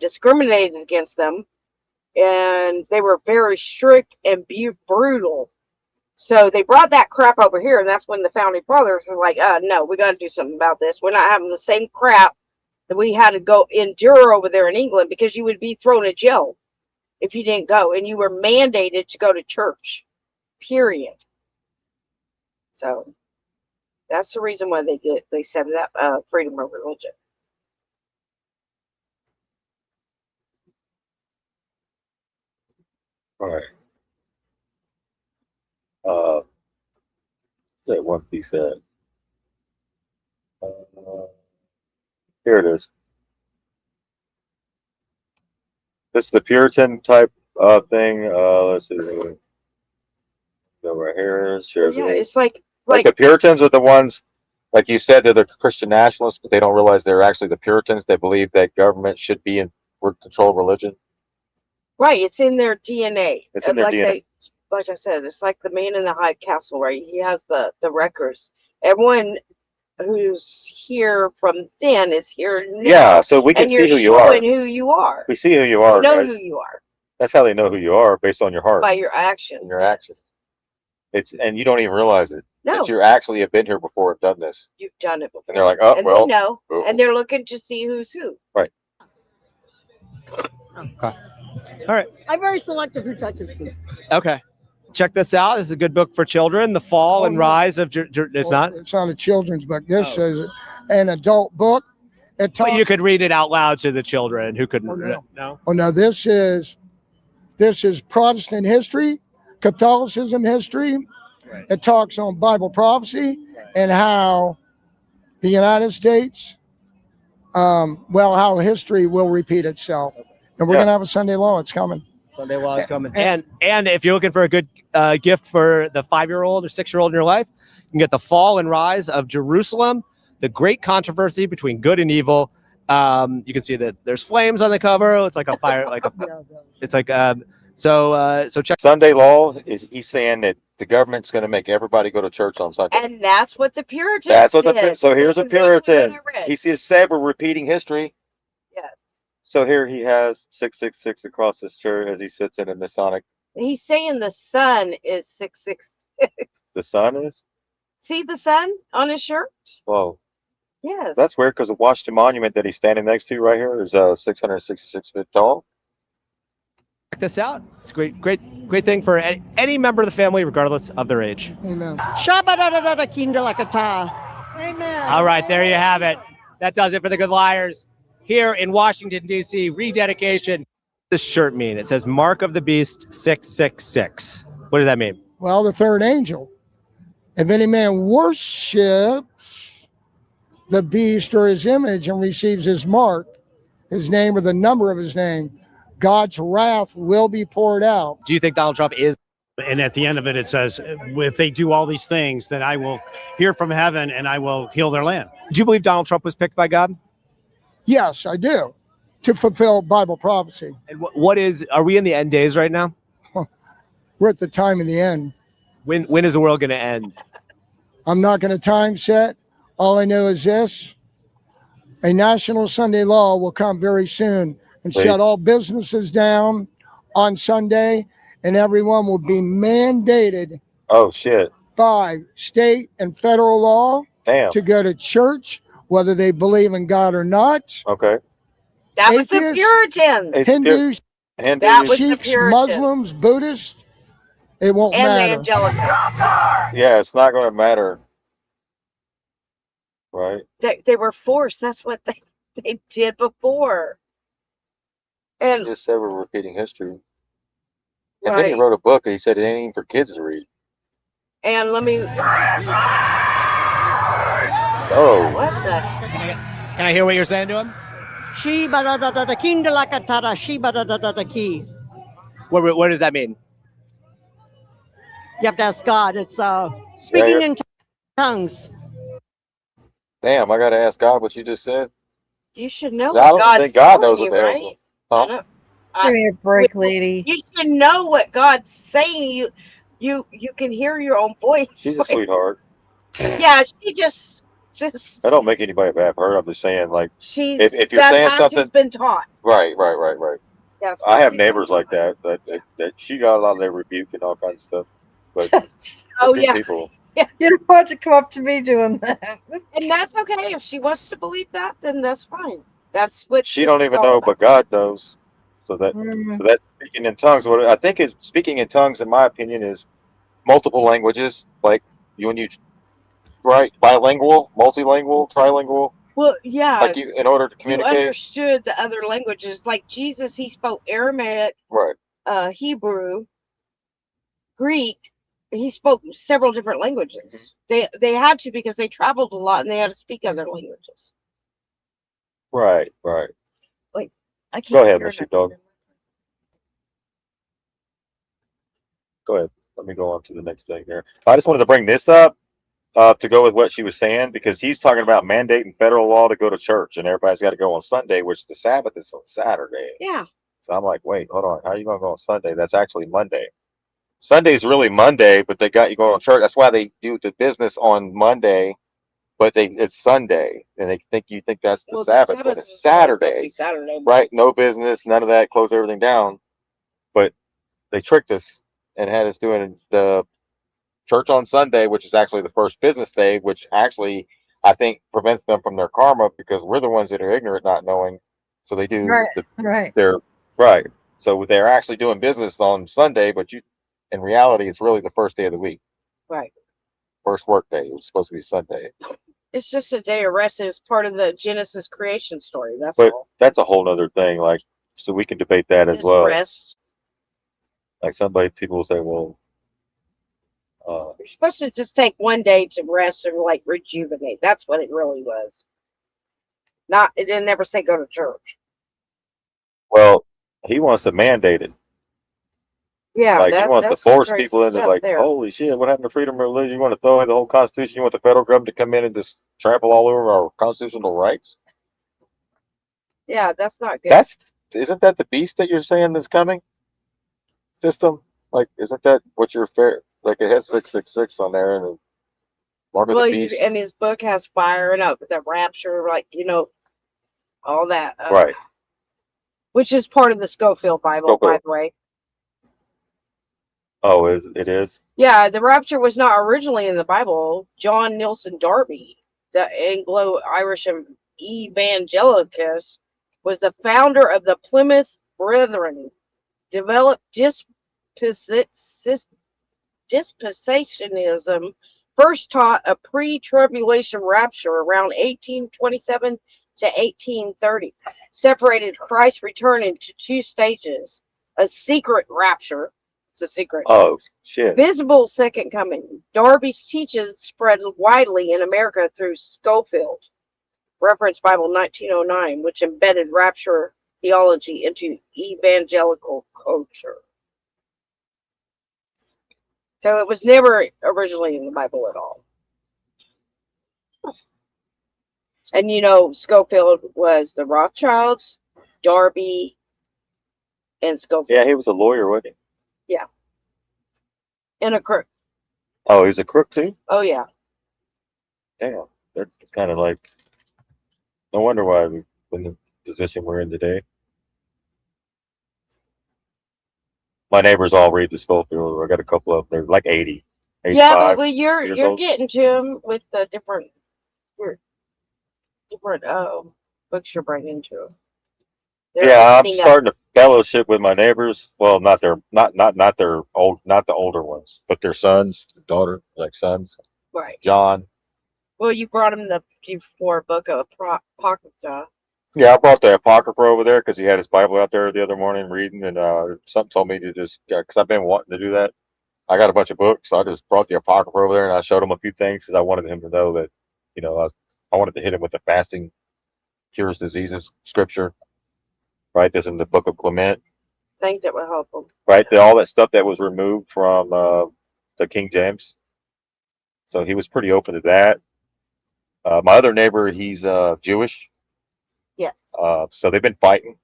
discriminated against them, and they were very strict and brutal. So they brought that crap over here, and that's when the founding fathers were like, no, we got to do something about this. We're not having the same crap that we had to go endure over there in England, because you would be thrown in jail if you didn't go, and you were mandated to go to church, period. So that's the reason why they set it up, freedom of religion. All right. That one piece that. Here it is. This is the Puritan type thing. Let's see. Go right here. Yeah, it's like the Puritans are the ones, like you said, they're the Christian nationalists, but they don't realize they're actually the Puritans. They believe that government should be in control of religion. Right, it's in their DNA. It's in their DNA. Like I said, it's like the man in the high castle, right? He has the records. Everyone who's here from then is here now. Yeah, so we can see who you are. Who you are. We see who you are. You know guys. who you are. That's how they know who you are, based on your heart. By your actions. And your actions. And you don't even realize it. No. That you actually have been here before and done this. You've done it before. And they're like, oh, and well. they know. Oh. And they're looking to see who's who. Right. Okay. All right. I'm very selective who touches me. Okay. Check this out. This is a good book for children. The Fall and Rise of... It's not? It's not a children's book. This is an adult book. But you could read it out loud to the children who couldn't. No. Oh, no. This is Protestant history, Catholicism history. Right. It talks on Bible prophecy and how the United States, how history will repeat itself. And we're going to have a Sunday law. It's coming. Sunday law is coming. And if you're looking for a good gift for the 5-year-old or 6-year-old in your life, you can get The Fall and Rise of Jerusalem, the great controversy between good and evil. You can see that there's flames on the cover. It's like a fire, so check. Sunday law he's saying that the government's going to make everybody go to church on Sunday. And that's what the Puritans That's what did. so here's a Exactly Puritan. He just said we're repeating history. Yes. So here he has 666 across his shirt as he sits in a Masonic. He's saying the sun is 666. The sun is? See the sun on his shirt? Whoa. Yes. That's weird because the Washington Monument that he's standing next to right here is 666 feet tall. Check this out. It's a great thing for any member of the family, regardless of their age. Amen. Amen. All right, there you have it. That does it for the Good Liars here in Washington, D.C. Rededication. What does this shirt mean? It says Mark of the Beast 666. What does that mean? Well, the third angel. If any man worships the beast or his image and receives his mark, his name or the number of his name, God's wrath will be poured out. Do you think Donald Trump is? And at the end of it, it says, if they do all these things, then I will hear from heaven and I will heal their land. Do you believe Donald Trump was picked by God? Yes, I do, to fulfill Bible prophecy. And are we in the end days right now? We're at the time of the end. When is the world going to end? I'm not going to time set. All I know is this: a national Sunday law will come very soon and shut all businesses down on Sunday, and everyone will be mandated by state and federal law to go to church, whether they believe in God or not. Okay. That was the Puritans. Hindus, That was the Sikhs, Puritans. Muslims, Buddhists. It won't And the matter. Angelica. Yeah, it's not going to matter. Right? They were forced. That's what they did before. And Just said we're repeating history. And then he right. wrote a book and he said it ain't even for kids to read. And let me. Oh. What the? Can I hear what you're saying to him? What does that mean? You have to ask God. It's speaking in tongues. Damn, I got to ask God what you just said. You should know I what don't God's think God telling knows you, what the hell. right? Huh? Give me a break, lady. You should know what God's saying. You can hear your own voice. She's a sweetheart. Yeah, she just. I don't make anybody a bad person. I'm just saying, like, She's. if you're that's saying how something, she's been taught. right. That's I what have she's neighbors been like that she got a lot of their rebuke and all kinds of stuff. But Oh, they're good yeah. people. Yeah. You don't want to come up to me doing that. And that's okay. If she wants to believe that, then that's fine. That's what She this don't is even all know, about. but God knows. So that's speaking in tongues. What I think is speaking in tongues, in my opinion, is multiple languages. Like when you bilingual, multilingual, trilingual. Well, yeah. Like in order to You communicate. understood the other languages. Like Jesus, he spoke Aramaic, Right. Hebrew, Greek. He spoke several different languages. They had to because they traveled a lot and they had to speak other languages. Right. Like I can't. Go ahead, hear Mr. Dog. Go ahead. Let me go on to the next thing here. I just wanted to bring this up to go with what she was saying, because he's talking about mandating federal law to go to church and everybody's got to go on Sunday, which the Sabbath is on Saturday. Yeah. So I'm like, wait, hold on. How are you going to go on Sunday? That's actually Monday. Sunday's really Monday, but they got you going to church. That's why they do the business on Monday, but it's Sunday, and you think that's the Sabbath, but it's Saturday. Saturday. Right? No business, none of that. Close everything down. But they tricked us and had us doing the church on Sunday, which is actually the first business day, which actually I think prevents them from their karma because we're the ones that are ignorant, not knowing. So they do they're right. So they're actually doing business on Sunday, but in reality it's really the first day of the week. Right. First work day. It was supposed to be Sunday. It's just a day of rest. It's part of the Genesis creation story. That's But all. that's a whole nother thing. Like, so we can debate that as Just well. rest. Like people will say, well, You're supposed to just take one day to rest and like rejuvenate. That's what it really was. It didn't never say go to church. well, he wants to mandate it. Yeah, Like he wants to that's some force crazy people into stuff like, there. holy shit, what happened to freedom of religion? You want to throw away the whole Constitution? You want the federal government to come in and just trample all over our constitutional rights? Yeah, that's not good. Isn't that the beast that you're saying is coming? System? Like, isn't that what you're fair? Like it has 666 on there and mark of the beast. And his book has fire and the rapture, like all that. Right. which is part of the Scofield Bible, by Scofield. the way. Oh, it is? Yeah, the rapture was not originally in the Bible. John Nelson Darby, the Anglo-Irish evangelicus, was the founder of the Plymouth Brethren, developed dispensationalism, first taught a pre-tribulation rapture around 1827 to 1830, separated Christ's return into two stages: a secret rapture, it's a secret, Oh, shit. visible second coming. Darby's teachings spread widely in America through Scofield, Reference Bible 1909, which embedded rapture theology into evangelical culture. So it was never originally in the Bible at all. And you know, Scofield was the Rothschilds, Darby, and Scofield. Yeah, he was a lawyer, wasn't he? Yeah. And a crook. Oh, he was a crook too? Oh, yeah. Damn. That's kind of like, no wonder why we're in the position we're in today. My neighbors all read the Schofield. I got a couple of them. They're like 80, Yeah, 85 but you're years old. getting to them with the different books you're bringing to them. Yeah, I'm starting to fellowship with my neighbors. Well, not their not their old, not the older ones, but their sons, daughter, like sons. Right. John. Well, you brought him the Q4 book of Apocrypha. Yeah, I brought the Apocrypha over there because he had his Bible out there the other morning reading, and something told me to just, because I've been wanting to do that. I got a bunch of books, so I just brought the Apocrypha over there and I showed him a few things because I wanted him to know that, you know, I wanted to hit him with the fasting cures diseases scripture, right? This in the book of Clement, Things that will help them. right? All that stuff that was removed from the King James. So he was pretty open to that. My other neighbor, he's Jewish. Yes. So they've been fighting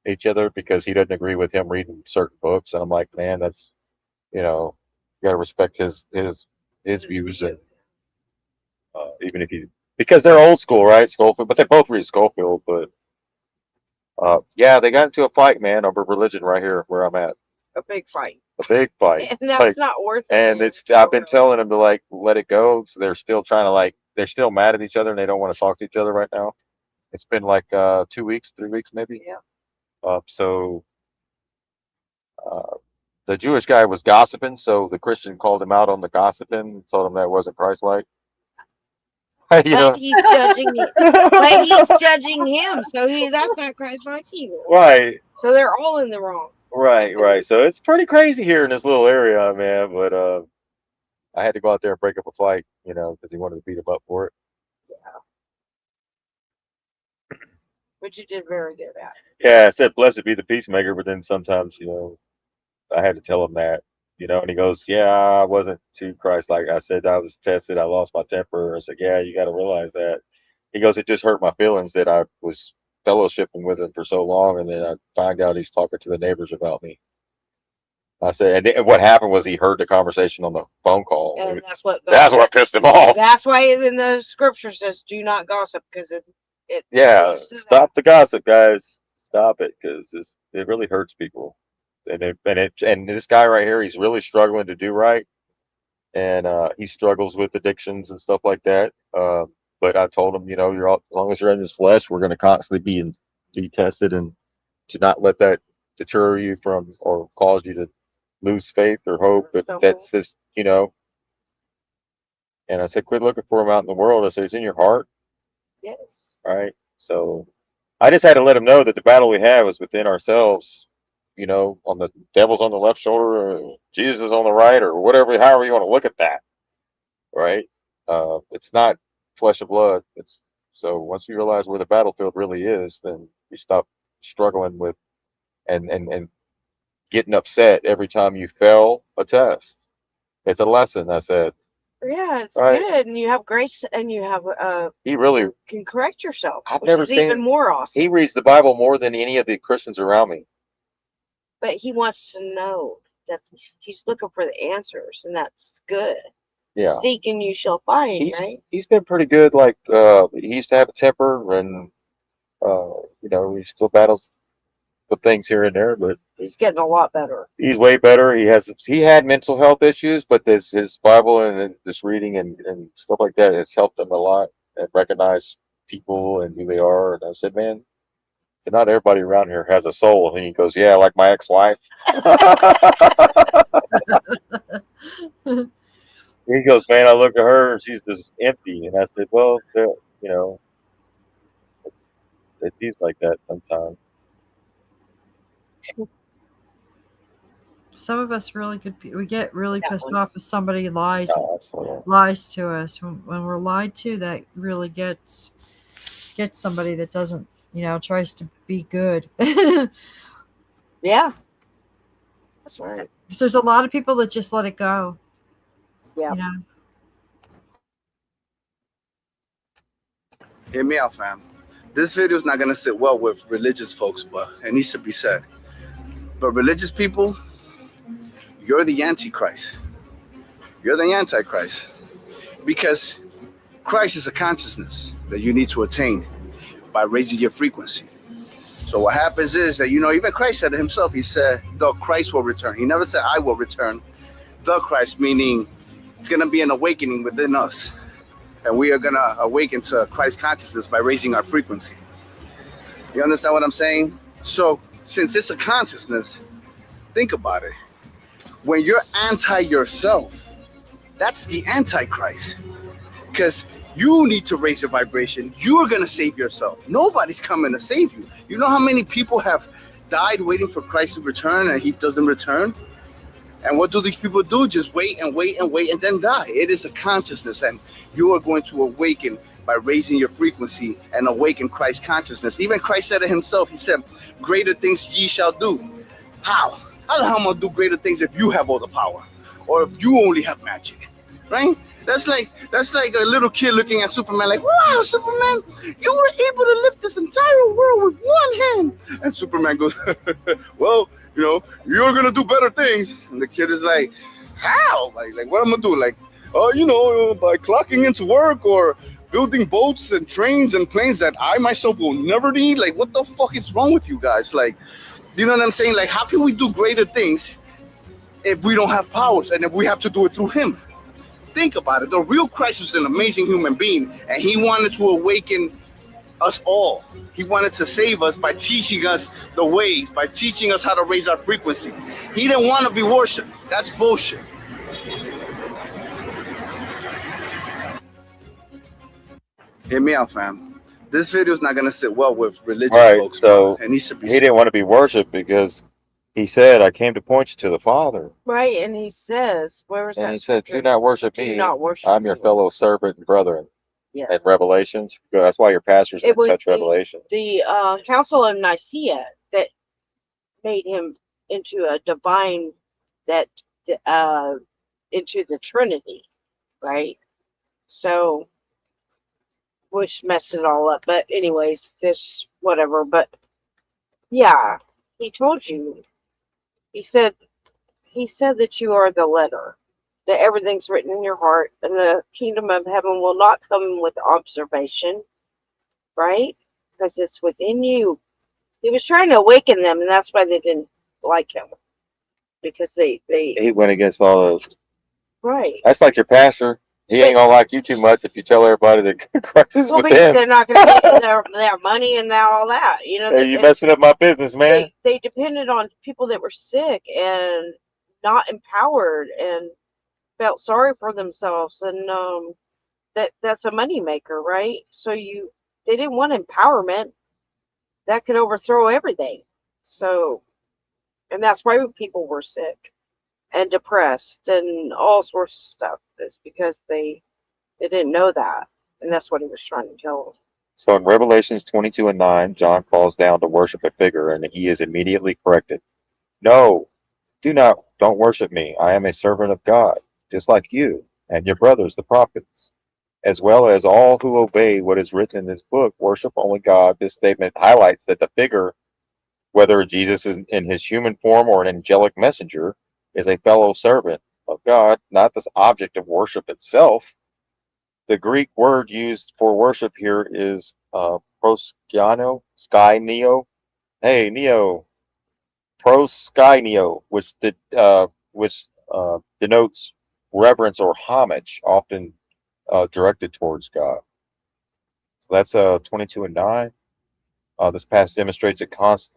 each other because he doesn't agree with him reading certain books. And I'm like, man, that's, you know, you got to respect his views. And even if he, because they're old school, right? Schofield, but they both read Schofield. But yeah, they got into a fight, man, over religion right here where I'm at. A big fight. A big fight. And that's not worth it. And it's, I've been telling them to like let it go. So they're still trying to like, they're still mad at each other and they don't want to talk to each other right now. It's been like 2 weeks, 3 weeks maybe. Yeah. So the Jewish guy was gossiping, so the Christian called him out on the gossiping, told him that wasn't Christ-like. You know? But he's judging him. But he's judging him, so that's not Christ-like either. Right. So they're all in the wrong. Right. So it's pretty crazy here in this little area, man. But I had to go out there and break up a fight, you know, because he wanted to beat him up for it. Which you did very good at. Yeah, I said, blessed be the peacemaker, but then sometimes, you know, I had to tell him that, you know, and he goes, yeah, I wasn't too Christ-like. I said, I was tested. I lost my temper. I said, yeah, you got to realize that. He goes, it just hurt my feelings that I was fellowshipping with him for so long. And then I find out he's talking to the neighbors about me. I said, and then what happened was he heard the conversation on the phone call. And that's what pissed him off. That's why in the scripture says, do not gossip, because it Yeah, stop the gossip, guys. Stop it, because it really hurts people. And this guy right here, he's really struggling to do right, and he struggles with addictions and stuff like that. But I told him, you know, as long as you're in this flesh, we're going to constantly be tested, and to not let that deter you from or cause you to lose faith or hope. But that's just, you know. And I said, quit looking for him out in the world. I said, it's in your heart. Yes. Right. So I just had to let him know that the battle we have is within ourselves. You know, on the devil's on the left shoulder, or Jesus on the right, or whatever, however you want to look at that. Right. It's not flesh and blood. It's so once you realize where the battlefield really is, then you stop struggling with and getting upset every time you fail a test. It's a lesson, I said. Yeah, it's Right. good, and you have grace, and you have He really can correct yourself. I've which never is seen even more awesome. He reads the Bible more than any of the Christians around me. But he wants to know. He's looking for the answers, and that's good. Yeah. Seek and you shall find, right? He's been pretty good. Like he used to have a temper, and you know, he still battles couple things here and there, but He's getting a lot better. he's way better. He had mental health issues, but his Bible and this reading and stuff like that has helped him a lot and recognize people and who they are. And I said, man, not everybody around here has a soul. And he goes, yeah, like my ex-wife. He goes, man, I look at her and she's just empty. And I said, well, you know, he's like that sometimes. Some of us really we get really pissed Definitely. off if somebody lies to us. When we're lied to, that really gets somebody that doesn't, tries to be good. Yeah. That's right. So there's a lot of people that just let it go. Yeah. Hear me out, fam. This video is not gonna sit well with religious folks, but it needs to be said. But religious people, you're the Antichrist. You're the Antichrist. Because Christ is a consciousness that you need to attain by raising your frequency. So what happens is that, even Christ said it himself. He said, the Christ will return. He never said, I will return. The Christ, meaning it's going to be an awakening within us. And we are going to awaken to Christ consciousness by raising our frequency. You understand what I'm saying? So since it's a consciousness, think about it. When you're anti-yourself, that's the Antichrist. Because you need to raise your vibration. You're going to save yourself. Nobody's coming to save you. You know how many people have died waiting for Christ to return and he doesn't return? And what do these people do? Just wait and wait and wait and then die. It is a consciousness, and you are going to awaken by raising your frequency and awaken Christ consciousness. Even Christ said it himself. He said, greater things ye shall do. How? How the hell am I going to do greater things if you have all the power? Or if you only have magic? Right? That's like a little kid looking at Superman like, wow, Superman, you were able to lift this entire world with one hand. And Superman goes, well, you're going to do better things. And the kid is like, how? Like what am I going to do? Like, by clocking into work or building boats and trains and planes that I myself will never need. Like, what the fuck is wrong with you guys? Like, you know what I'm saying? Like, how can we do greater things if we don't have powers and if we have to do it through him? Think about it. The real Christ was an amazing human being, and he wanted to awaken us all. He wanted to save us by teaching us the ways, by teaching us how to raise our frequency. He didn't want to be worshipped. That's bullshit. Hear me out, fam. This video is not going to sit well with religious folks. So it needs to be he didn't want to be worshipped because he said, I came to point you to the Father. Right, and he says, where was that? And he said, do not worship me. Do not worship I'm your fellow servant and brethren. Yes. And Revelations. That's why your pastors didn't touch Revelation. The Council of Nicaea that made him into a divine, into the Trinity, right? So, which messed it all up. But anyways, this whatever. But yeah, he told you. He said that you are the letter, that everything's written in your heart, and the kingdom of heaven will not come with observation, right? Because it's within you. He was trying to awaken them, and that's why they didn't like him, because he went against all those. Right. That's like your pastor. He ain't gonna like you too much if you tell everybody that Christ is Well, with because them. they're not going to get their money and all that. Hey, you messing up my business, man. They depended on people that were sick and not empowered and felt sorry for themselves, and that's a money maker, right? So they didn't want empowerment that could overthrow everything. So, and that's why people were sick and depressed and all sorts of stuff. It's because they didn't know that, and that's what he was trying to tell them. So in Revelations 22:9, John calls down to worship a figure, and he is immediately corrected. No, don't worship me. I am a servant of God, just like you and your brothers, the prophets, as well as all who obey what is written in this book. Worship only God. This statement highlights that the figure, whether Jesus is in his human form or an angelic messenger, is a fellow servant of God, not this object of worship itself. The Greek word used for worship here is proskiano, sky neo. Hey, Neo, Proskynio, which denotes reverence or homage, often directed towards God. So that's 22 and 9. This passage demonstrates a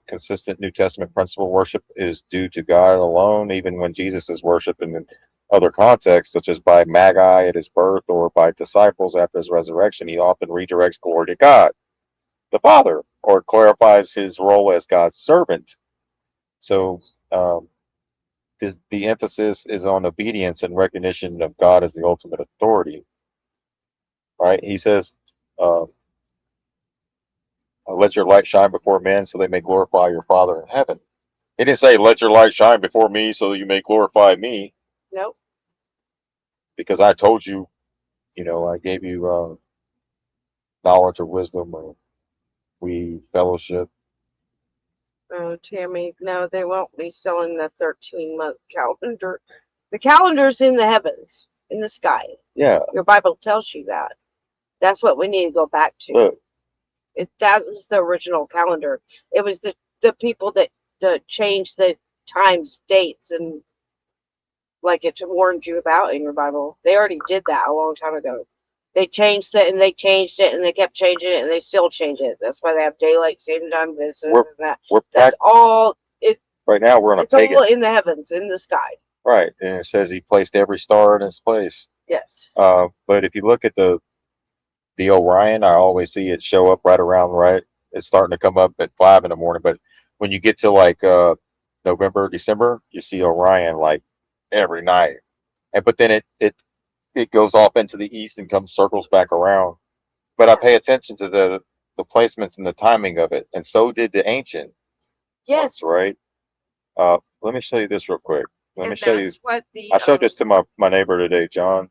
consistent New Testament principle: worship is due to God alone, even when Jesus is worshipped in other contexts, such as by Magi at his birth or by disciples after his resurrection. He often redirects glory to God, the Father, or clarifies his role as God's servant. So the emphasis is on obedience and recognition of God as the ultimate authority. Right? He says, let your light shine before men so they may glorify your Father in heaven. He didn't say, let your light shine before me so that you may glorify me. Nope. Because I told you, I gave you knowledge or wisdom, or we fellowship. Oh, Tammy, no, they won't be selling the 13-month calendar. The calendar's in the heavens, in the sky. Yeah. Your Bible tells you that. That's what we need to go back to. Look. That was the original calendar. It was the people that changed the times, dates, and like it warned you about in your Bible. They already did that a long time ago. They changed it and they changed it and they kept changing it and they still change it. That's why they have daylight saving time, this and that. That's all. Right now we're on a It's pagan. all in the heavens, in the sky. Right, and it says he placed every star in its place. Yes. But if you look at the Orion, I always see it show up right. It's starting to come up at 5 in the morning. But when you get to like November, December, you see Orion like every night. But then it goes off into the east and circles back around. But I pay attention to the placements and the timing of it, and so did the ancient. Yes. Right. Let me show you this real quick. Let me show you. What I showed this to my neighbor today, John.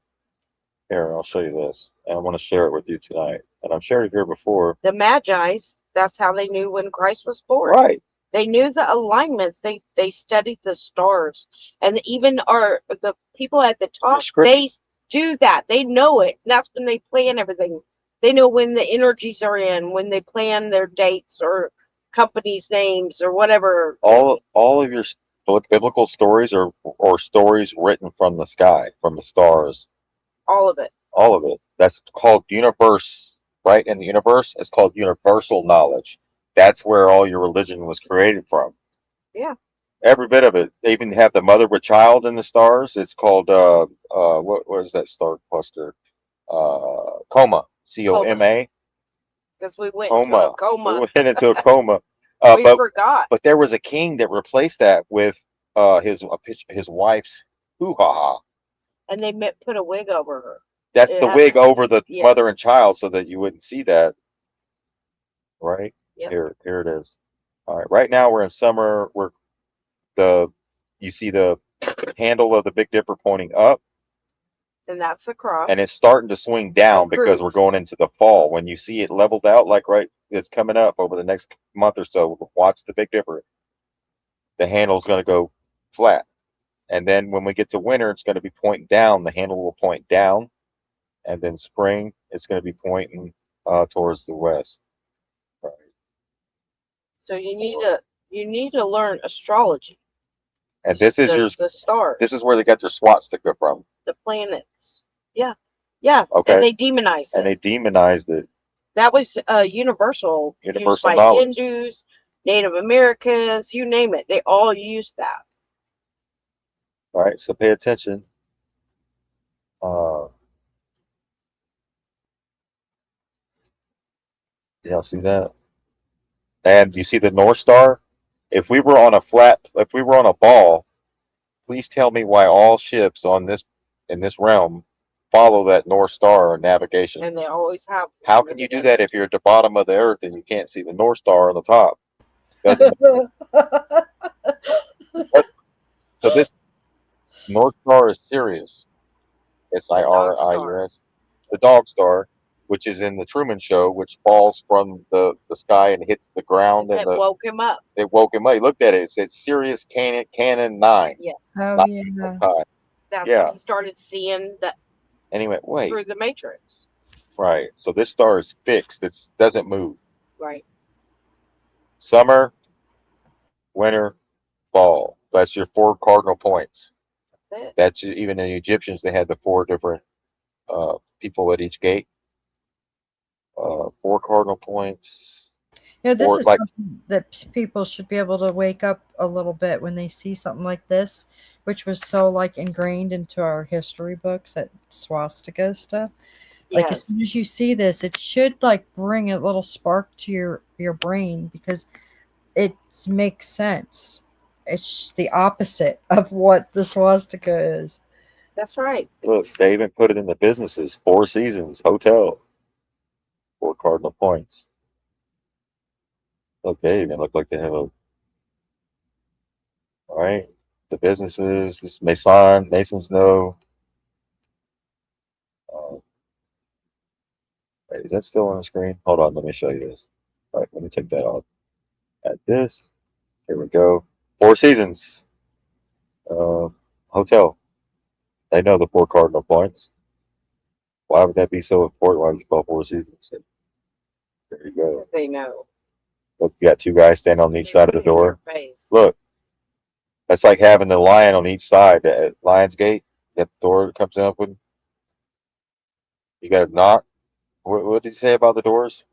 Here, I'll show you this, and I want to share it with you tonight. And I've shared it here before. The Magi's, that's how they knew when Christ was born. Right. They knew the alignments. They studied the stars, and even the people at the top. They do that. They know it. That's when they plan everything. They know when the energies are in, when they plan their dates or companies' names or whatever. All of your biblical stories or stories written from the sky, from the stars. All of it. All of it. That's called universe, right? In the universe, it's called universal knowledge. That's where all your religion was created from. Yeah. Every bit of it. They even have the mother with child in the stars. It's called what is that star cluster? Coma. COMA. Because we went into a coma. We went into a coma. We forgot. But there was a king that replaced that with his wife's hoo-ha-ha. And they put a wig over her. That's the wig over the mother and child so that you wouldn't see that. Right? Yep. Here it is. All right. Right now we're in summer. You see the handle of the Big Dipper pointing up. And that's the cross. And it's starting to swing down because we're going into the fall. When you see it leveled out, it's coming up over the next month or so, watch the Big Dipper. The handle's going to go flat. And then when we get to winter, it's going to be pointing down. The handle will point down. And then spring, it's going to be pointing towards the west. Right. So you need to learn astrology. And this is the stars. This is where they got their swastika from. The planets. Yeah. Yeah. Okay. And they demonized it. That was universal. Universal used by knowledge. Hindus, Native Americans, you name it. They all used that. All right. So pay attention. Y'all see that? And you see the North Star? If we were on a ball, please tell me why all ships in this realm follow that North Star or navigation. And they always have. How can you do that if you're at the bottom of the earth and you can't see the North Star on the top? So this North Star is Sirius. SIRIUS. The Dog Star, which is in the Truman Show, which falls from the sky and hits the ground. It woke him up. It woke him up. He looked at it. It said Sirius Canon 9. Yeah. Oh, yeah. That's when he started seeing that. And he went, wait. Through the Matrix. Right. So this star is fixed. It doesn't move. Right. Summer, winter, fall. That's your 4 cardinal points. That's it. That's even in the Egyptians, they had the 4 different people at each gate. 4 cardinal points. This Or is like something that people should be able to wake up a little bit when they see something like this, which was so like ingrained into our history books, that swastika stuff. Like as Yes. soon as you see this, it should like bring a little spark to your brain, because it makes sense. It's the opposite of what the swastika is. That's right. look, they even put it in the businesses. 4 Seasons Hotel. 4 cardinal points. Look, they even look like they have a. All right, the businesses. This Masons know. Wait, is that still on the screen? Hold on, let me show you this. All right, let me take that off. Add this. Here we go. 4 Seasons Hotel. They know the 4 cardinal points. Why would that be so important? Why would you call 4 Seasons? There you go. Because they know. Look, you got 2 guys standing on each side of the Put it in door. your face. Look, that's like having the lion on each side at Lion's Gate. You got the door that comes open. You got to knock. What did he say about the doors?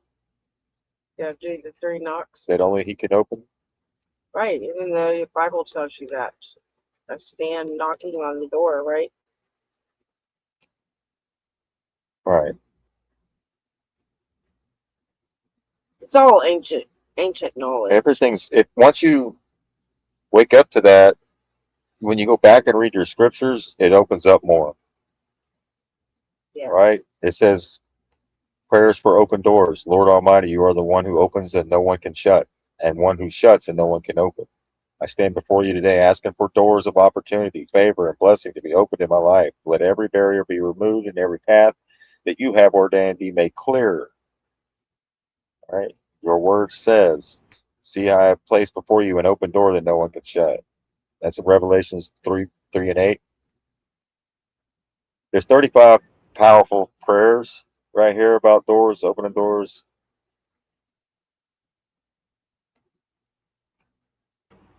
You gotta do the 3 knocks. That only he can open? Right, even though your Bible tells you that. I stand knocking on the door, right? Right. It's all ancient knowledge. Everything's once you wake up to that, when you go back and read your scriptures, it opens up more. Yes. Right? It says prayers for open doors. Lord Almighty, you are the one who opens and no one can shut, and one who shuts and no one can open. I stand before you today asking for doors of opportunity, favor, and blessing to be opened in my life. Let every barrier be removed and every path that you have ordained be made clear. All right? Your word says, see, I have placed before you an open door that no one can shut. That's in Revelations 3:3-8. There's 35 powerful prayers right here about doors, opening doors.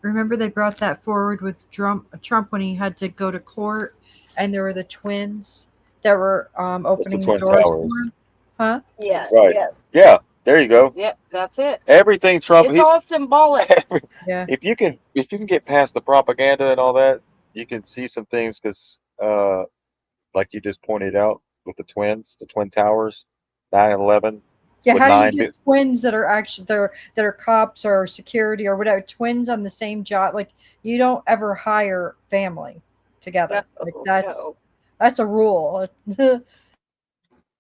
Remember they brought that forward with Trump when he had to go to court, and there were the twins that were opening the Twin doors for Towers. him. Huh? Yes, Right. yes. Yeah, there you go. Yep, that's it. Everything Trump It's all symbolic. Yeah. if you can get past the propaganda and all that, you can see some things because like you just pointed out with the Twin Towers, 9/11 Yeah, with how do you 9 get twins that are actually that are cops or security or whatever, twins on the same job? Like, you don't ever hire family together. Like that's a rule.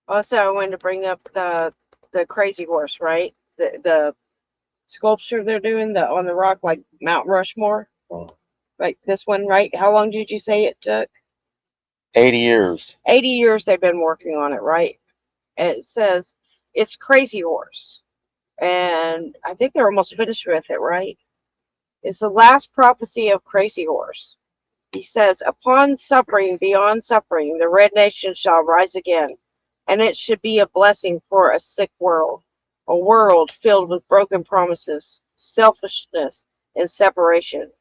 Also, I wanted to bring up the crazy horse, right? The sculpture they're doing on the rock, like Mount Rushmore. Like this one, right? How long did you say it took? 80 years. 80 years they've been working on it, right? And it says it's Crazy Horse. And I think they're almost finished with it, right? It's the last prophecy of Crazy Horse. He says, upon suffering, beyond suffering, the Red Nation shall rise again, and it should be a blessing for a sick world, a world filled with broken promises, selfishness, and separation,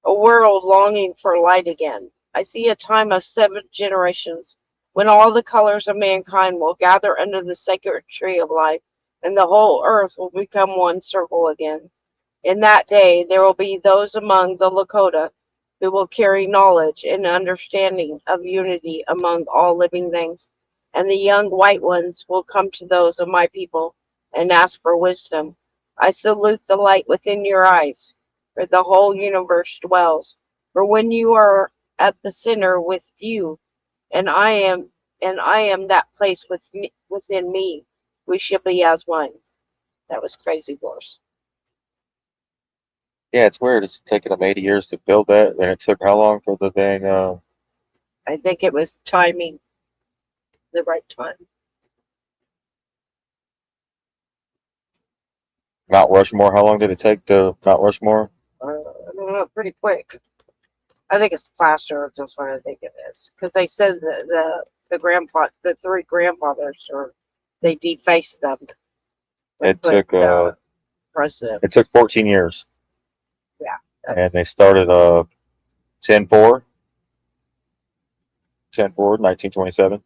a world longing for light again. I see a time of 7 generations when all the colors of mankind will gather under the sacred tree of life, and the whole earth will become one circle again. In that day, there will be those among the Lakota who will carry knowledge and understanding of unity among all living things. And the young white ones will come to those of my people and ask for wisdom. I salute the light within your eyes, where the whole universe dwells. For when you are at the center with you, and I am that place within me, we shall be as one. That was Crazy Horse. Yeah, it's weird. It's taken them 80 years to build that, and it took how long for the thing? I think it was timing, the right time. Mount Rushmore. How long did it take to Mount Rushmore? I don't know, pretty quick. I think it's plaster. That's what I think it is, because they said that the 3 grandfathers, or they defaced them. It took president. It took 14 years. Yeah. And they started 10-4, 1927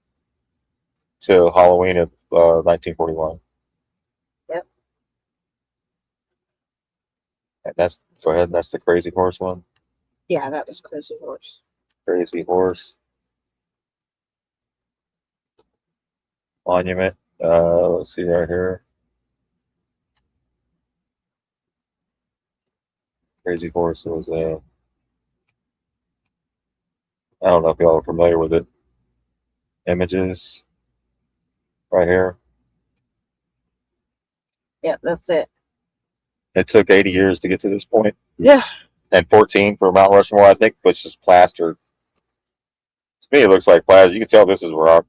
to Halloween of 1941. Yep. And that's, go ahead, and that's the Crazy Horse one. Yeah, that was Crazy Horse. Crazy Horse Monument. Let's see right here. Crazy Horse was I don't know if y'all are familiar with it. Images right here. Yeah, that's it. It took 80 years to get to this point. Yeah. And 14 for Mount Rushmore, I think, was just plastered. To me, it looks like plaster. You can tell this is rock.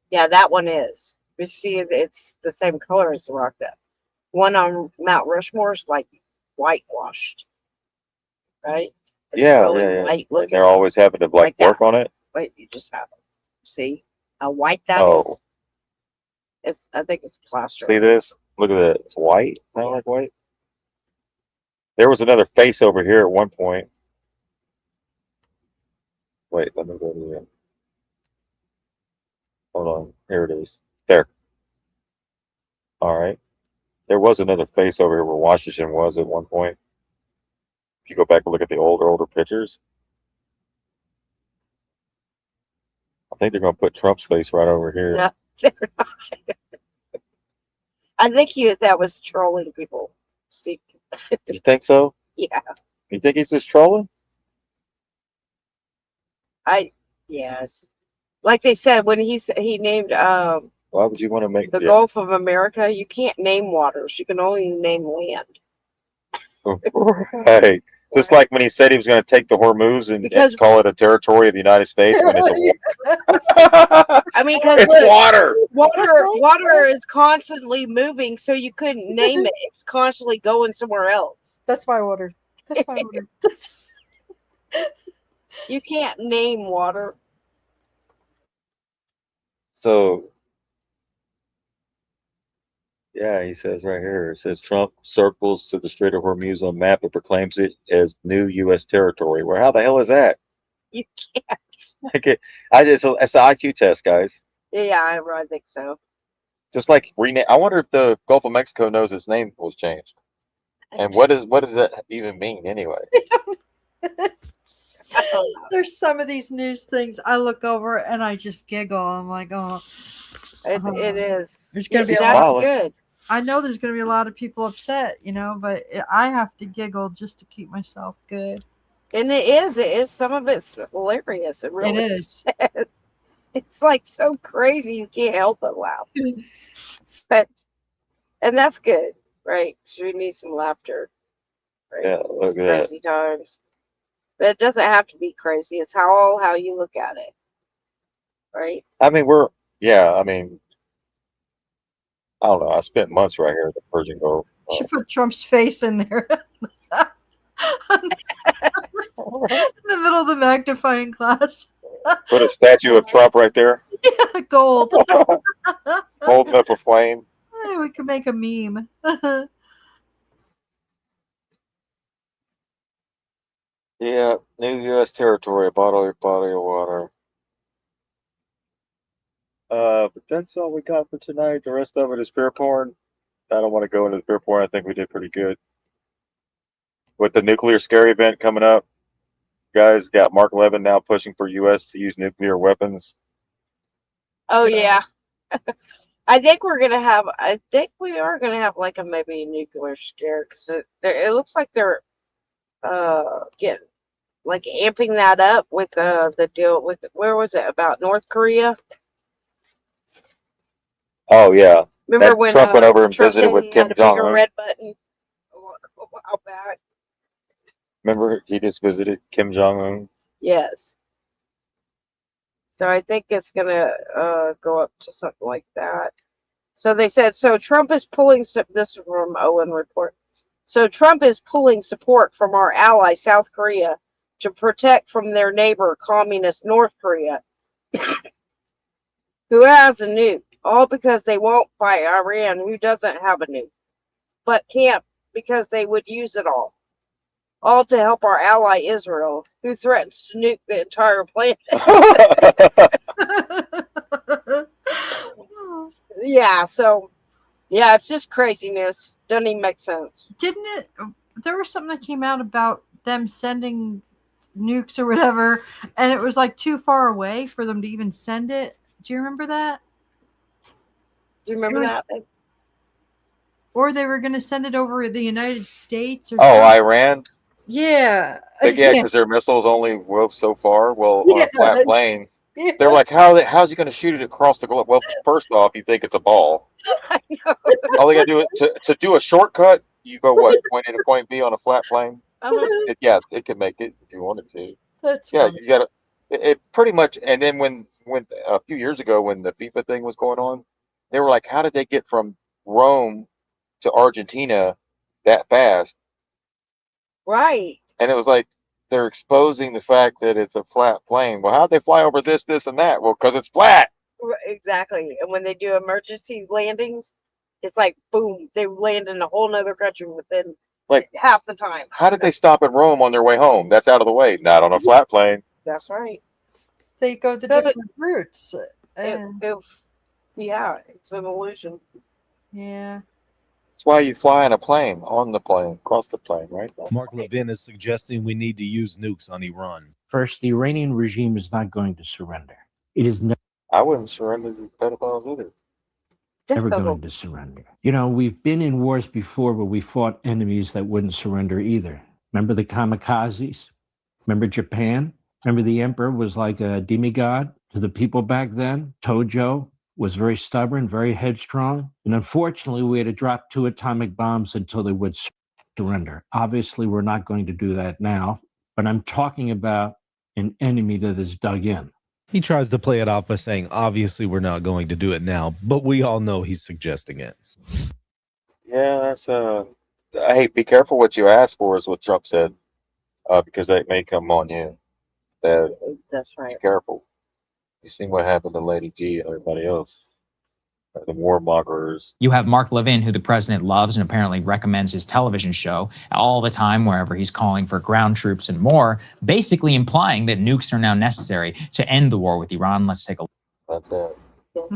Yeah, that one is. You see, it's the same color as the rock. That one on Mount Rushmore is like whitewashed, right? It's Yeah, really yeah, yeah. white And looking. they're always having to like work on it. Wait, you just have it. See how white that is? Oh, It's. I think it's plaster. see this? Look at that. It's white. Kind of like white. There was another face over here at one point. Wait, let me go to the. Hold on. Here it is. There. All right. There was another face over here where Washington was at one point. If you go back and look at the older pictures, I think they're going to put Trump's face right over here. No, they're not. I think that was trolling people. See, You think so? yeah, You think he's just trolling? yes. Like they said when he named Why would you want to make the Gulf of America, you can't name waters. You can only name land. Right. Just like when he said he was going to take the Hormuz and call it a territory of the United States when it's a I mean, because It's water. Water is constantly moving, so you couldn't name it. It's constantly going somewhere else. That's my water. That's my water. You can't name water. So, yeah, he says right here, it says Trump circles to the Strait of Hormuz on map and proclaims it as new U.S. territory. Well, how the hell is that? You can't. Okay, it's an IQ test, guys. Yeah, I think so. Just like rename. I wonder if the Gulf of Mexico knows its name was changed. And what does that even mean anyway? There's some of these news things I look over and I just giggle. I'm like, oh, It is. There's going to be a That's lot. good. I know there's going to be a lot of people upset, but I have to giggle just to keep myself good. And it is. Some of it's hilarious. It really is. It's like so crazy you can't help but laugh. And that's good, right? So we need some laughter. Right? Yeah, look at that. Crazy times. But it doesn't have to be crazy. It's how you look at it. Right? I mean, I don't know. I spent months right here at the Persian Gulf. Should put Trump's face in there. In the middle of the magnifying glass. Put a statue of Trump right there. Yeah, gold. Holding up a flame. Hey, we could make a meme. Yeah, new U.S. territory, a bottle of water. But that's all we got for tonight. The rest of it is fear porn. I don't want to go into the fear porn. I think we did pretty good. With the nuclear scare event coming up, guys, got Mark Levin now pushing for U.S. to use nuclear weapons. Oh yeah. I think we are gonna have like maybe a nuclear scare because it looks like they're getting like amping that up with the deal with where was it about North Korea? Oh yeah. Remember when Trump went over and Trump visited said with he Kim had a bigger Jong-un? red button a while back? Remember he just visited Kim Jong-un? Yes. So I think it's gonna go up to something like that. So they said Trump is pulling this from Owen report. So Trump is pulling support from our ally South Korea to protect from their neighbor communist North Korea, who has a nuke, all because they won't fight Iran, who doesn't have a nuke. but can't because they would use it all to help our ally Israel, who threatens to nuke the entire planet. Yeah, so yeah, it's just craziness. Doesn't even make sense. Didn't it? There was something that came out about them sending nukes or whatever, and it was like too far away for them to even send it. Do you remember that? Do you remember that? Or they were going to send it over the United States or Oh, something. Iran? Yeah. Yeah, because their missiles only go so far. Well, on a flat plane, Yeah. they're like, how's he going to shoot it across the globe? Well, first off, you think it's a ball. I know. All they got to do to do a shortcut, you go what, point A to point B on a flat plane? Yeah, it can make it if you wanted to. That's Yeah, funny. you got to. It pretty much. And then when a few years ago when the FIFA thing was going on, they were like, how did they get from Rome to Argentina that fast? Right. And it was like they're exposing the fact that it's a flat plane. Well, how'd they fly over this, and that? Well, because it's flat. Exactly. And when they do emergency landings, it's like boom, they land in a whole nother country within Like half the time. how did they stop in Rome on their way home? That's out of the way. Not on a flat plane. That's right. They go the So different routes. Yeah, it's an illusion. Yeah. That's why you fly in a plane, on the plane, across the plane, right? Mark Levin is suggesting we need to use nukes on Iran. First, the Iranian regime is not going to surrender. It is never I wouldn't surrender to pedophiles either. going to surrender. You know, we've been in wars before where we fought enemies that wouldn't surrender either. Remember the kamikazes? Remember Japan? Remember the emperor was like a demigod to the people back then? Tojo was very stubborn, very headstrong. And unfortunately, we had to drop 2 atomic bombs until they would surrender. Obviously, we're not going to do that now, but I'm talking about an enemy that is dug in. He tries to play it off by saying, obviously, we're not going to do it now, but we all know he's suggesting it. Yeah, that's hey, be careful what you ask for, is what Trump said, because that may come on you. That's right. Be careful. You seen what happened to Lady G and everybody else, the warmongers. You have Mark Levin, who the president loves and apparently recommends his television show all the time, wherever he's calling for ground troops and more, basically implying that nukes are now necessary to end the war with Iran. Let's take a look. That's it.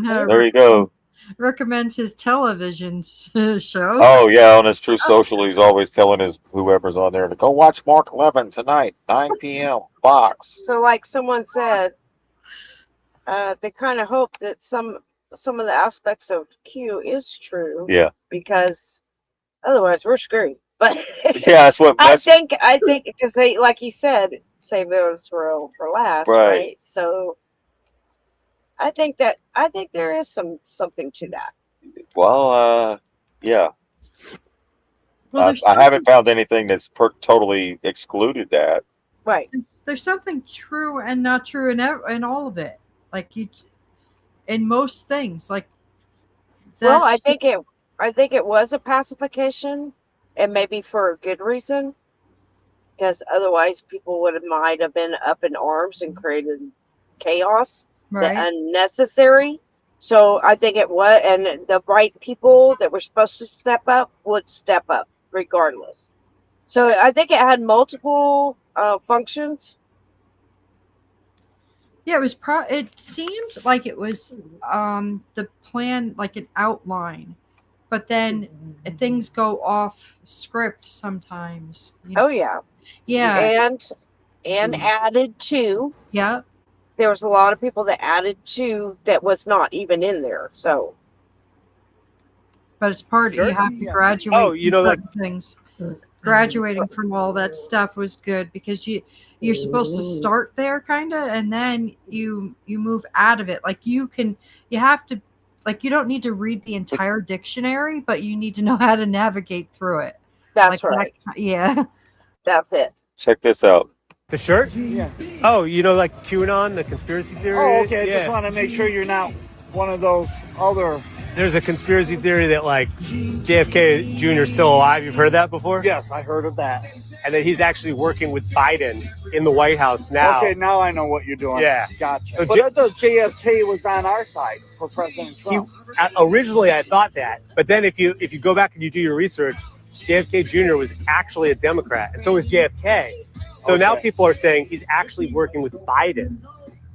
There you go. Recommends his television show. Oh yeah, on his True Social, he's always telling his whoever's on there to go watch Mark Levin tonight, 9 p.m. Fox. So like someone said, they kind of hope that some of the aspects of Q is true. Yeah. Because otherwise we're screwed. But yeah, I think because they, like he said, save those for last, right? So I think there is something to that. Well, yeah. Well, I haven't found anything that's totally excluded that. Right. There's something true and not true in all of it. Like in most things, like. Well, I think it was a pacification, and maybe for a good reason, because otherwise people might have been up in arms and created chaos, right? Unnecessary. So I think it was, and the right people that were supposed to step up would step up regardless. So I think it had multiple functions. Yeah, it seemed like it was the plan, like an outline, but then things go off script sometimes. Oh yeah, yeah, and added to. Yeah, there was a lot of people that added to that was not even in there. So, but it's part you have to graduate. Oh, you know, like things. Graduating from all that stuff was good because you're supposed to start there kind of, and then you move out of it. Like you have to, like, you don't need to read the entire dictionary, but you need to know how to navigate through it. That's like right. Yeah. That's it. Check this out. The shirt? Yeah. Oh, you know, like QAnon, the conspiracy theory? Oh, okay. I Yeah. just want to make sure you're not one of those other There's a conspiracy theory that like JFK Jr. is still alive. You've heard that before? Yes, I heard of that. And that he's actually working with Biden in the White House now. Okay, now I know what you're doing. Yeah. Gotcha. So But I thought JFK was on our side for President Trump. Originally, I thought that, but then if you go back and you do your research, JFK Jr. was actually a Democrat, and so was JFK. So now people are saying he's actually working with Biden.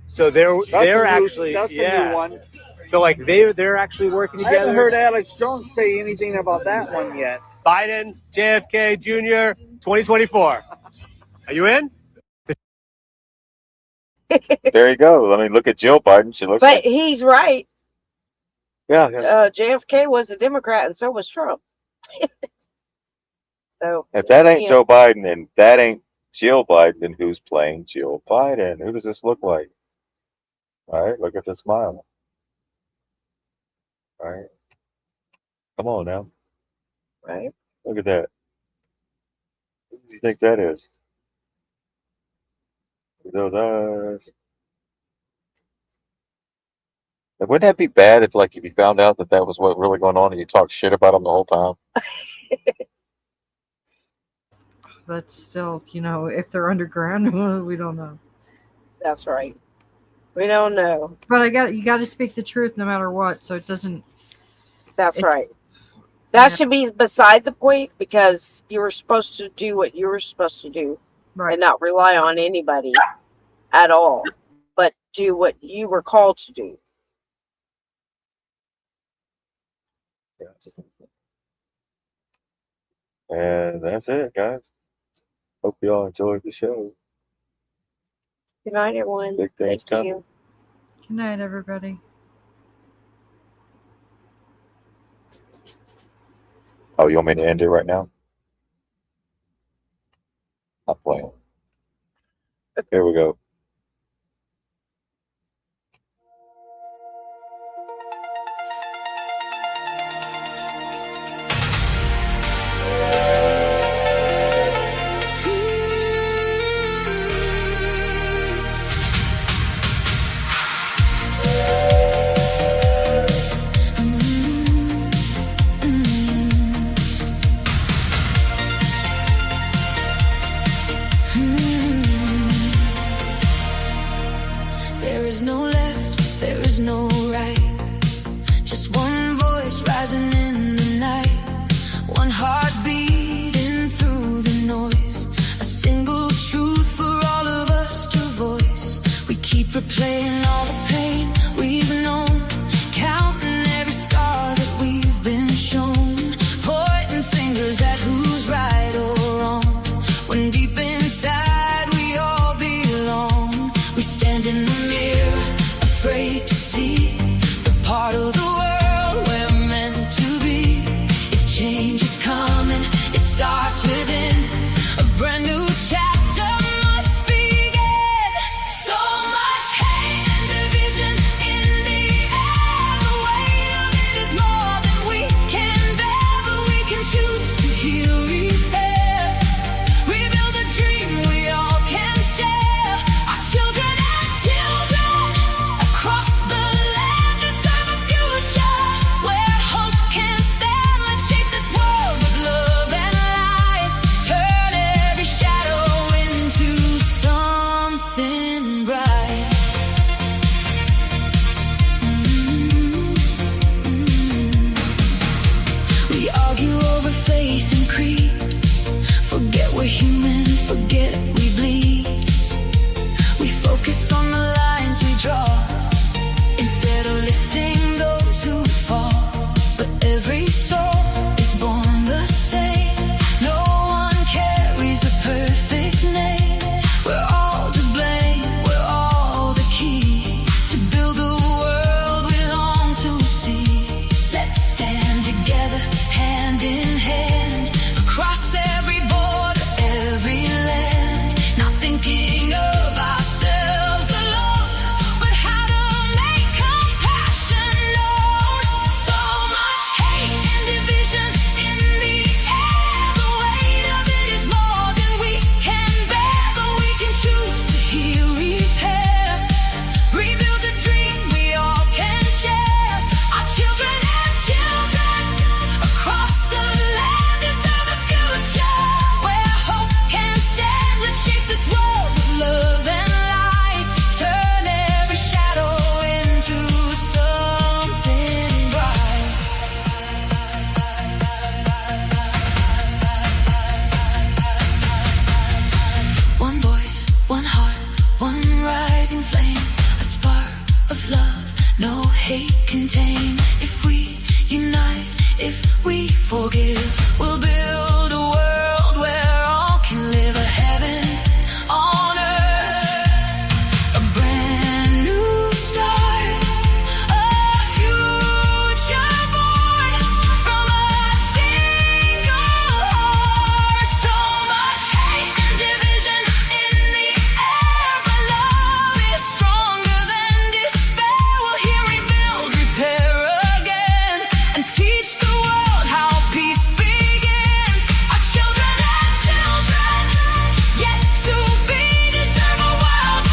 So they're actually that's a new one. So like they're actually working together. I haven't heard Alex Jones say anything about that one yet. Biden, JFK Jr. 2024. Are you in? There you go. I mean, look at Jill Biden. She looks But like, he's right. yeah. JFK was a Democrat, and so was Trump. So If that ain't Joe Biden and that ain't Jill Biden, then who's playing Jill Biden? Who does this look like? All right, look at the smile. All right. Come on now. Right. Look at that. Who do you think that is? Look at those eyes. And wouldn't that be bad if you found out that was what really going on and you talk shit about them the whole time? But still, if they're underground, we don't know. that's right. We don't know. But you got to speak the truth no matter what, so it doesn't. That's right. That should be beside the point, because you were supposed to do what you were supposed to do, and not rely on anybody at all, but do what you were called to do. And that's it, guys. Hope you all enjoyed the show. Good night, everyone. Big things Thank coming. you. Good night, everybody. Oh, you want me to end it right now? I'm playing. Here we go. There is no left, there is no right. Just one voice rising in the night. One heart beating through the noise. A single truth for all of us to voice. We keep replaying all the pain we've known. Counting every scar that we've been shown. Pointing fingers at who's right or wrong. When deep inside we all belong. We stand in the mirror, afraid to see the part of the world we're meant to be. If change is coming, it starts within. A brand new chapter must begin. So much hate no hate contain. If we unite, if we forgive, we'll build a world where all can live, a heaven on earth, a brand new start, a future born from a single heart. So much hate and division in the air, but love is stronger than despair. We'll hear rebuild, repair again, and teach the world how peace begins. Our children and children yet to be deserve a world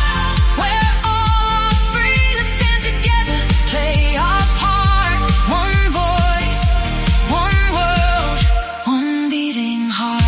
where all are free. Let's stand together, play our part. One voice, one world, one beating heart.